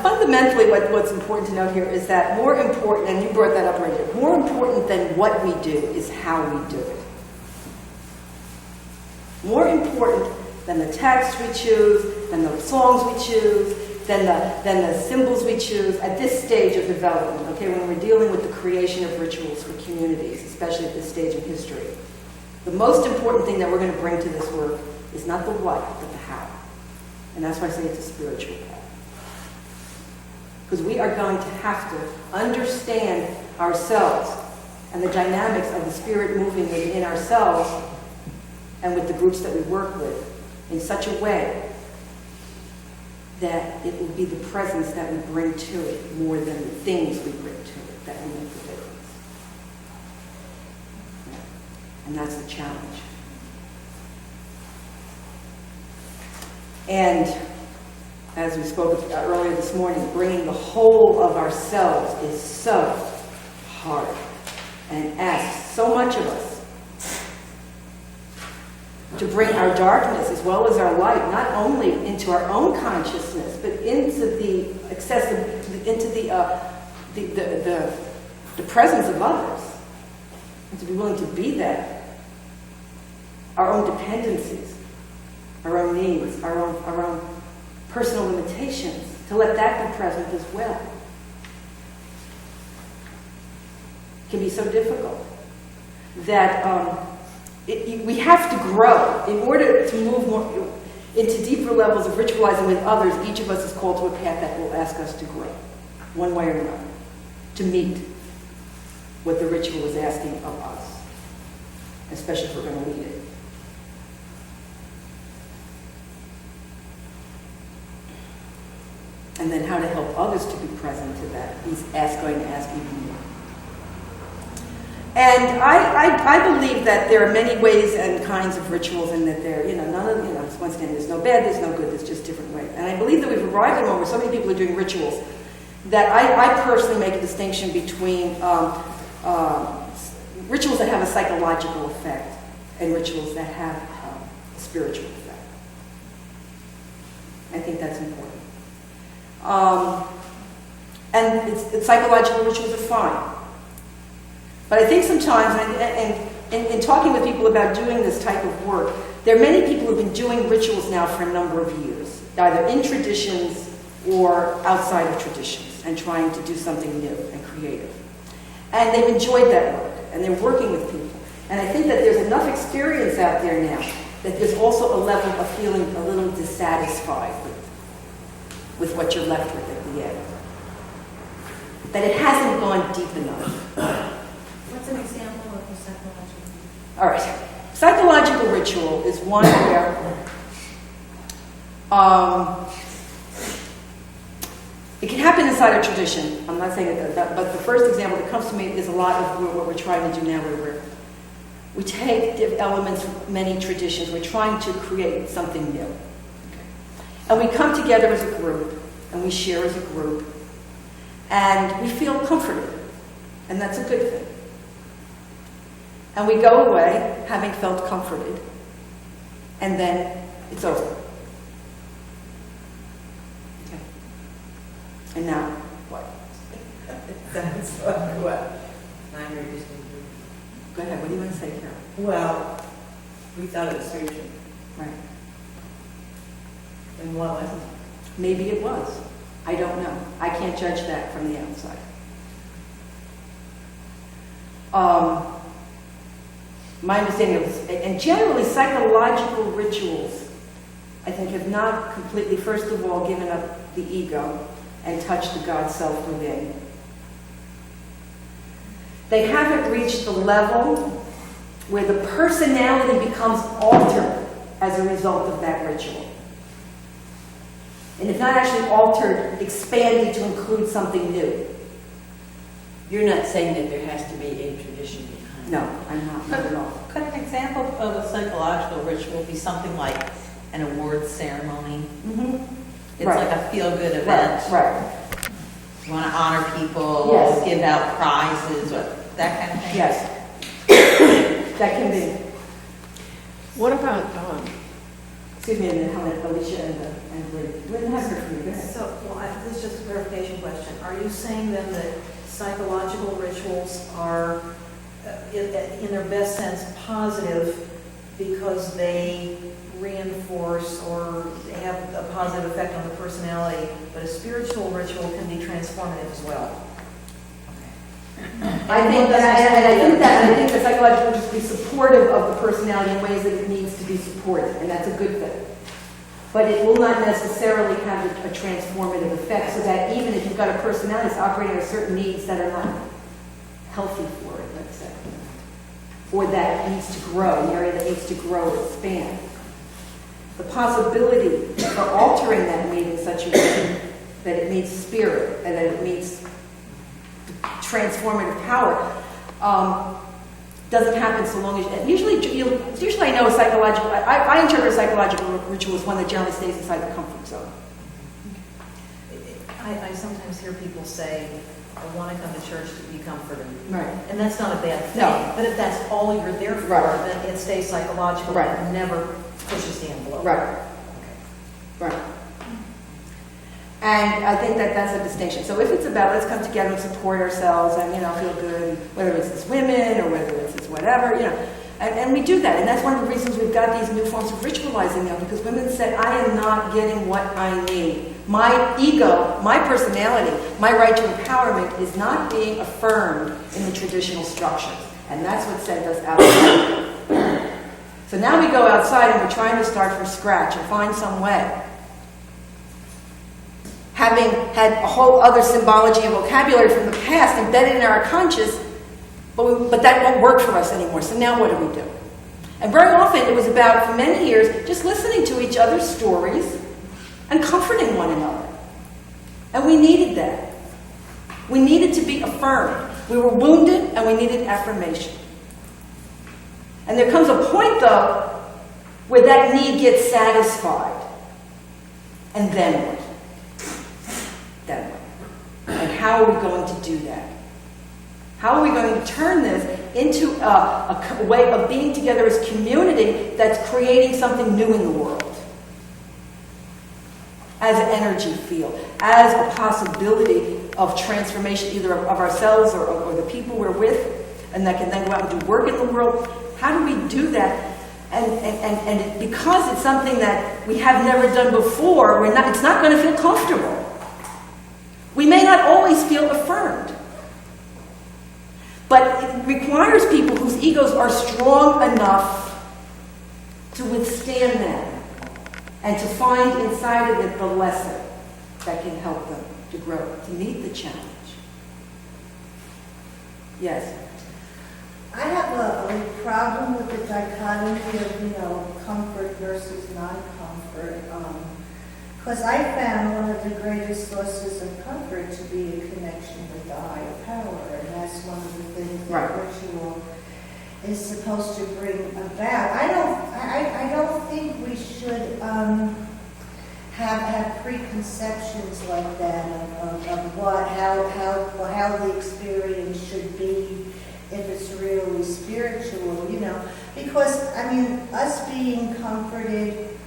fundamentally what's important to note here is that more important, and you brought that up right here, more important than what we do is how we do it. More important than the text we choose, than the songs we choose, than the symbols we choose at this stage of development, okay, when we're dealing with the creation of rituals for communities, especially at this stage in history. The most important thing that we're going to bring to this work is not the what, but the how. And that's why I say it's a spiritual path. Because we are going to have to understand ourselves and the dynamics of the spirit moving within ourselves and with the groups that we work with in such a way that it will be the presence that we bring to it more than the things we bring to it that will make the difference. And that's the challenge. And as we spoke earlier this morning, bringing the whole of ourselves is so hard and asks so much of us. To bring our darkness as well as our light, not only into our own consciousness, but into the the presence of others, and to be willing to be that. Our own dependencies, our own needs, our own personal limitations, to let that be present as well. It can be so difficult that we have to grow in order to move more into deeper levels of ritualizing with others. Each of us is called to a path that will ask us to grow, one way or another, to meet what the ritual is asking of us, especially if we're going to lead it. And then how to help others to be present to that. He's going to ask even more. And I believe that there are many ways and kinds of rituals, and that there, none of, once again, there's no bad, there's no good, there's just different ways. And I believe that we've arrived at a moment where so many people are doing rituals that I personally make a distinction between rituals that have a psychological effect and rituals that have a spiritual effect. I think that's important. And it's psychological rituals are fine. But I think sometimes, and in talking with people about doing this type of work, there are many people who've been doing rituals now for a number of years, either in traditions or outside of traditions, and trying to do something new and creative. And they've enjoyed that work, and they're working with people. And I think that there's enough experience out there now that there's also a level of feeling a little dissatisfied with what you're left with at the end. That it hasn't gone deep enough. What's an example of a psychological? All right. Psychological ritual is one where it can happen inside a tradition. I'm not saying that, but the first example that comes to me is a lot of what we're trying to do now, where we take elements from many traditions. We're trying to create something new. And we come together as a group, and we share as a group, and we feel comforted, and that's a good thing. And we go away having felt comforted, and then it's over. Okay. And now, what? That's what I'm Go ahead, what do you want to say, Carol? Well, we thought it was urgent. Right. And what wasn't? Maybe it was. I don't know. I can't judge that from the outside. My understanding of, and generally psychological rituals, I think, have not completely, first of all, given up the ego and touched the God self within. They haven't reached the level where the personality becomes altered as a result of that ritual. And if not actually altered, expanded to include something new. You're not saying that there has to be a tradition behind it? No, I'm not at all. Could an example of a psychological ritual be something like an awards ceremony? Mm-hmm. It's Right. like a feel-good event. Right. You want to honor people, Yes. give out prizes, that kind of thing? Yes. That can be. What about Excuse me, and then Alicia and Lynn. Lynn has her for you, go ahead. So, well, this is just a clarification question. Are you saying then that psychological rituals are, in their best sense, positive because they reinforce or have a positive effect on the personality, but a spiritual ritual can be transformative as well? I think that psychological will just be supportive of the personality in ways that it needs to be supported, and that's a good thing. But it will not necessarily have a transformative effect, so that even if you've got a personality that's operating on certain needs that are not healthy for it, let's say, or that needs to grow, an area that needs to grow or expand, the possibility for altering that need in such a way that it meets spirit and that it meets transformative power doesn't happen so long as usually I know psychological. I interpret psychological ritual as one that generally stays inside the comfort zone. I sometimes hear people say, I want to come to church to be comforted. Right. And that's not a bad thing. No. But if that's all you're there for, Right. then it stays psychological Right. and never pushes the envelope. Right. Right. And I think that that's a distinction. So if it's about let's come together and support ourselves and, feel good, whether it's as women or whether it's as whatever, and we do that. And that's one of the reasons we've got these new forms of ritualizing now, because women said, I am not getting what I need. My ego, my personality, my right to empowerment is not being affirmed in the traditional structures. And that's what sent us outside. So now we go outside and we're trying to start from scratch and find some way. Having had a whole other symbology and vocabulary from the past embedded in our conscious, but that won't work for us anymore. So now what do we do? And very often it was about, for many years, just listening to each other's stories and comforting one another. And we needed that. We needed to be affirmed. We were wounded and we needed affirmation. And there comes a point, though, where that need gets satisfied. And then what? Then what? And how are we going to do that? How are we going to turn this into a way of being together as community that's creating something new in the world? As an energy field, as a possibility of transformation, either of ourselves or the people we're with, and that can then go out and do work in the world. How do we do that? And because it's something that we have never done before, it's not going to feel comfortable. We may not always feel affirmed. But it requires people whose egos are strong enough to withstand that and to find inside of it the lesson that can help them to grow, to meet the challenge. Yes? I have a problem with the dichotomy of, comfort versus non-comfort. Because I found one of the greatest sources of comfort to be a connection with the higher power, and that's one of the things that ritual is supposed to bring about. I don't think we should have preconceptions like that of how the experience should be if it's really spiritual, because us being comforted.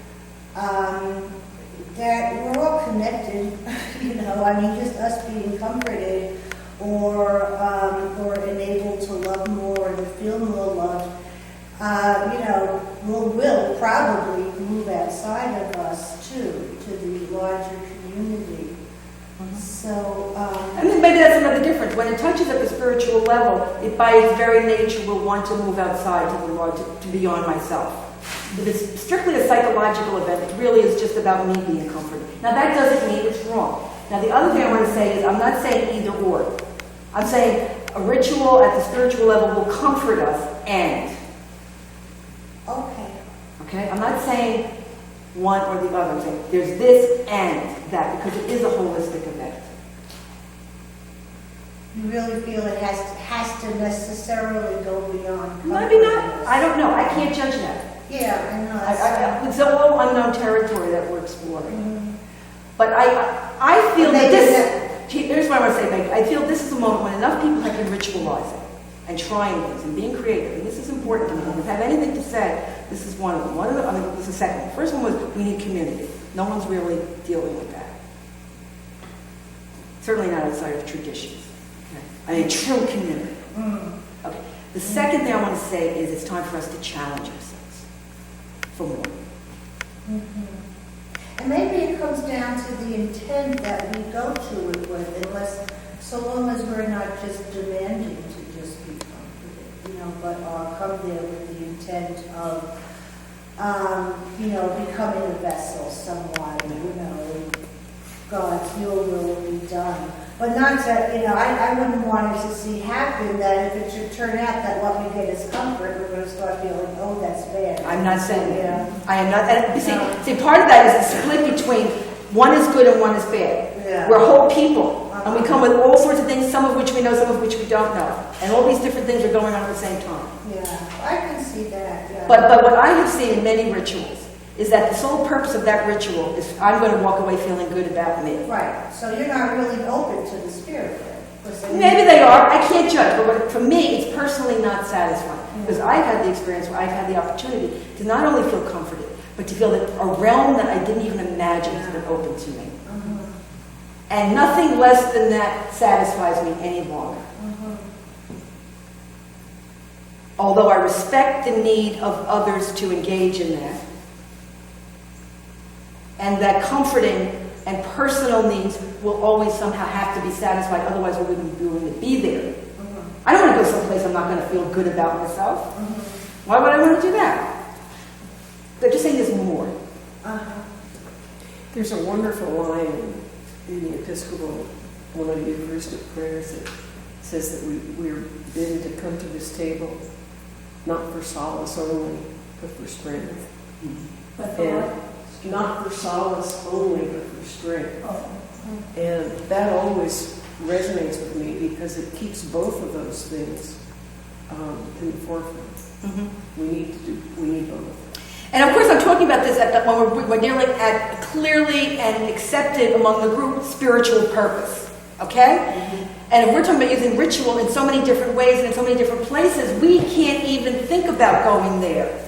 That we're all connected, just us being comforted or enabled to love more and to feel more loved, will probably move outside of us too, to the larger community. So, maybe that's another difference. When it touches at the spiritual level, it by its very nature will want to move outside to the larger, to beyond myself. If it's strictly a psychological event, it really is just about me being comforted. Now that doesn't mean it's wrong. Now the other thing I want to say is I'm not saying either or. I'm saying a ritual at the spiritual level will comfort us and. Okay? I'm not saying one or the other. I'm saying there's this and that because it is a holistic event. you really feel it has to necessarily go beyond comfort? Maybe not. I don't know. I can't judge that. Yeah, I know. It's all unknown territory that we're exploring. Mm-hmm. But I feel that this, here's what I want to say, Meg. I feel this is a moment when enough people have been ritualizing and trying things and being creative. And this is important to me. If you have anything to say, this is one of them. This is the second one. The first one was we need community. No one's really dealing with that. Certainly not outside of traditions. Okay? I mean, true community. Okay. The second thing I want to say is it's time for us to challenge ourselves for more. And maybe it comes down to the intent that we go to it with, unless, so long as we're not just demanding to just be comforted, but come there with the intent of, becoming a vessel somewhat, God's will be done. But not that, I wouldn't want it to see happen that if it should turn out that what we get is comfort, we're going to start feeling, oh, that's bad. I'm not saying that. I am not. And see, part of that is the split between one is good and one is bad. Yeah. We're whole people, and we come with all sorts of things, some of which we know, some of which we don't know. And all these different things are going on at the same time. Yeah, I can see that, yeah. But what I have seen in many rituals is that the sole purpose of that ritual is I'm going to walk away feeling good about me. Right, so you're not really open to the spirit then? Maybe they are. I can't judge. But for me, it's personally not satisfying. Because I've had the experience where I've had the opportunity to not only feel comforted, but to feel that a realm that I didn't even imagine has been open to me. And nothing less than that satisfies me any longer. Although I respect the need of others to engage in that, and that comforting and personal needs will always somehow have to be satisfied, otherwise we wouldn't be willing to be there. I don't want to go someplace I'm not going to feel good about myself. Why would I want to do that? They're just saying there's more. There's a wonderful line in the Episcopal, one of the Eucharistic prayers that says that we're bidden to come to this table not for solace only, but for strength. But for And what? not for solace only, but for strength. And that always resonates with me because it keeps both of those things in the forefront. We need both. And of course, I'm talking about this when we're dealing at clearly and accepted among the group spiritual purpose. Okay? And if we're talking about using ritual in so many different ways and in so many different places, we can't even think about going there.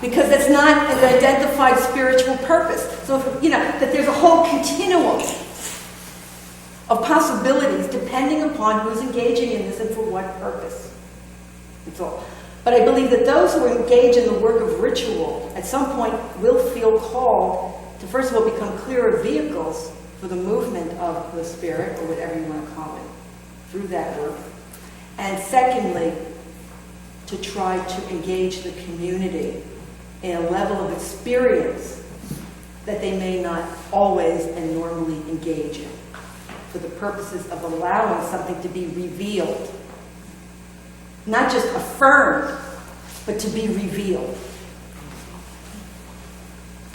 Because that's not an identified spiritual purpose. So, that there's a whole continuum of possibilities depending upon who's engaging in this and for what purpose. That's all. But I believe that those who engage in the work of ritual at some point will feel called to, first of all, become clearer vehicles for the movement of the spirit, or whatever you want to call it, through that work. And secondly, to try to engage the community in a level of experience that they may not always and normally engage in, for the purposes of allowing something to be revealed. Not just affirmed, but to be revealed.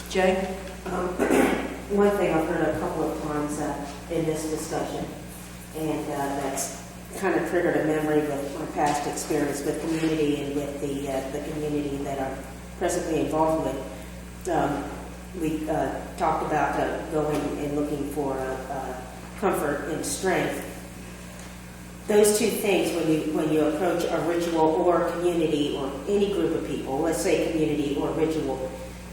Jay? One thing I've heard a couple of times in this discussion, and that's kind of triggered a memory with my past experience with community and with the community that I'm presently involved with. We talked about going and looking for comfort and strength. Those two things, when you approach a ritual or community or any group of people, let's say community or ritual,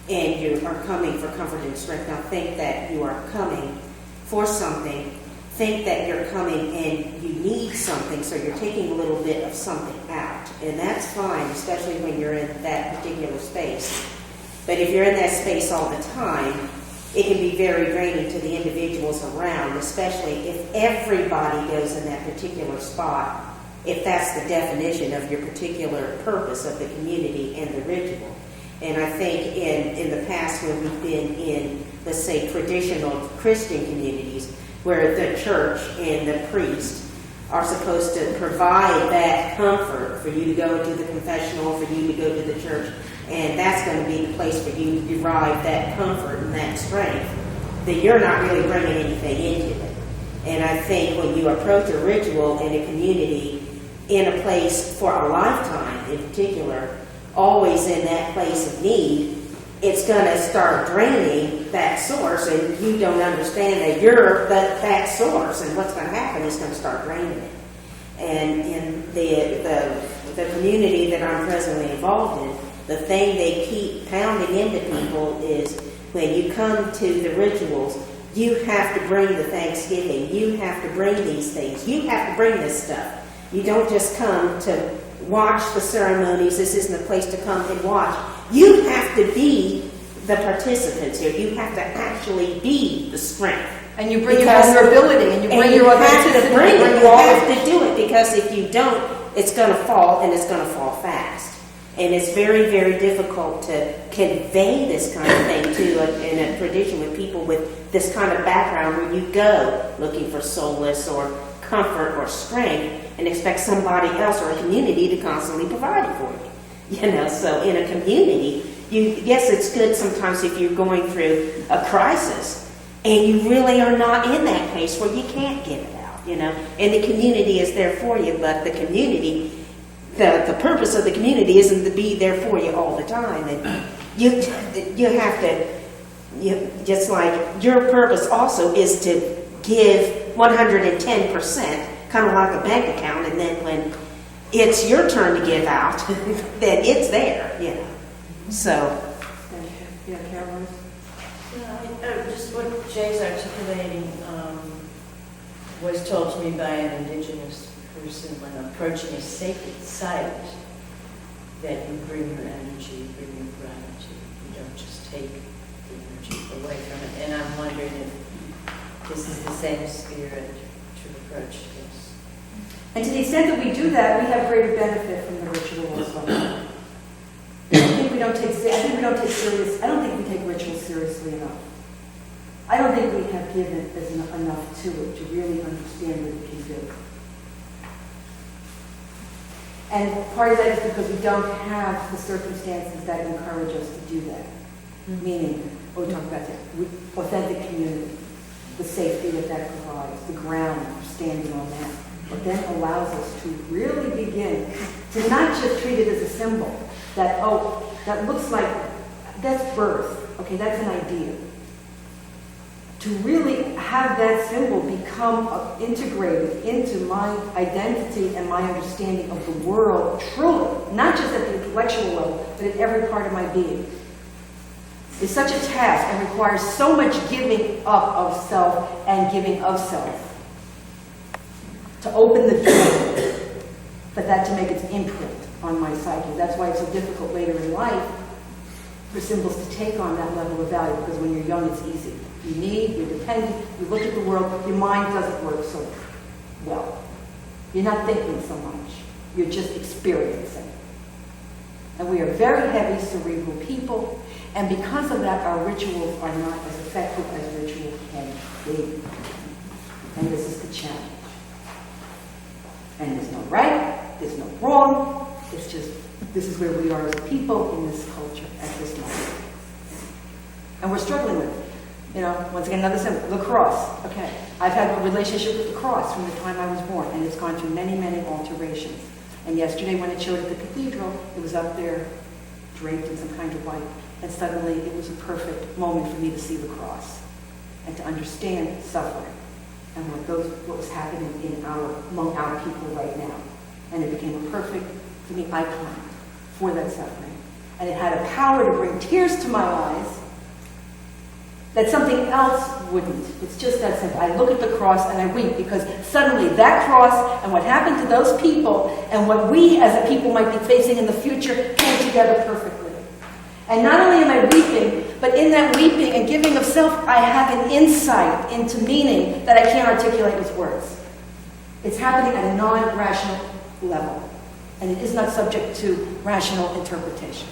and you are coming for comfort and strength, now think that you are coming for something. Think that you're coming and you need something, so you're taking a little bit of something out. And that's fine, especially when you're in that particular space. But if you're in that space all the time, it can be very draining to the individuals around, especially if everybody goes in that particular spot, if that's the definition of your particular purpose of the community and the ritual. And I think in the past when we've been in, let's say, traditional Christian communities, where the church and the priest are supposed to provide that comfort for you to go into the confessional, for you to go to the church, and that's going to be the place for you to derive that comfort and that strength, that you're not really bringing anything into it. And I think when you approach a ritual in a community, in a place for a lifetime in particular, always in that place of need, it's going to start draining that source, and you don't understand that you're that source, and what's going to happen is going to start draining it. And in the community that I'm presently involved in, the thing they keep pounding into people is when you come to the rituals, you have to bring the Thanksgiving, you have to bring these things, you have to bring this stuff. You don't just come to watch the ceremonies, this isn't a place to come and watch. You have to be the participants here, you have to actually be the strength. And you bring your Because- vulnerability, and you bring your you have authenticity. to bring it. bring You all have of it. to do it, because if you don't, it's going to fall, and it's going to fall fast. And it's very, very difficult to convey this kind of thing to in a tradition with people with this kind of background, where you go looking for solace or comfort or strength and expect somebody else or a community to constantly provide it for you. You know, so in a community, yes, it's good sometimes if you're going through a crisis and you really are not in that place where you can't get it out, you know, and the community is there for you, but the community, the purpose of the community isn't to be there for you all the time. And you have to, just like your purpose also is to give 110%, kind of like a bank account, and then when it's your turn to give out, then it's there, you know. So, Yeah, Carolyn? Just what Jay's articulating was told to me by an Indigenous person when approaching a sacred site, that you bring your energy, bring your gratitude. You don't just take the energy away from it. And I'm wondering if this is the same spirit to approach this. And to the extent that we do that, we have greater benefit from the ritual also. I think we don't take rituals seriously enough. I don't think we have given enough to it to really understand what it can do. And part of that is because we don't have the circumstances that encourage us to do that. Meaning, what we talked about today, authentic community, the safety that provides, the ground for standing on that. It then allows us to really begin to not just treat it as a symbol that, oh, that looks like, that's birth, okay, that's an idea. To really have that symbol become integrated into my identity and my understanding of the world, truly, not just at the intellectual level, but at every part of my being, is such a task and requires so much giving up of self and giving of self. To open the door for that to make its imprint on my psyche. That's why it's so difficult later in life for symbols to take on that level of value, because when you're young, it's easy. You're dependent, you look at the world, your mind doesn't work so well. You're not thinking so much. You're just experiencing. And we are very heavy, cerebral people, and because of that, our rituals are not as effective as rituals can be. And this is the challenge. And there's no right, there's no wrong, it's just, this is where we are as people in this culture at this moment. And we're struggling with it. You know, once again, another symbol, the cross. Okay, I've had a relationship with the cross from the time I was born, and it's gone through many, many alterations. And yesterday when it showed at the cathedral, it was up there, draped in some kind of white, and suddenly it was a perfect moment for me to see the cross and to understand suffering and what was happening among our people right now. And it became a perfect, to me, icon for that suffering. And it had a power to bring tears to my eyes that something else wouldn't. It's just that simple. I look at the cross and I weep, because suddenly that cross and what happened to those people and what we as a people might be facing in the future came together perfectly. And not only am I weeping, but in that weeping and giving of self, I have an insight into meaning that I can't articulate with words. It's happening at a non-rational level, and it is not subject to rational interpretation.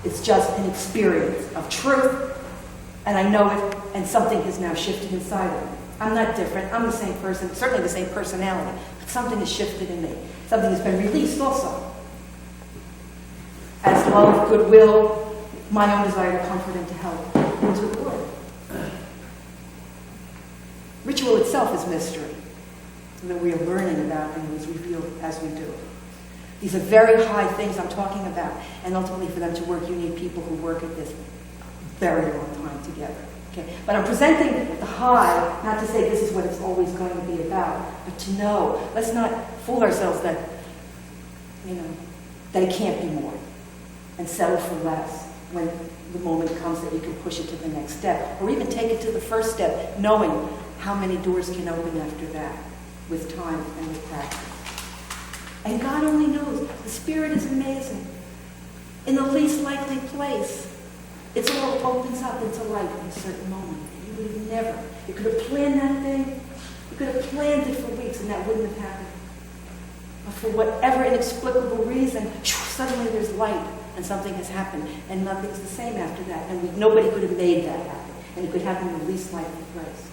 It's just an experience of truth, and I know it, and something has now shifted inside of me. I'm not different. I'm the same person, certainly the same personality, but something has shifted in me. Something has been released also. As love, goodwill, my own desire to comfort and to help into the Lord. Ritual itself is mystery that we are learning about and is revealed as we do it. These are very high things I'm talking about, and ultimately for them to work, you need people who work at this very long time together, Okay? But I'm presenting the high, not to say this is what it's always going to be about, but to know. Let's not fool ourselves that, that it can't be more, and settle for less when the moment comes that you can push it to the next step, or even take it to the first step, knowing how many doors can open after that, with time and with practice. And God only knows. The Spirit is amazing. In the least likely place, it all opens up into light in a certain moment. You would have never. You could have planned that thing. You could have planned it for weeks, and that wouldn't have happened. But for whatever inexplicable reason, suddenly there's light, and something has happened, and nothing's the same after that. And nobody could have made that happen. And it could happen in the least likely place.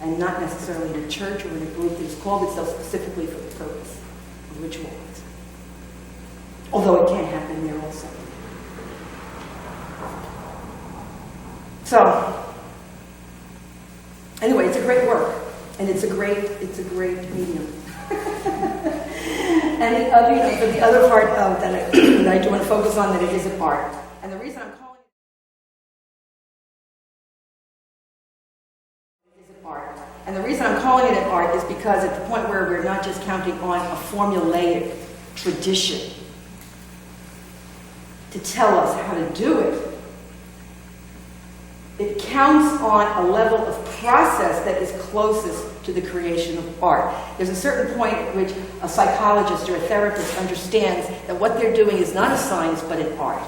And not necessarily in a church or in a group that has called itself specifically for the purpose of ritual. Although it can happen there also. So, anyway, it's a great work, and it's a great medium. And the other part that I do want to focus on, that it is an art. And the reason I'm calling it an art is because at the point where we're not just counting on a formulaic tradition to tell us how to do it, it counts on a level of process that is closest to the creation of art. There's a certain point at which a psychologist or a therapist understands that what they're doing is not a science but an art.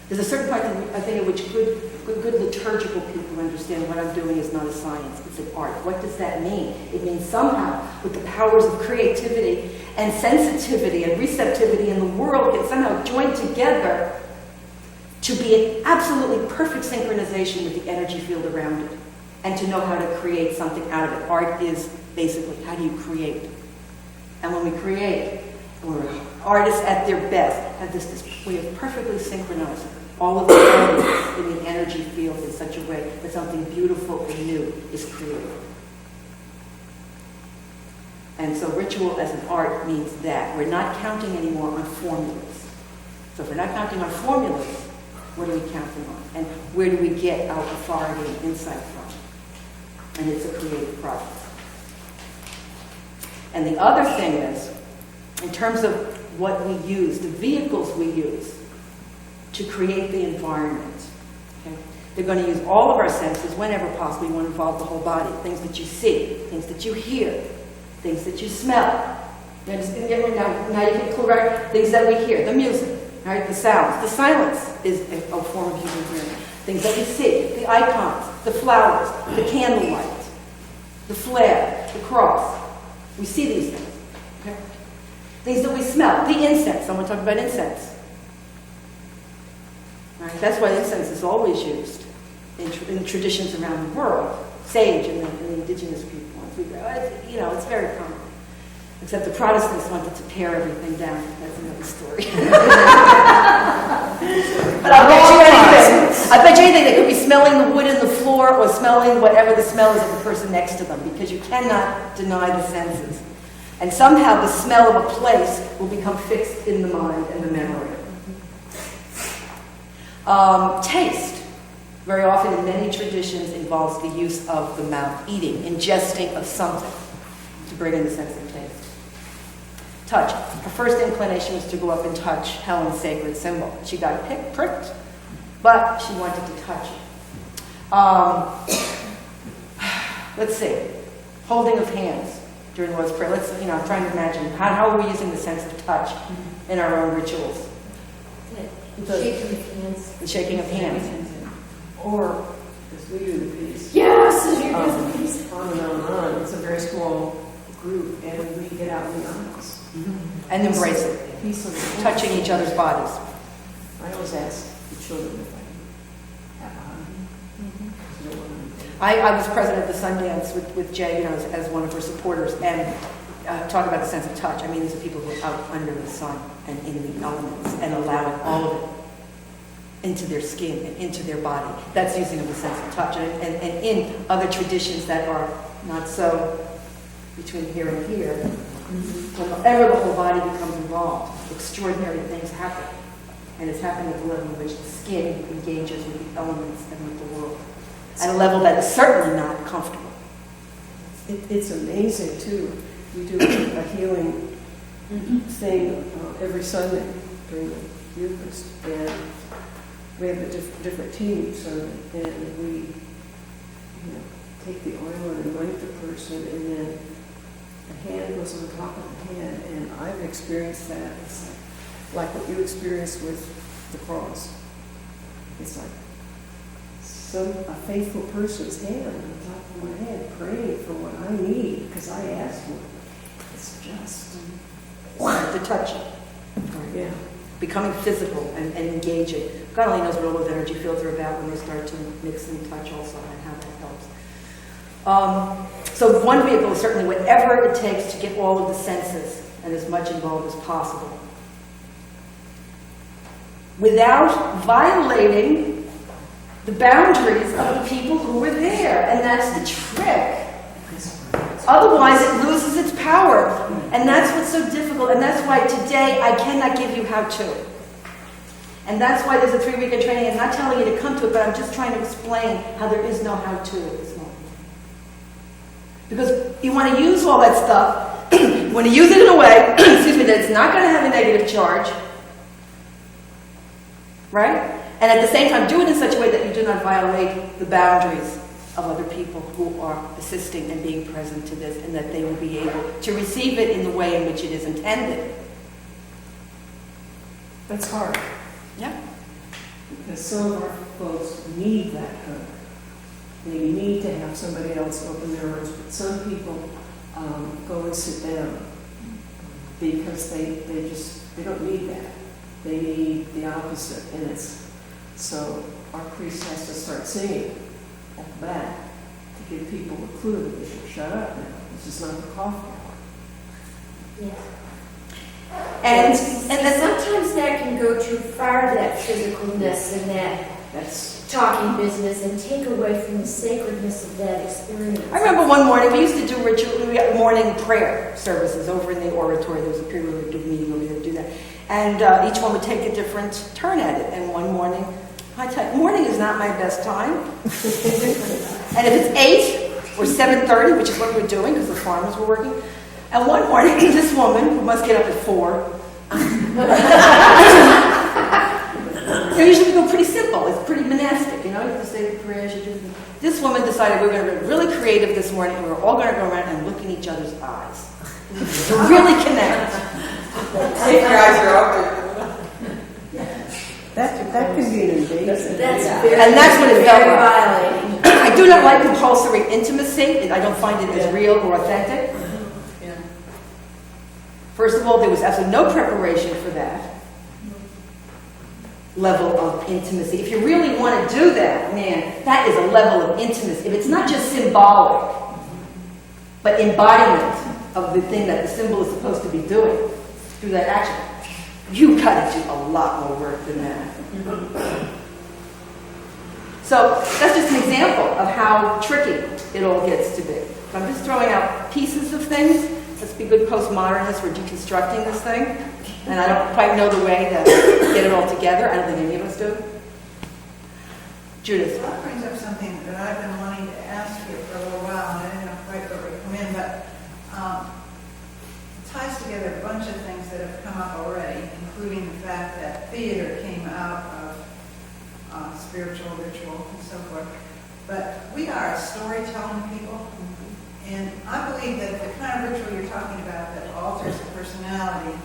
There's a certain point, I think, at which good liturgical people understand what I'm doing is not a science, it's an art. What does that mean? It means somehow, with the powers of creativity and sensitivity and receptivity in the world, can somehow join together to be in absolutely perfect synchronization with the energy field around it, and to know how to create something out of it. Art is basically, how do you create? And when we create, we're artists at their best, have this way of perfectly synchronizing all of the elements in the energy field in such a way that something beautiful and new is created. And so ritual as an art means that. We're not counting anymore on formulas. So if we're not counting on formulas, what are we counting on? And where do we get our authority and insight from? And it's a creative process. And the other thing is, in terms of what we use, the vehicles we use to create the environment, okay? They're going to use all of our senses whenever possible. You want to involve the whole body. Things that you see, things that you hear, things that you smell. Now you can correct things that we hear, the music, right? The sounds, the silence is a form of human hearing. Things that we see, the icons, the flowers, the candlelight, the flare, the cross. We see these things. Okay? Things that we smell, the incense. Someone talked about incense. Right? That's why incense is always used in traditions around the world. Sage and the indigenous people. It's very common. Except the Protestants wanted to pare everything down. That's another story. But I bet you anything. They could be smelling the wood in the floor or smelling whatever the smell is of the person next to them, because you cannot deny the senses. And somehow the smell of a place will become fixed in the mind and the memory. Taste, very often in many traditions, involves the use of the mouth, eating, ingesting of something to bring in the sense of taste. Touch. Her first inclination was to go up and touch Helen's sacred symbol. She got pricked, but she wanted to touch it. Let's see. Holding of hands during the Lord's Prayer. I'm trying to imagine, how are we using the sense of touch in our own rituals? Shaking of hands. The shaking of hands. Or, as we do the piece. Yes, as you do the piece. On and on and on. It's a very small group, and we get out in the aisles. Mm-hmm. And embrace it. Peace of the Touching each other's bodies. I always ask the children if I have a hug. I was present at the Sundance with Jay, as one of her supporters, and talk about the sense of touch. I mean, these are people who are out under the sun and in the elements and allowing all of it into their skin and into their body. That's using of the sense of touch. And in other traditions that are not so between here and here, whenever the whole body becomes involved, extraordinary things happen. And it's happening at the level in which the skin engages with the elements and with the world. at a level that is certainly not comfortable. It's amazing too. We do a healing thing every Sunday during the Eucharist, and we have a different team each Sunday, and we take the oil and anoint the person, and then the hand goes on top of the hand, and I've experienced that. It's like what you experienced with the cross. It's like a faithful person's hand on top of my head, praying for what I need because I asked for it. It's just The touching. yeah. Becoming physical and engaging. God only knows what all those energy fields are about when they start to mix and touch also, and how that helps. So one vehicle is certainly whatever it takes to get all of the senses and as much involved as possible, without violating the boundaries of the people who were there. And that's the trick. Otherwise, it loses its power. And that's what's so difficult. And that's why today I cannot give you how to. And that's why there's a 3-weekend training. I'm not telling you to come to it, but I'm just trying to explain how there is no how to at this moment. Because you want to use all that stuff, you want to use it in a way, excuse me, that it's not going to have a negative charge, right? And at the same time, do it in such a way that you do not violate the boundaries of other people who are assisting and being present to this, and that they will be able to receive it in the way in which it is intended. That's hard. Yeah. Because some of our folks need that hug. They need to have somebody else open their arms, but some people go and sit down because they don't need that. They need the opposite, and so our priest has to start singing at the back to give people a clue that they should shut up now. This is not the coffee hour. Yeah. And Sometimes that can go too far, that physicalness and that's talking business, and take away from the sacredness of that experience. I remember one morning, we used to do morning prayer services over in the oratory. There was a period where we would do a meeting where we would do that. And each one would take a different turn at it. And one morning, I tell you, morning is not my best time. And if it's 8 or 7:30, which is what we were doing because the farmers were working, and one morning, this woman, who must get up at 4, usually we go pretty simple. It's pretty monastic, you just say the prayers. This woman decided we were going to be really creative this morning, and we were all going to go around and look in each other's eyes to really connect. If your eyes are open. That can be an invasion. And that's what it felt like. I do not like compulsory intimacy. I don't find it as real or authentic. First of all, there was absolutely no preparation for that level of intimacy. If you really want to do that, man, that is a level of intimacy. If it's not just symbolic, but embodiment of the thing that the symbol is supposed to be doing through that action, you got to do a lot more work than that. So that's just an example of how tricky it all gets to be. I'm just throwing out pieces of things. Let's be good postmodernists. We're deconstructing this thing. And I don't quite know the way to get it all together. I don't think any of us do. Judith. That brings up something that I've been wanting to ask you for a little while, and I didn't know quite where we come in, but it ties together a bunch of things that have come up already, including the fact that theater came out of spiritual ritual and so forth. But we are a storytelling people, and I believe that the kind of ritual you're talking about that alters the personality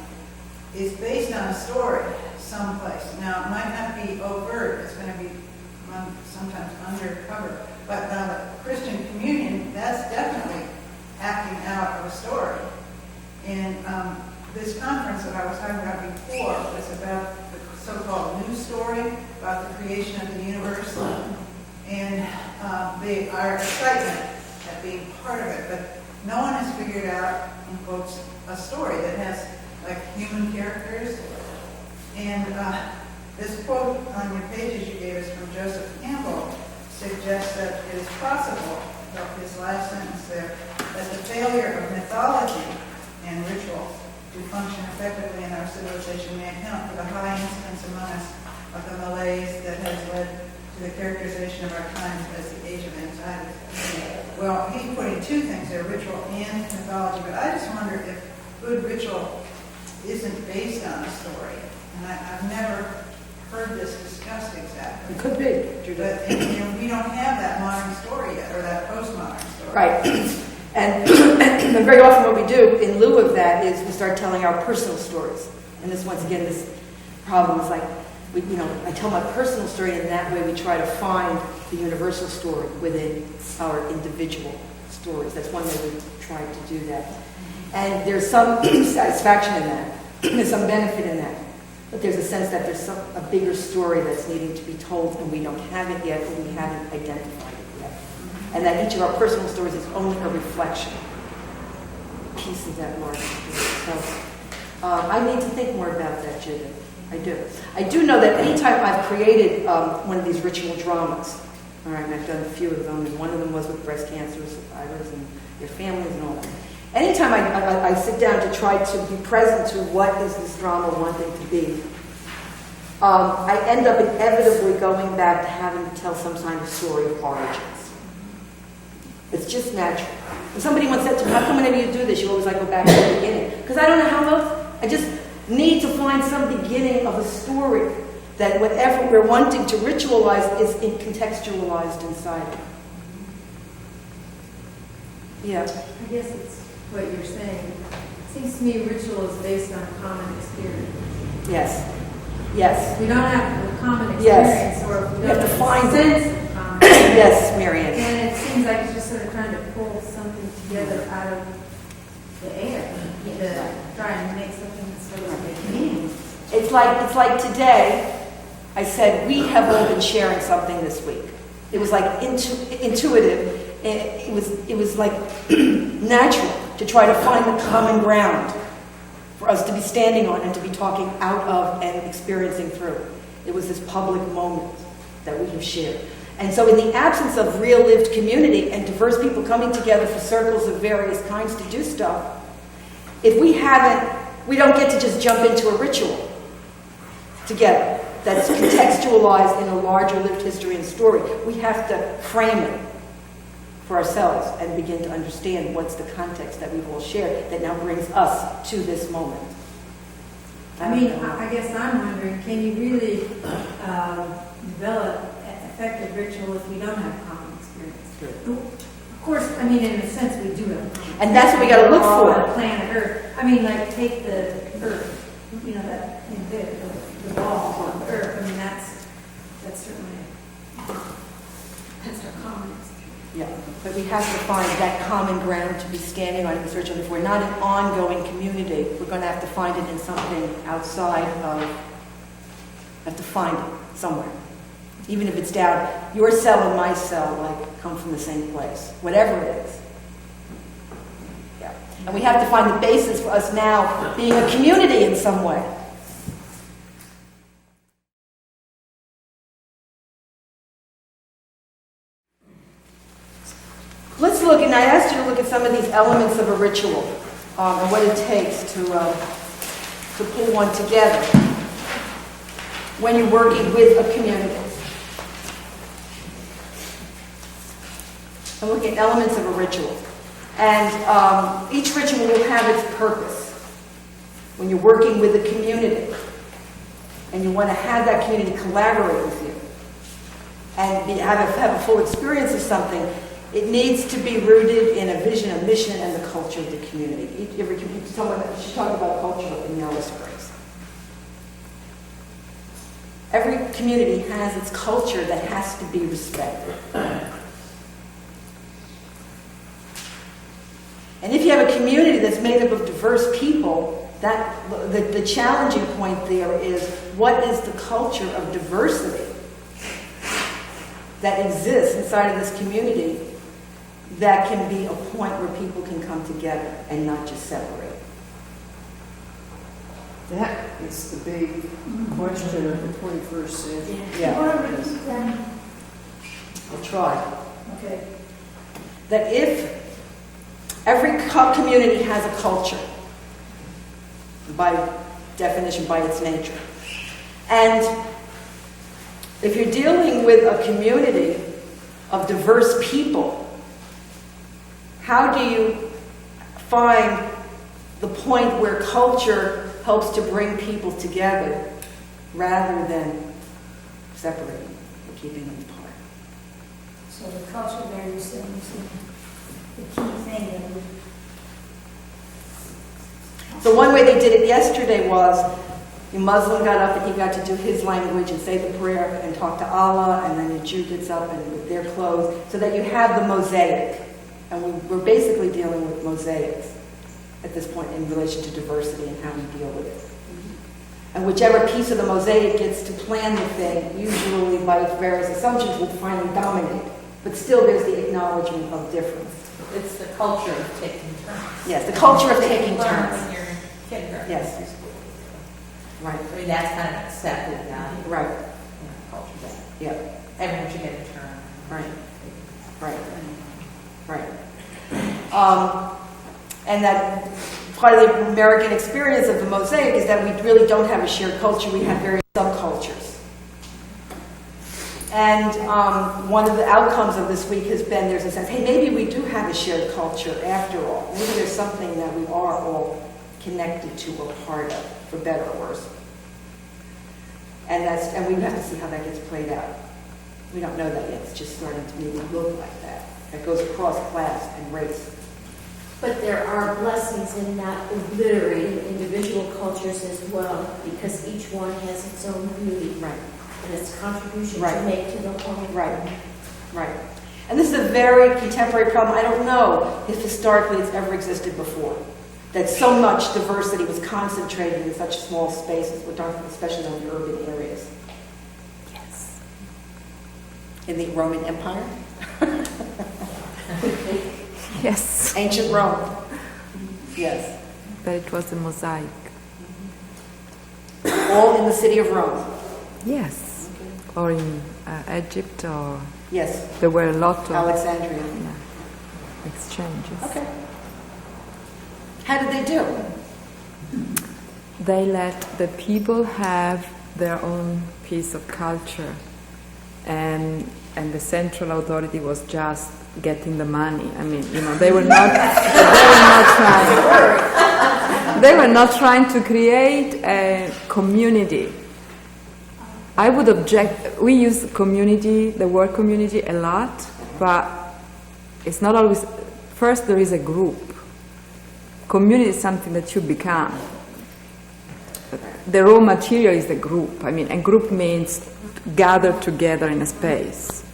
is based on a story someplace. Now, it might not be overt, it's going to be sometimes undercover, but now the Christian communion, that's definitely acting out of a story. And this conference that I was talking about before was about the so-called news story, about the creation of the universe, and our excitement at being part of it. But no one has figured out, in quotes, a story that has like human characters. And this quote on your pages you gave us from Joseph Campbell suggests that it is possible, his last sentence there, that the failure of mythology and ritual to function effectively in our civilization may account for the high incidence among us of the malaise that has led to to the characterization of our times as the age of anxiety. Well, he's putting two things there, ritual and mythology, but I just wonder if good ritual isn't based on a story. And I've never heard this discussed exactly. It could be, Judith. But we don't have that modern story yet, or that postmodern story. Right. And very often what we do in lieu of that is we start telling our personal stories. And this, once again, this problem is like, I tell my personal story, and that way we try to find the universal story within our individual stories. That's one way we try to do that. And there's some satisfaction in that. There's some benefit in that. But there's a sense that there's a bigger story that's needing to be told, and we don't have it yet, or we haven't identified it yet. And that each of our personal stories is only a reflection, a piece of that larger story. So I need to think more about that, Judith. I do. I do know that anytime I've created one of these ritual dramas, all right, and I've done a few of them, and one of them was with breast cancer survivors and their families and all that. Anytime I sit down to try to be present to what is this drama wanting to be, I end up inevitably going back to having to tell some kind of story of origins. It's just natural. When somebody once said to me, how come whenever you do this, you always go back to the beginning? Because I don't know how else. I just need to find some beginning of a story that whatever we're wanting to ritualize is contextualized inside it. Yeah. I guess it's what you're saying. It seems to me ritual is based on common experience. Yes. Yes. If we don't have a common Yes. experience, or if we We don't have to have find a sense of common Yes, Marianne. then it seems like it's just sort of trying to pull something together out of the air to try and make something that's sort of make meaning. It's like today, I said, we have all been sharing something this week. It was like intuitive. It was like natural to try to find the common ground for us to be standing on and to be talking out of and experiencing through. It was this public moment that we have shared. And so in the absence of real lived community and diverse people coming together for circles of various kinds to do stuff, if we don't get to just jump into a ritual together that's contextualized in a larger lived history and story. We have to frame it for ourselves and begin to understand what's the context that we've all shared that now brings us to this moment. I mean, I guess I'm wondering, can you really develop effective ritual if we don't have common experience? Of course, I mean, in a sense, we do have common. And that's what we got to look We're all for. on planet Earth. I mean, like, take the Earth, that thing there, the ball on the Earth. I mean, that's certainly, that's our common experience. Yeah, but we have to find that common ground to be standing on and be searching. If we're not an ongoing community, we're going to have to find it in something outside of, have to find it somewhere. Even if it's down, your cell and my cell, come from the same place, whatever it is. Yeah, and we have to find the basis for us now being a community in some way. Let's look, and I asked you to look at some of these elements of a ritual and what it takes to pull one together when you're working with a community. I'm looking at elements of a ritual. And each ritual will have its purpose. When you're working with a community and you want to have that community collaborate with you and have a full experience of something, it needs to be rooted in a vision, a mission, and the culture of the community. She talked about culture in Alice Springs. Every community has its culture that has to be respected. And if you have a community that's made up of diverse people, the challenging point there is, what is the culture of diversity that exists inside of this community that can be a point where people can come together and not just separate? That is the big question of the 21st century. Yeah. I'll try. Okay. That if every community has a culture, by definition, by its nature, and If you're dealing with a community of diverse people, how do you find the point where culture helps to bring people together rather than separating or keeping them apart? So the culture there is the key thing that we. So one way they did it yesterday was the Muslim got up and he got to do his language and say the prayer and talk to Allah, and then the Jew gets up and with their clothes, so that you have the mosaic. And we're basically dealing with mosaics at this point in relation to diversity and how we deal with it. And whichever piece of the mosaic gets to plan the thing, usually by various assumptions, will finally dominate. But still there's the acknowledgement of difference. It's the culture of taking turns. Yes, the culture of taking Learn turns. when you're in kindergarten. Yes. Right. I mean, that's kind of accepted now. Right. Culture that Yeah. everyone should get a turn. Right. Right. Right. And that part of the American experience of the mosaic is that we really don't have a shared culture. We have various subcultures. And one of the outcomes of this week has been there's a sense, hey, maybe we do have a shared culture after all. Maybe there's something that we are all connected to or part of, for better or worse. And we have to see how that gets played out. We don't know that yet. It's just starting to maybe look like that. That goes across class and race. But there are blessings in not obliterating individual cultures as well, because each one has its own beauty. Right. And its contribution Right. to make to the whole. Right. Right. And this is a very contemporary problem. I don't know if historically it's ever existed before. That so much diversity was concentrated in such small spaces. We're talking especially in the urban areas. Yes. In the Roman Empire? Yes. Ancient Rome. Yes. But it was a mosaic. All in the city of Rome. Yes. Or in Egypt, or Yes. there were a lot of Alexandria. exchanges. Okay. How did they do? They let the people have their own piece of culture, and the central authority was just getting the money. I mean, they were not trying to create a community. I would object. We use community, the word community, a lot, but it's not always. First, there is a group. Community is something that you become. The raw material is the group. I mean, a group means gathered together in a space.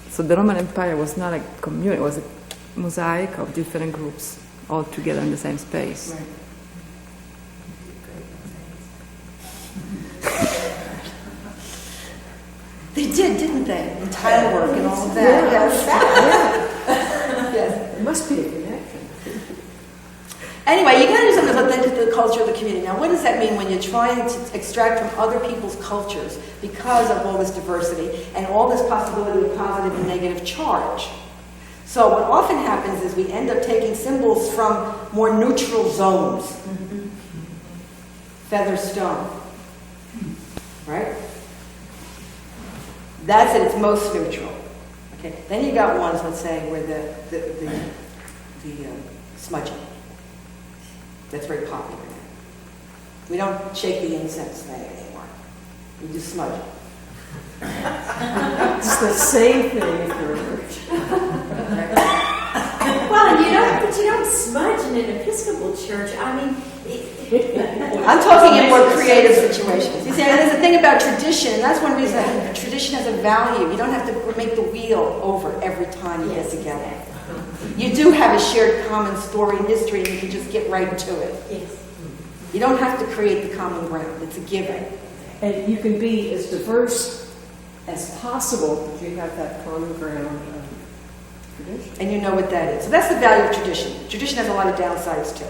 So the Roman Empire was not a community, it was a mosaic of different groups all together in the same space. Right. They did, didn't they? In tile work and all of that. Yes. There must be a connection. Anyway, you got to do something about the culture of the community. Now, what does that mean when you're trying to extract from other people's cultures because of all this diversity and all this possibility of positive and negative charge? So what often happens is we end up taking symbols from more neutral zones. Feather, stone. Right? That's at its most neutral. Okay. Then you got ones, let's say, where the smudging. That's very popular now. We don't shake the incense thing anymore. We just smudge it. It's the same thing if you're a virgin. Well, but you don't smudge in an Episcopal church. I mean, I'm talking in more creative situations. You see, there's a thing about tradition, and that's one reason tradition has a value. You don't have to make the wheel over every time you get together. You do have a shared common story and history, and you can just get right to it. yes. You don't have to create the common ground. It's a given. And you can be as diverse as possible if you have that common ground of tradition. And you know what that is. So that's the value of tradition. Tradition has a lot of downsides too.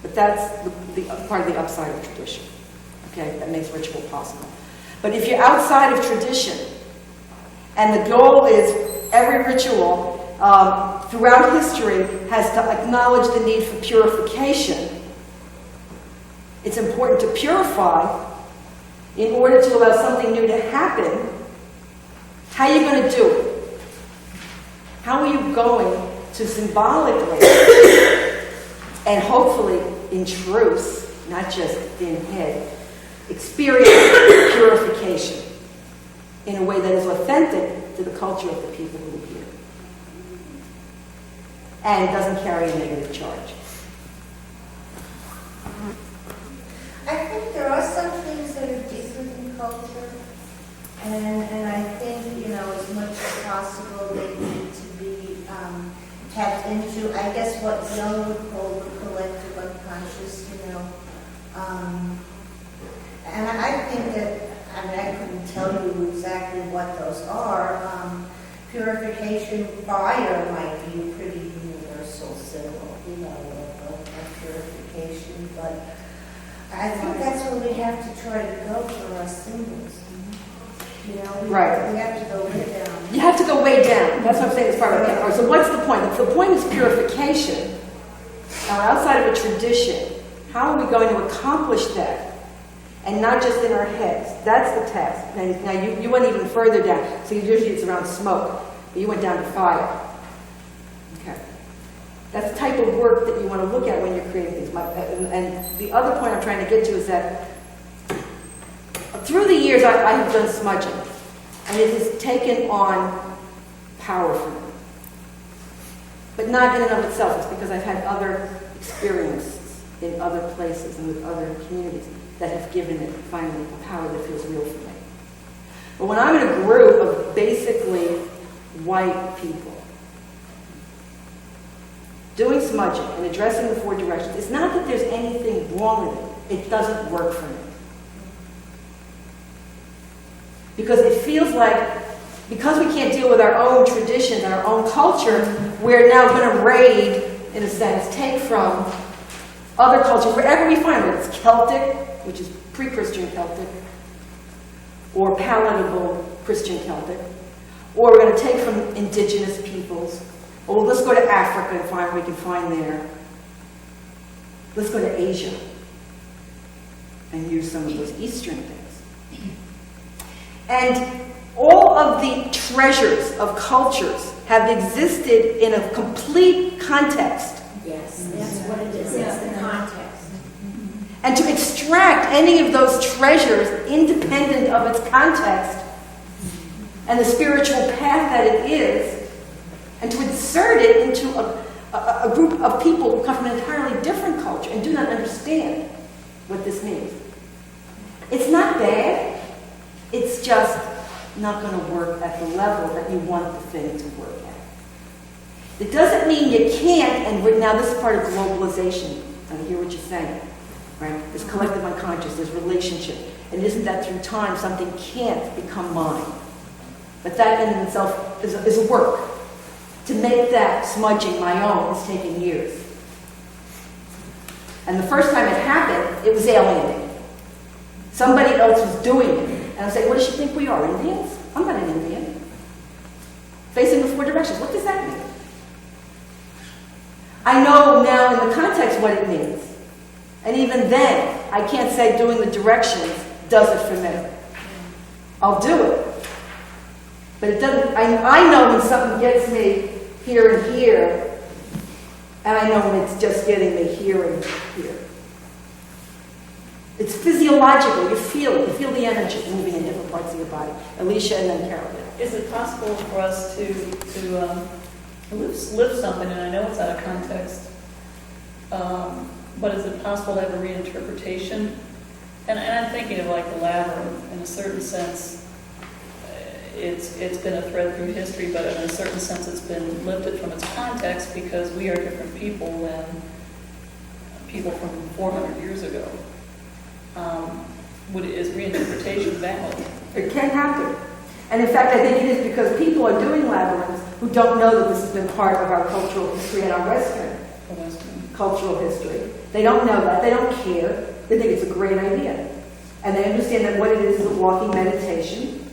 But that's the part of the upside of tradition. Okay, that makes ritual possible. But if you're outside of tradition, and the goal is every ritual throughout history has to acknowledge the need for purification, it's important to purify in order to allow something new to happen, how are you going to do it? How are you going to symbolically and hopefully in truth, not just in head, experience purification in a way that is authentic to the culture of the people who live here and doesn't carry a negative charge? I think there are some things that are different in culture, and I think, as much as possible, they need to be tapped into, I guess, what Young would call the collective unconscious, and I think that, I couldn't tell you exactly what those are. Purification, fire might be a pretty universal symbol, of purification, but I think that's where we have to try to go for our symbols. Right. We have to go way down. You have to go way down. That's what I'm saying as far as that. All right, so what's the point? If the point is purification, now outside of a tradition, how are we going to accomplish that? And not just in our heads. That's the task. Now you went even further down. So usually it's around smoke, but you went down to fire. Okay. That's the type of work that you want to look at when you're creating things. And the other point I'm trying to get to is that through the years I have done smudging, and it has taken on power for me. But not in and of itself. It's because I've had other experiences in other places and with other communities that have given it finally a power that feels real for me. But when I'm in a group of basically white people doing smudging and addressing the 4 directions, it's not that there's anything wrong with it. It doesn't work for me. Because it feels like, because we can't deal with our own traditions and our own culture, we're now going to raid, in a sense, take from other cultures, wherever we find it. It's Celtic, which is pre-Christian Celtic, or palatable Christian Celtic, or we're going to take from indigenous peoples, or let's go to Africa and find what we can find there. Let's go to Asia and use some of those Eastern things. And all of the treasures of cultures have existed in a complete context. Yes, that's what it is. It's the context. And to extract any of those treasures independent of its context and the spiritual path that it is, and to insert it into a group of people who come from an entirely different culture and do not understand what this means. It's not bad. It's just not going to work at the level that you want the thing to work at. It doesn't mean you can't, and now this is part of globalization. I hear what you're saying, right? There's collective unconscious, there's relationship. And isn't that through time something can't become mine? But that in itself is a work. To make that smudging my own has taken years. And the first time it happened, it was alienating. Somebody else was doing it. And I say, what does she think we are, Indians? I'm not an Indian. Facing the 4 directions, what does that mean? I know now in the context what it means. And even then, I can't say doing the directions does it for me. I'll do it. But it doesn't, I know when something gets me here and here, and I know when it's just getting me here and here. It's physiological. You feel it. You feel the energy moving in different parts of your body. Alicia and then Carol. Is it possible for us to live something, and I know it's out of context, but is it possible to have a reinterpretation? And I'm thinking of like the labyrinth, in a certain sense. It's been a thread through history, but in a certain sense it's been lifted from its context because we are different people than people from 400 years ago. Is reinterpretation valid? It can happen. And in fact, I think it is because people are doing labyrinths who don't know that this has been part of our cultural history and our Western cultural history. They don't know that. They don't care. They think it's a great idea. And they understand that what it is a walking meditation.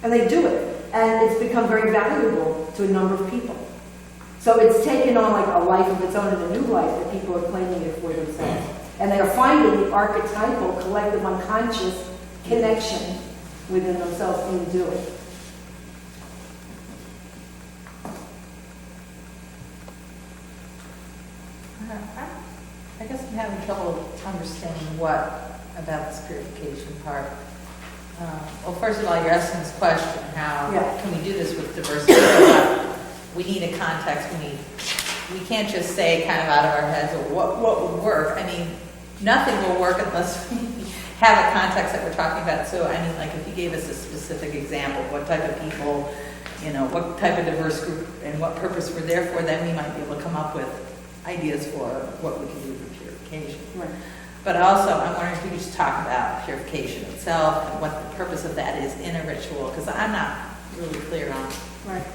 And they do it. And it's become very valuable to a number of people. So it's taken on like a life of its own and a new life that people are claiming it for themselves. And they are finding the archetypal, collective, unconscious connection within themselves in doing. I guess I'm having trouble understanding what about this purification part. Well, first of all, you're asking this question, how Yeah. can we do this with diversity? We need a context, we can't just say kind of out of our heads, what would work? I mean, nothing will work unless we have a context that we're talking about. So, I mean, like if you gave us a specific example, what type of people, what type of diverse group and what purpose we're there for, then we might be able to come up with ideas for what we can do for purification. Right. But also, I'm wondering if we could just talk about purification itself and what the purpose of that is in a ritual, because I'm not really clear on it. Right.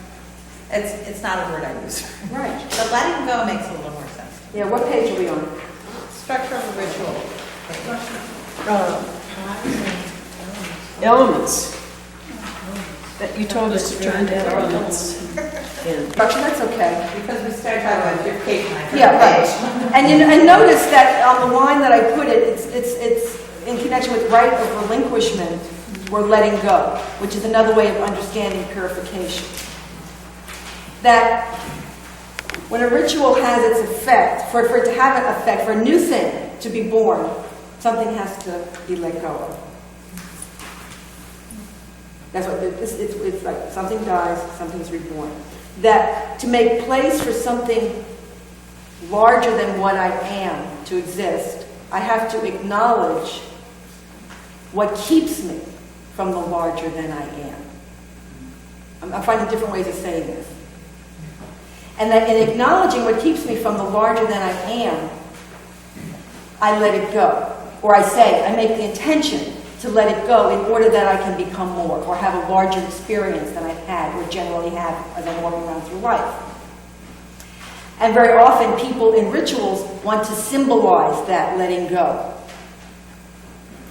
It's not a word I use. Right. But letting go makes a little more sense. Yeah, what page are we on? Structure of a ritual. Elements. That you told us to turn down elements. Structure, that's okay. Because we started talking about purification, I Yeah, right. page. And notice that on the line that I put it, it's in connection with right of relinquishment or letting go, which is another way of understanding purification. That when a ritual has its effect, for it to have an effect, for a new thing to be born, something has to be let go of. That's what it's like. Something dies, something's reborn. That to make place for something larger than what I am to exist, I have to acknowledge what keeps me from the larger than I am. I'm finding different ways of saying this. And that in acknowledging what keeps me from the larger than I am, I let it go. Or I make the intention to let it go in order that I can become more or have a larger experience than I've had or generally have as I'm walking around through life. And very often people in rituals want to symbolize that letting go.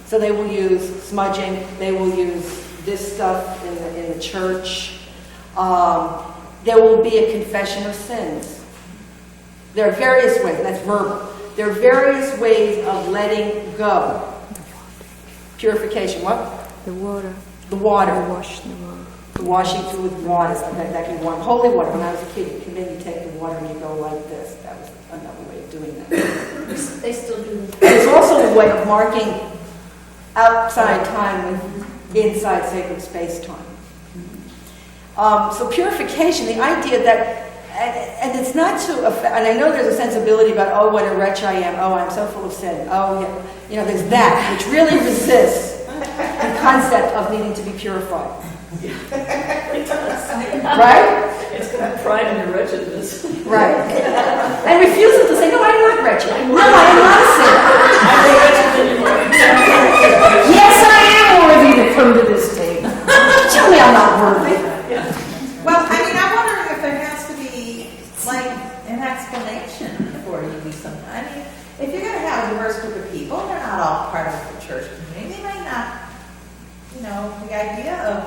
So they will use smudging, they will use this stuff in the church. There will be a confession of sins. There are various ways, that's verbal. There are various ways of letting go. Purification, what? The water. The water. Wash the water. The washing through with water, that can be warm. Holy water, when I was a kid, you come in, you take the water and you go like this. That was another way of doing that. They still do that. It's also a way of marking outside time with inside sacred space-time. So purification, the idea that, and it's not to affect, and I know there's a sensibility about, oh, what a wretch I am, oh, I'm so full of sin, oh, yeah. There's that, which really resists the concept of needing to be purified. Right? It's got pride in your wretchedness. Right. And refusal to say, no, I'm not wretched. No, I am not a sinner. Yes, I am worthy to come to this table. Tell me I'm not worthy. Well, I mean, I'm wondering if there has to be, like, an explanation before you do something. I mean, if you're going to have a diverse group of people, they're not all part of the church community. They might not, the idea of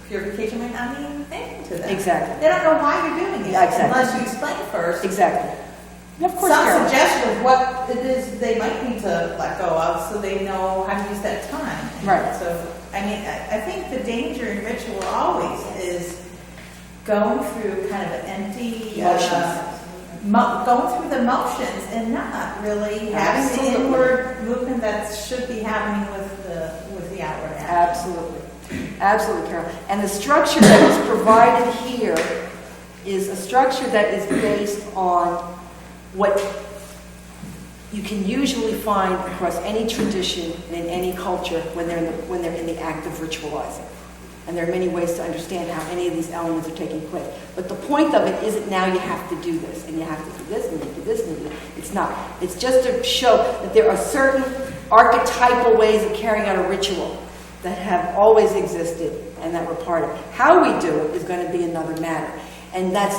purification might not mean anything to them. Exactly. They don't know why you're doing it Yeah, exactly. unless you explain first. Exactly. And of course, Some Carol. suggestion of what it is they might need to let go of so they know how to use that time. Right. So, I mean, I think the danger in ritual always is going through kind of an empty, going through the motions and not really having the inward movement that should be happening with the outward action. Absolutely. Absolutely, Carol. And the structure that is provided here is a structure that is based on what you can usually find across any tradition and in any culture when they're in the act of ritualizing. And there are many ways to understand how any of these elements are taking place. But the point of it isn't now you have to do this, and you have to do this, and you do this, and you do this. It's not. It's just to show that there are certain archetypal ways of carrying out a ritual that have always existed and that we're part of. How we do it is going to be another matter. And that's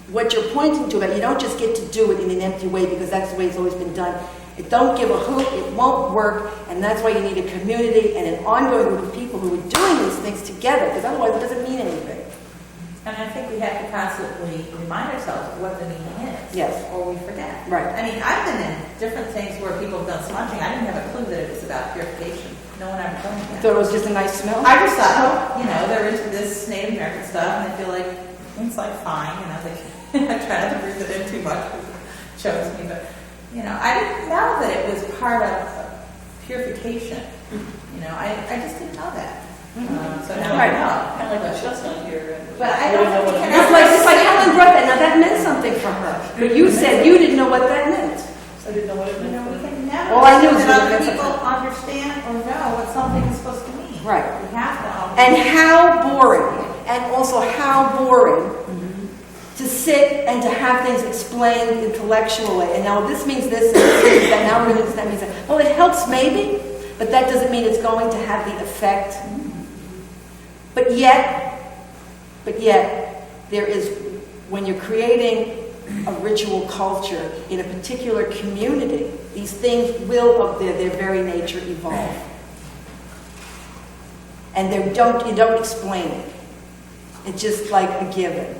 what you're pointing to, that you don't just get to do it in an empty way because that's the way it's always been done. It don't give a hoot, it won't work, and that's why you need a community and an ongoing group of people who are doing these things together, because otherwise it doesn't mean anything. And I think we have to constantly remind ourselves of what the meaning is. Yes. Or we forget. Right. I mean, I've been in different things where people have done smudging. I didn't have a clue that it was about purification. No one ever told me that. Thought it was just a nice smell? I just thought, oh, you know, they're into this Native American stuff, and they feel like it's like fine, you know. I try not to breathe it in too much because it chokes me, but you know, I didn't know that it was part of purification. You know, I just didn't know that. So now I know. Kind of like a chestnut here. But I don't think we can It's like Helen brought that. Now that meant something for her. But you said you didn't know what that meant. I didn't know what it You know, we meant. can never All I knew is that that other it's people a- understand or know what something is supposed to mean. Right. We have to always. And how boring, and also how boring to sit and to have things explained intellectually. And now this means this, and this means that, now we're going to this, that means that. Well, it helps maybe, but that doesn't mean it's going to have the effect. But yet, there is, when you're creating a ritual culture in a particular community, these things will, of their very nature, evolve. And you don't explain it. It's just like a given.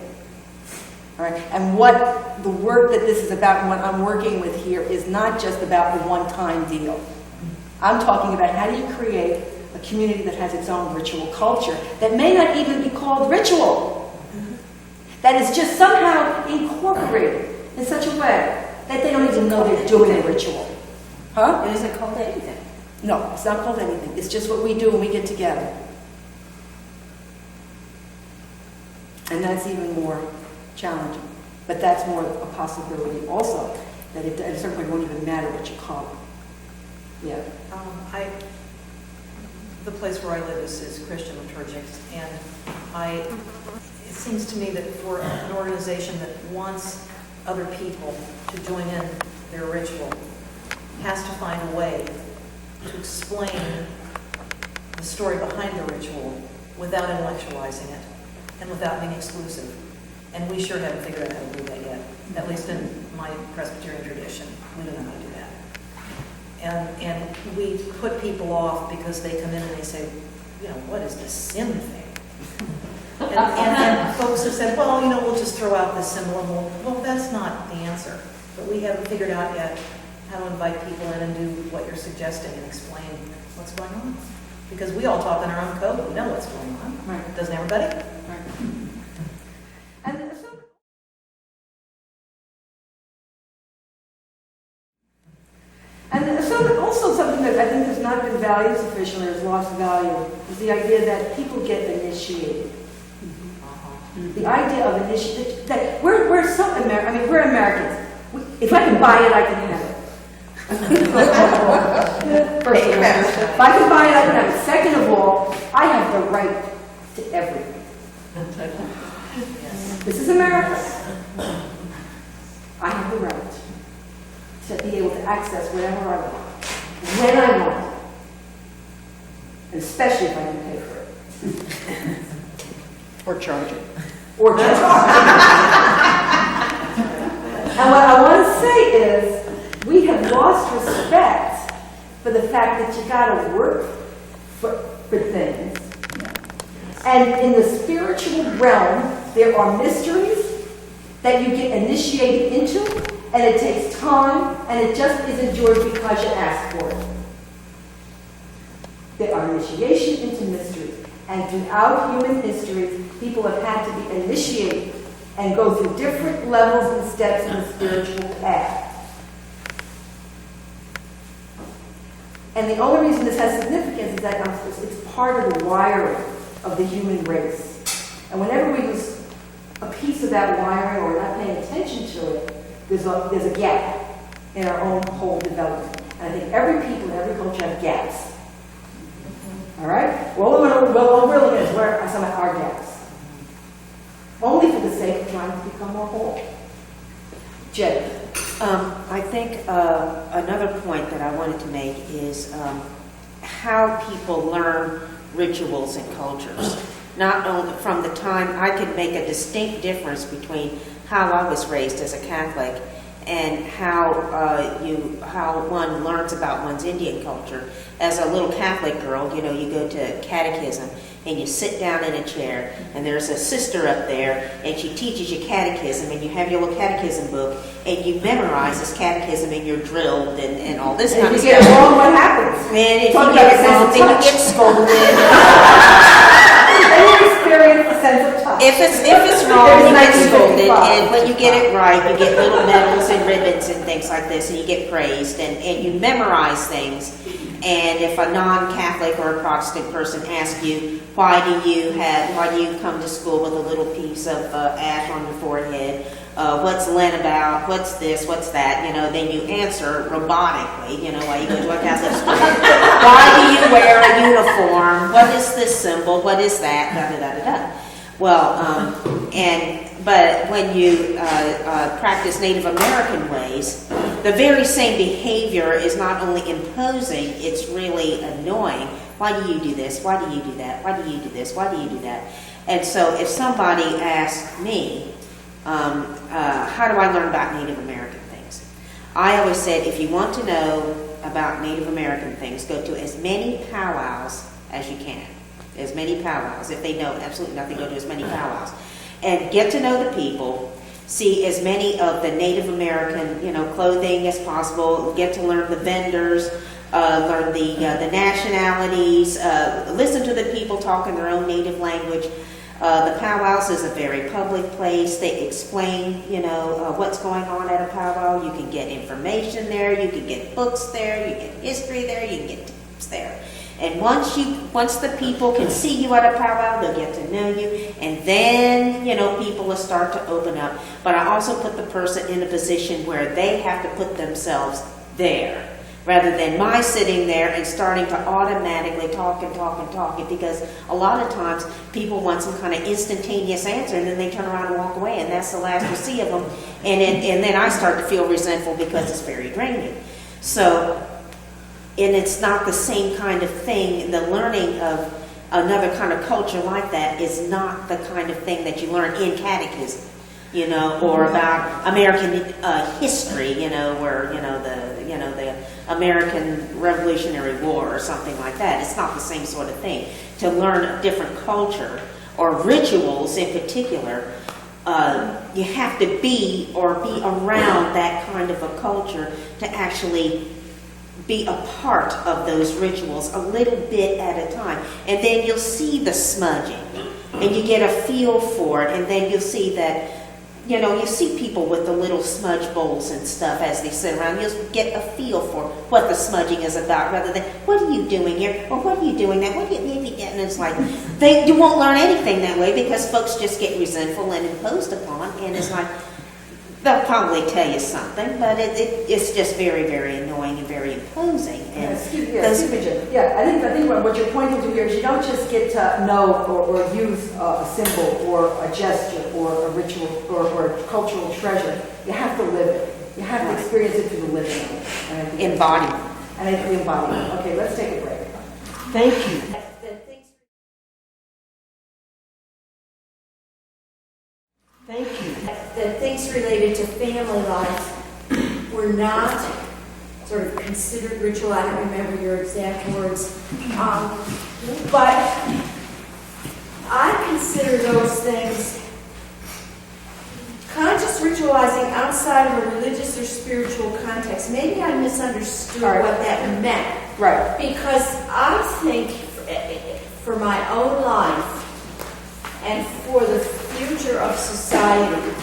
All right? And what the work that this is about and what I'm working with here is not just about the one-time deal. I'm talking about how do you create a community that has its own ritual culture that may not even be called ritual, that is just somehow incorporated in such a way that they don't even know they're doing a ritual. Huh? It isn't called anything. No, it's not called anything. It's just what we do when we get together. And that's even more challenging. But that's more a possibility also, that it, at a certain point, it won't even matter what you call it. Yeah. The place where I live is Christian liturgics, and it seems to me that for an organization that wants other people to join in their ritual, has to find a way to explain the story behind the ritual without intellectualizing it and without being exclusive. And we sure haven't figured out how to do that yet, at least in my Presbyterian tradition. We don't know how to do that. And we put people off because they come in and they say, you know, what is this sin thing? and folks have said, well, you know, we'll just throw out this symbol and well, that's not the answer. But we haven't figured out yet how to invite people in and do what you're suggesting and explain what's going on. Because we all talk in our own code. We know what's going on. Right. Doesn't everybody? Right. And so also something that I think has not been valued sufficiently, or has lost value, is the idea that people get initiated. The idea of initiation, that we're so American, I mean, we're Americans. If I can buy it, I can have it. First of all, if I can buy it, I can have it. Second of all, I have the right to everything. This is America. I have the right to be able to access whatever I want, when I want, and especially if I can pay for it. Or charge it. Or charge it. And what I want to say is, we have lost respect for the fact that you got to work for things. And in the spiritual realm, there are mysteries that you get initiated into, and it takes time, and it just isn't yours because you asked for it. There are initiation into mysteries, and throughout human history, people have had to be initiated and go through different levels and steps in the spiritual path. And the only reason this has significance is that it's part of the wiring of the human race. And whenever we lose a piece of that wiring or not paying attention to it, there's a gap in our own whole development. And I think every people in every culture have gaps. All right? Well, what we're looking at is where are some of our gaps. Only for the sake of trying to become more whole. Jay. I think another point that I wanted to make is how people learn rituals and cultures. Not only from the time I could make a distinct difference between how I was raised as a Catholic and how one learns about one's Indian culture. As a little Catholic girl, you go to catechism and you sit down in a chair, and there's a sister up there, and she teaches you catechism, and you have your little catechism book, and you memorize this catechism, and you're drilled and all this kind of stuff. If you get it wrong, what happens? And if Talk you get about it wrong, sense of then you touch. get scolded. And you experience the sense of touch. If it's wrong, There's you get 1955. scolded, and when you get it right, you get little medals and ribbons and things like this, and you get praised, and you memorize things. And if a non-Catholic or a Protestant person asks you, why do you come to school with a little piece of ash on your forehead? What's Lent about? What's this? What's that? Then you answer robotically, while you go to a Catholic school. Why do you wear a uniform? What is this symbol? What is that? Da, da, da, da, da. Well, but when you practice Native American ways, the very same behavior is not only imposing, it's really annoying. Why do you do this? Why do you do that? Why do you do this? Why do you do that? And so if somebody asks me, how do I learn about Native American things? I always said, if you want to know about Native American things, go to as many powwows as you can. As many powwows. If they know absolutely nothing, go to as many powwows. And get to know the people. See as many of the Native American, clothing as possible. Get to learn the vendors, learn the nationalities, listen to the people talk in their own native language. The powwows is a very public place. They explain, what's going on at a powwow. You can get information there. You can get books there. You get history there. You can get tips there. And once the people can see you at a powwow, they'll get to know you, and then, people will start to open up. But I also put the person in a position where they have to put themselves there, rather than my sitting there and starting to automatically talk, because a lot of times people want some kind of instantaneous answer, and then they turn around and walk away, and that's the last you see of them. And then I start to feel resentful because it's very draining. So, and it's not the same kind of thing. The learning of another kind of culture like that is not the kind of thing that you learn in catechism, or about American history, where the American Revolutionary War or something like that. It's not the same sort of thing. To learn a different culture or rituals in particular, you have to be around that kind of a culture to actually be a part of those rituals a little bit at a time. And then you'll see the smudging, and you get a feel for it, and then you'll see that, you see people with the little smudge bowls and stuff as they sit around. You'll get a feel for what the smudging is about, rather than, what are you doing here? Or what are you doing that? What are you doing? And it's like, you won't learn anything that way, because folks just get resentful and imposed upon, and it's like, they'll probably tell you something, but it's just very, very annoying and very imposing. And Excuse me, Jim. Yeah, I think what you're pointing to here is you don't just get to know or use a symbol or a gesture or a ritual or a cultural treasure. You have to live it. You have to experience it through the living of it. And I think embodiment. And I think embodiment. Okay, let's take a break. Thank you. Thank you. The things related to family life were not sort of considered ritual. I don't remember your exact words. But I consider those things conscious ritualizing outside of a religious or spiritual context. Maybe I misunderstood what that meant. Right. Because I think for my own life and for the future of society,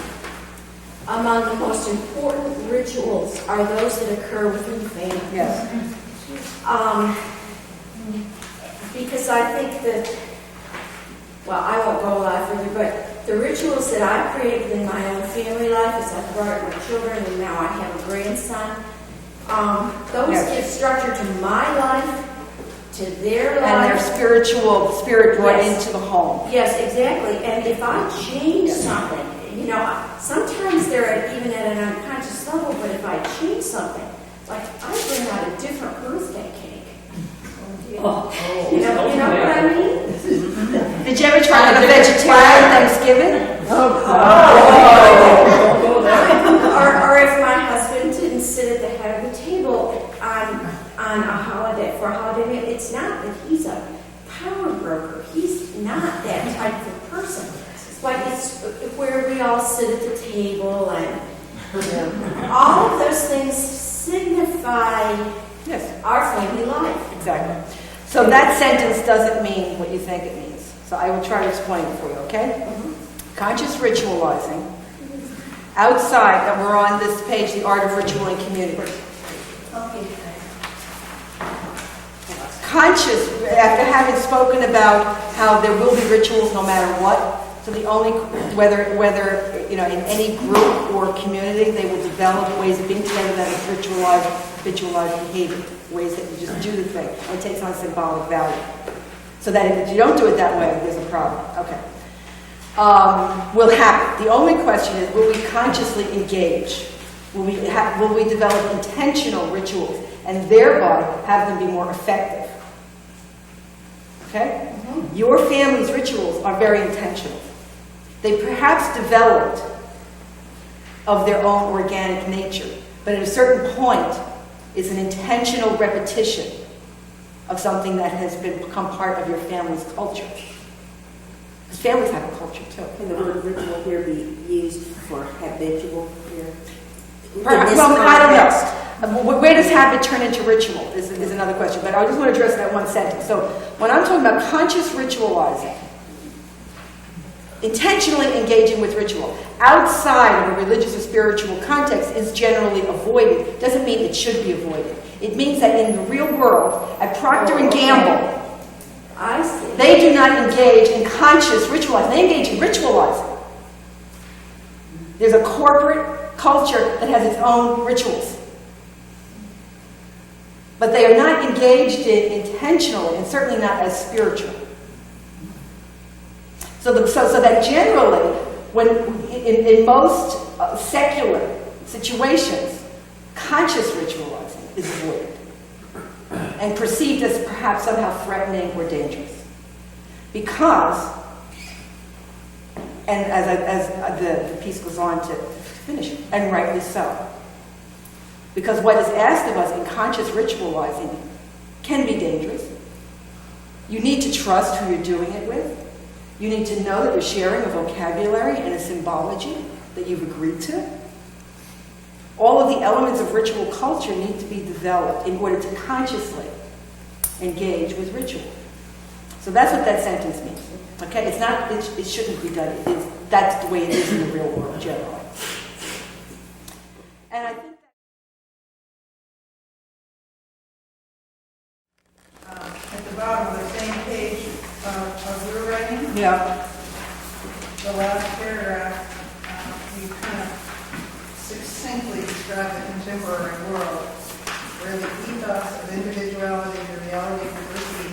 among the most important rituals are those that occur within families. Yes. Because I think that, well, I won't go a lot further, but the rituals that I create within my own family life, as I've brought up my children, and now I have a grandson, those give structure to my life, to their life. And their spirit brought into the home. Yes, exactly. And if I change something, sometimes they're even at an unconscious level, but if I change something, like I bring out a different birthday cake. You know what I mean? Did you ever try a vegetarian Thanksgiving? Or if my husband head of the table on a holiday, for a holiday meal. It's not that he's a power broker. He's not that type of person. But it's where we all sit at the table and all of those things signify Yes, our family life. exactly. So that sentence doesn't mean what you think it means. So I will try to explain it for you, okay? Conscious ritualizing. Outside, and we're on this page, The Art of Ritual in Community. Okay. Conscious, after having spoken about how there will be rituals no matter what, so the only, whether in any group or community, they will develop ways of being together that is ritualized behavior, ways that you just do the thing, and it takes on symbolic value. So that if you don't do it that way, there's a problem. Okay. Will happen. The only question is, will we consciously engage? Will we develop intentional rituals and thereby have them be more effective? Okay? Your family's rituals are very intentional. They perhaps developed of their own organic nature, but at a certain point, it's an intentional repetition of something that has become part of your family's culture. Because families have a culture too. Can the word ritual here be used for habitual here? Perhaps, well, I don't know. Where does habit turn into ritual is another question, but I just want to address that one sentence. So when I'm talking about conscious ritualizing, intentionally engaging with ritual outside of a religious or spiritual context is generally avoided. Doesn't mean it should be avoided. It means that in the real world, at Procter & Gamble, I see. they do not engage in conscious ritualizing. They engage in ritualizing. There's a corporate culture that has its own rituals. But they are not engaged in intentionally, and certainly not as spiritual. So that generally, when in most secular situations, conscious ritualizing is avoided and perceived as perhaps somehow threatening or dangerous. Because, and as the piece goes on to finish, and rightly so, because what is asked of us in conscious ritualizing can be dangerous. You need to trust who you're doing it with. You need to know that you're sharing a vocabulary and a symbology that you've agreed to. All of the elements of ritual culture need to be developed in order to consciously engage with ritual. So that's what that sentence means. Okay? It's not, it shouldn't be done. That's the way it is in the real world generally. And I think At the bottom of the same page of your writing, yeah. the last paragraph, you kind of succinctly describe the contemporary world where the ethos of individuality, the reality of diversity,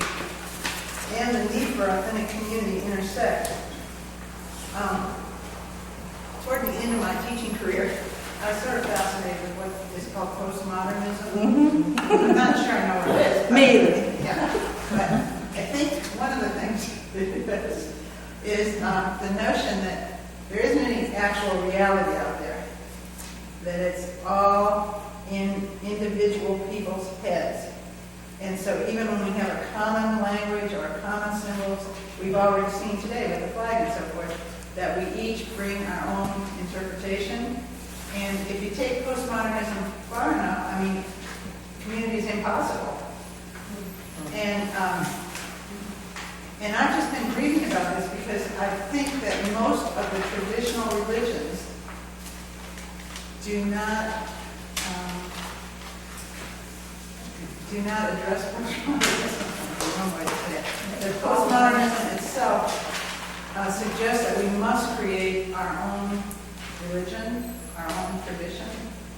and the need for authentic community intersect. Toward the end of my teaching career, I was sort of fascinated with what is called postmodernism. I'm not sure I know what it is. Me either. Yeah, but I think one of the things it is the notion that there isn't any actual reality out there, that it's all in individual people's heads. And so even when we have a common language or common symbols, we've already seen today with the flag and so forth, that we each bring our own interpretation. And if you take postmodernism far enough, I mean, community is impossible. And I've just been reading about this because I think that most of the traditional religions do not address postmodernism. One way to say it. The postmodernism itself suggests that we must create our own religion, our own tradition.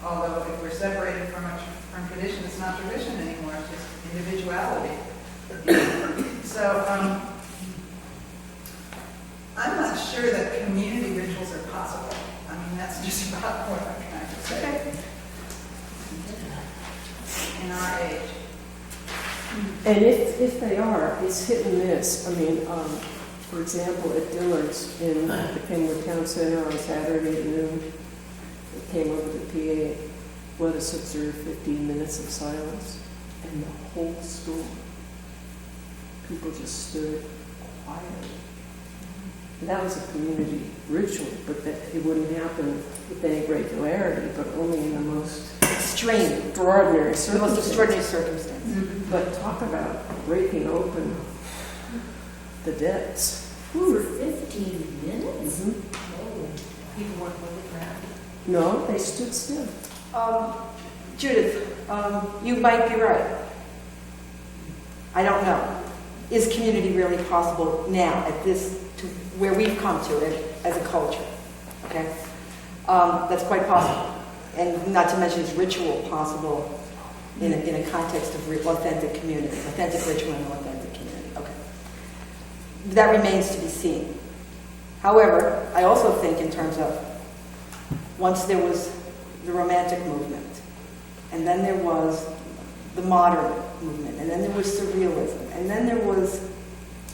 Although if we're separated from tradition, it's not tradition anymore, it's just individuality. So I'm not sure that community rituals are possible. I mean, that's just about what I'm trying to say. In our age. And if they are, it's hit and miss. I mean, for example, at Dillard's in the Kingwood Town Center on Saturday at noon, it came over to PA let us observe 15 minutes of silence, and the whole store, people just stood quietly. And that was a community ritual, but that it wouldn't happen with any regularity, but only in the most Extreme, extraordinary the most circumstances. extraordinary circumstances. But talk about breaking open the depths. For 15 minutes? People weren't moving around. No, they stood still. Judith, you might be right. I don't know. Is community really possible now at this, to where we've come to it as a culture? Okay? That's quite possible. And not to mention is ritual possible in a context of authentic community, authentic ritual and authentic community. Okay. That remains to be seen. However, I also think in terms of once there was the Romantic movement, and then there was the modern movement, and then there was surrealism, and then there was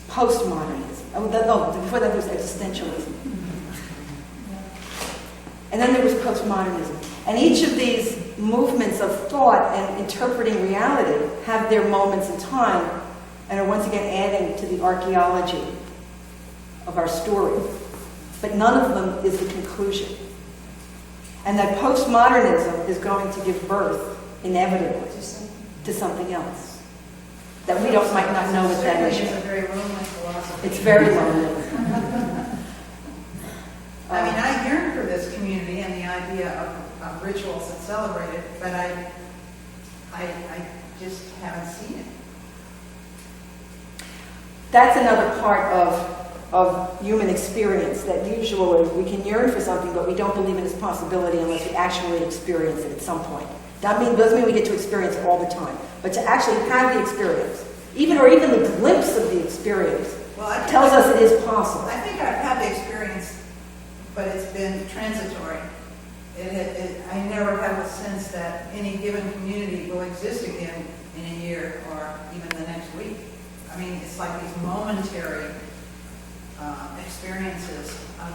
postmodernism. Oh, no, before that there was existentialism. And then there was postmodernism. And each of these movements of thought and interpreting reality have their moments in time and are once again adding to the archaeology of our story. But none of them is the conclusion. And that postmodernism is going to give birth, inevitably, to something else. That we might not know what that is. It's a very lonely philosophy. It's very lonely. I mean, I yearn for this community and the idea of rituals that celebrate it, but I just haven't seen it. That's another part of human experience, that usually we can yearn for something, but we don't believe in its possibility unless we actually experience it at some point. Doesn't mean we get to experience it all the time, but to actually have the experience, even the glimpse of the experience, tells us it is possible. I think I've had the experience, but it's been transitory. I never have a sense that any given community will exist again in a year or even the next week. I mean, it's like these momentary experiences of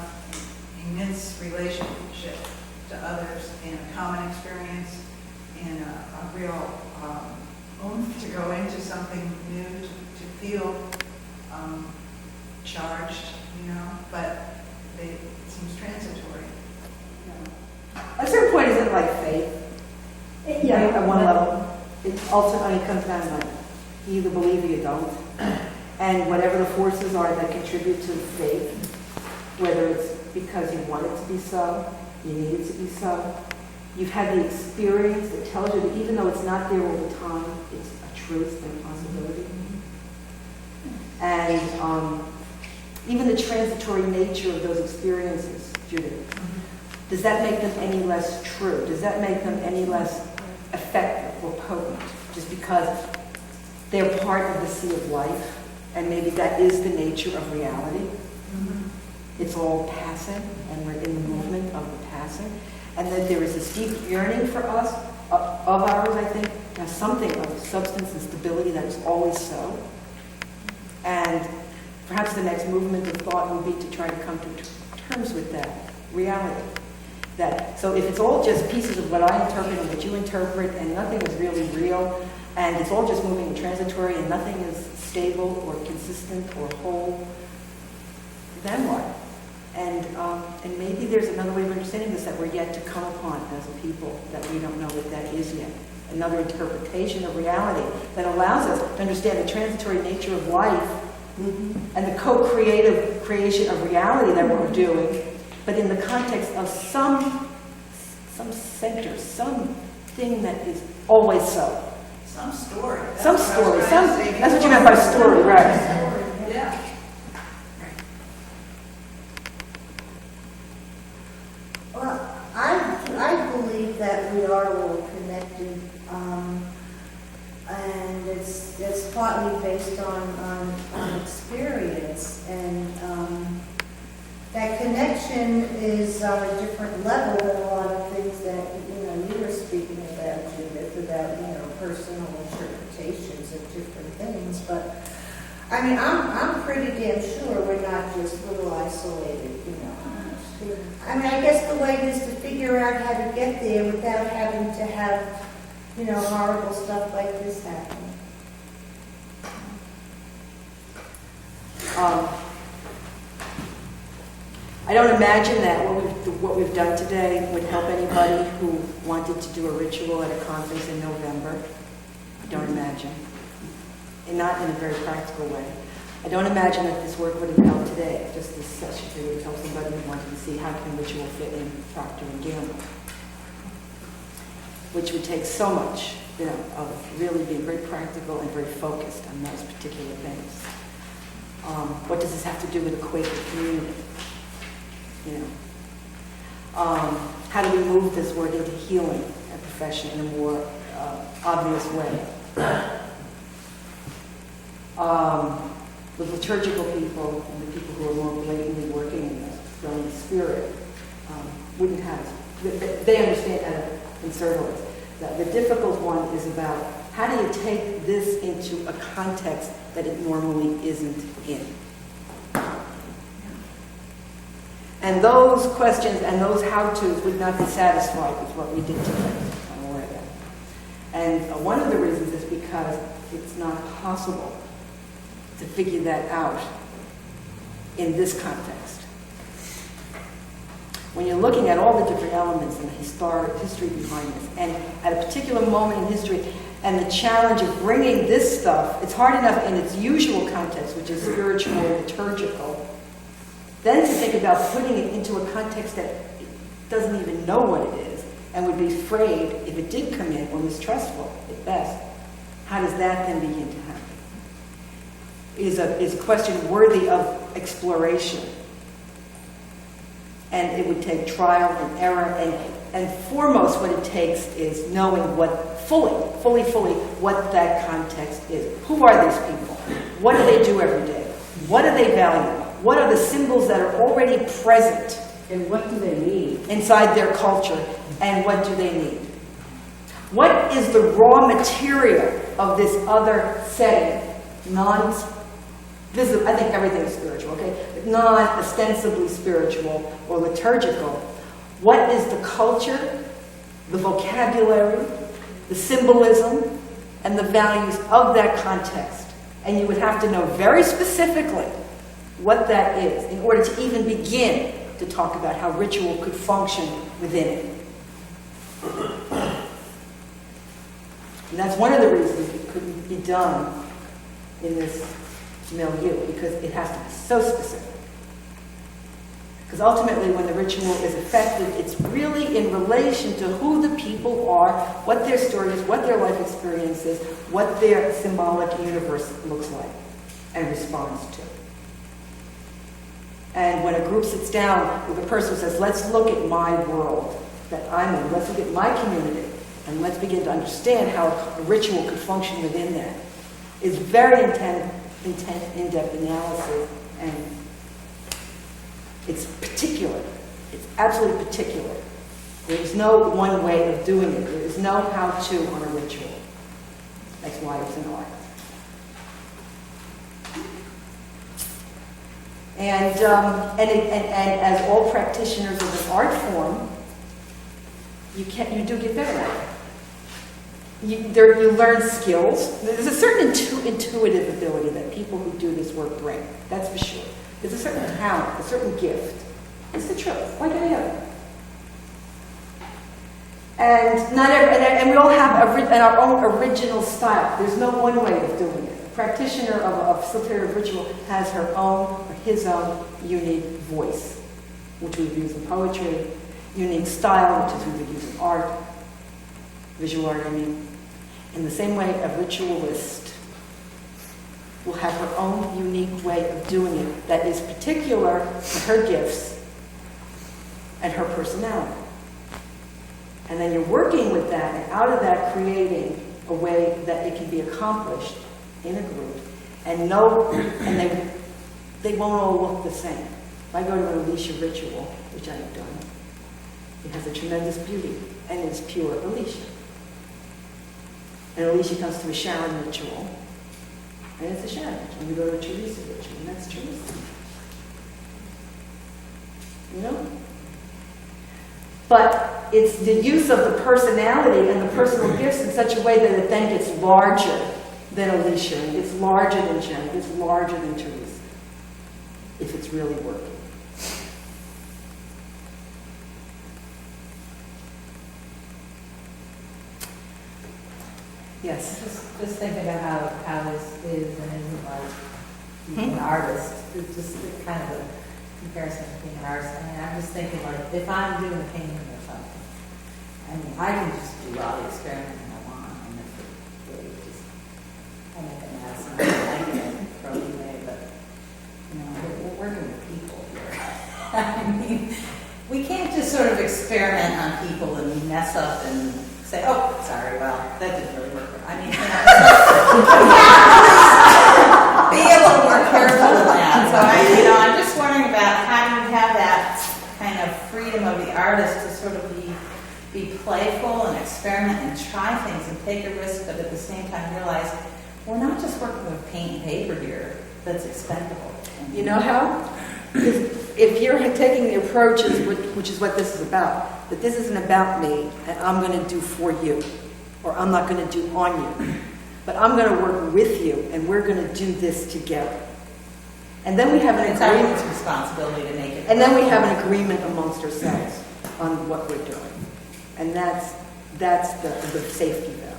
immense relationship to others and a common experience and a real oomph to go into something new, to feel charged, but it seems transitory. At a certain point, isn't it like faith? Yeah. At one level. It ultimately comes down to like, you either believe or you don't. And whatever the forces are that contribute to faith, whether it's because you want it to be so, you need it to be so, you've had the experience that tells you that even though it's not there all the time, it's a truth and a possibility. And even the transitory nature of those experiences, Judith, does that make them any less true? Does that make them any less effective or potent? Just because they're part of the sea of life, and maybe that is the nature of reality. It's all passing, and we're in the movement of the passing. And that there is this deep yearning for us, of ours, I think, to have something of substance and stability that is always so. And perhaps the next movement of thought will be to try to come to terms with that reality. So if it's all just pieces of what I interpret and what you interpret, and nothing is really real, and it's all just moving and transitory, and nothing is stable or consistent or whole, then what? And maybe there's another way of understanding this that we're yet to come upon as a people, that we don't know what that is yet. Another interpretation of reality that allows us to understand the transitory nature of life and the co-creative creation of reality that we're doing, but in the context of some center, something that is always so. Some story. Some story. That's what you meant by story, right? Yeah. Well, I believe that we are all connected, and it's partly based on experience, and that connection is on a different level than a lot of things that you were speaking about, Judith, about personal interpretations of different things. But I mean, I'm pretty damn sure we're not just little isolated, I mean, I guess the way is to figure out how to get there without having to have, horrible stuff like this happen. I don't imagine that what we've done today would help anybody who wanted to do a ritual at a conference in November. I don't imagine. And not in a very practical way. I don't imagine that this work would have helped today, just this session. It would help somebody who wanted to see how can ritual fit in Procter & Gamble. Which would take so much, of really being very practical and very focused on those particular things. What does this have to do with the Quaker community? How do we move this word into healing a profession in a more obvious way? The liturgical people and the people who are more blatantly working in the spirit wouldn't have. They understand how to insert it. The difficult one is about how do you take this into a context that it normally isn't in. And those questions and those how-tos would not be satisfied with what we did today. I'm aware of that. And one of the reasons is because it's not possible to figure that out in this context. When you're looking at all the different elements and the history behind this, and at a particular moment in history, and the challenge of bringing this stuff, it's hard enough in its usual context, which is spiritual, liturgical, then to think about putting it into a context that doesn't even know what it is, and would be afraid if it did come in, or mistrustful at best. How does that then begin to happen? Is a question worthy of exploration. And it would take trial and error, and foremost what it takes is knowing what fully what that context is. Who are these people? What do they do every day? What do they value? What are the symbols that are already present? And what do they need? Inside their culture, and what do they need? What is the raw material of this other setting? I think everything is spiritual, okay? But non-ostensibly spiritual or liturgical. What is the culture, the vocabulary, the symbolism, and the values of that context? And you would have to know very specifically what that is in order to even begin to talk about how ritual could function within it. And that's one of the reasons it couldn't be done in this milieu, because it has to be so specific. Because ultimately, when the ritual is effective, it's really in relation to who the people are, what their story is, what their life experience is, what their symbolic universe looks like and responds to. And when a group sits down with a person who says, let's look at my world that I'm in, let's look at my community, and let's begin to understand how a ritual could function within that, is very in-depth analysis, and it's particular. It's absolutely particular. There's no one way of doing it. There is no how-to on a ritual. That's why it's an art. And as all practitioners of an art form, you do get better at it. You learn skills. There's a certain intuitive ability that people who do this work bring. That's for sure. There's a certain talent, a certain gift. It's the truth, like any other. And we all have our own original style. There's no one way of doing it. A practitioner of facilitator ritual has her own or his own unique voice, which we use in poetry, unique style, which is we would use in art, visual art, In the same way, a ritualist will have her own unique way of doing it that is particular to her gifts and her personality. And then you're working with that, and out of that creating a way that it can be accomplished in a group, and they won't all look the same. If I go to an Alicia ritual, which I have done, it has a tremendous beauty, and it's pure Alicia. And Alicia comes to a Sharon ritual, and it's a Sharon ritual. And we go to a Teresa ritual, and that's Teresa. You know? But it's the use of the personality and the personal gifts in such a way that it then gets larger than Alicia, and it's larger than Jen, it's larger than Teresa, if it's really working. Yes? Just thinking about how this is and isn't like being an artist. It's just kind of a comparison to being an artist. I mean, I'm just thinking like, if I'm doing a painting or something, I mean, I can just do all the experimenting I want, and if it really just, I can add something like it, throw it away, but, you know, we're working with people here. I mean, we can't just sort of experiment on people and mess up and say, oh, sorry, well, that didn't really work. I mean, you know, be a little more careful with that. So I'm just wondering about how do you have that kind of freedom of the artist to sort of be playful and experiment and try things and take a risk, but at the same time realize we're not just working with paint and paper here that's expendable. You know how? If you're taking the approach, which is what this is about, that this isn't about me and I'm going to do for you, or I'm not going to do on you, but I'm going to work with you and we're going to do this together. And then we have an It's agreement. everyone's responsibility to make it. And then we have an agreement amongst ourselves on what we're doing. And that's the safety valve.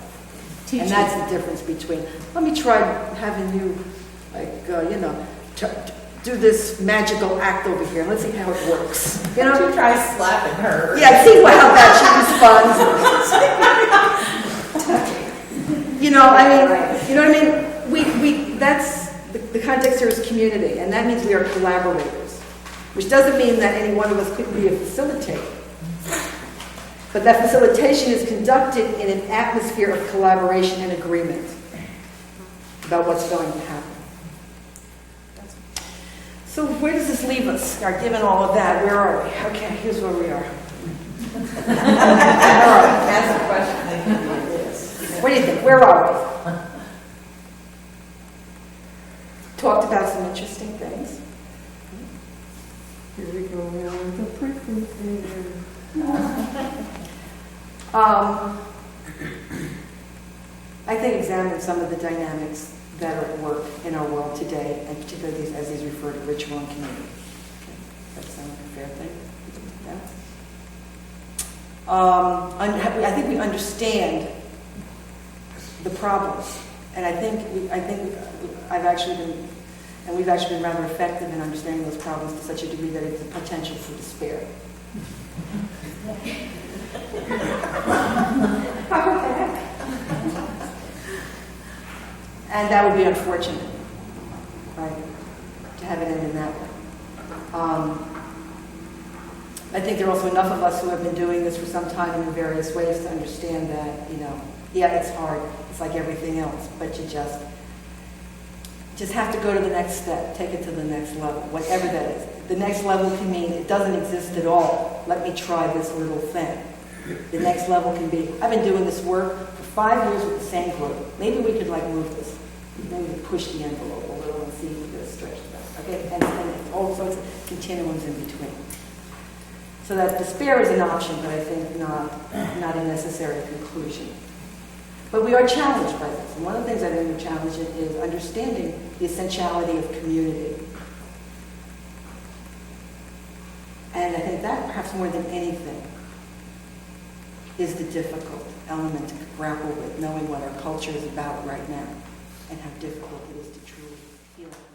And that's the difference between, let me try having you, like, do this magical act over here. Let's see how it works. You know? You try slapping her. Yeah, see how that she responds. You know what I mean? We that's the context here is community, and that means we are collaborators, which doesn't mean that any one of us couldn't be a facilitator. But that facilitation is conducted in an atmosphere of collaboration and agreement about what's going to happen. So where does this leave us? Given all of that, where are we? Okay, here's where we are. That's the question. What do you think? Where are we? Talked about some interesting things. Here we go now with the prickly finger. I think examine some of the dynamics that are at work in our world today, and particularly as these refer to ritual and community. Okay. That sound like a fair thing? Yeah. I think we understand the problems, and I think I've actually been, and we've actually been rather effective in understanding those problems to such a degree that it's a potential for despair. And that would be unfortunate, right, to have it end in that way. I think there are also enough of us who have been doing this for some time in various ways to understand that, yeah, it's hard. It's like everything else, but you just have to go to the next step, take it to the next level, whatever that is. The next level can mean it doesn't exist at all. Let me try this little thing. The next level can be, I've been doing this work for 5 years with the same group. Maybe we could move this. Maybe we push the envelope a little and see if we can stretch it out. Okay, and all sorts of continuums in between. So that despair is an option, but I think not a necessary conclusion. But we are challenged by this. And one of the things I think we're challenged in is understanding the essentiality of community. And I think that, perhaps more than anything, is the difficult element to grapple with, knowing what our culture is about right now and how difficult it is to truly feel it.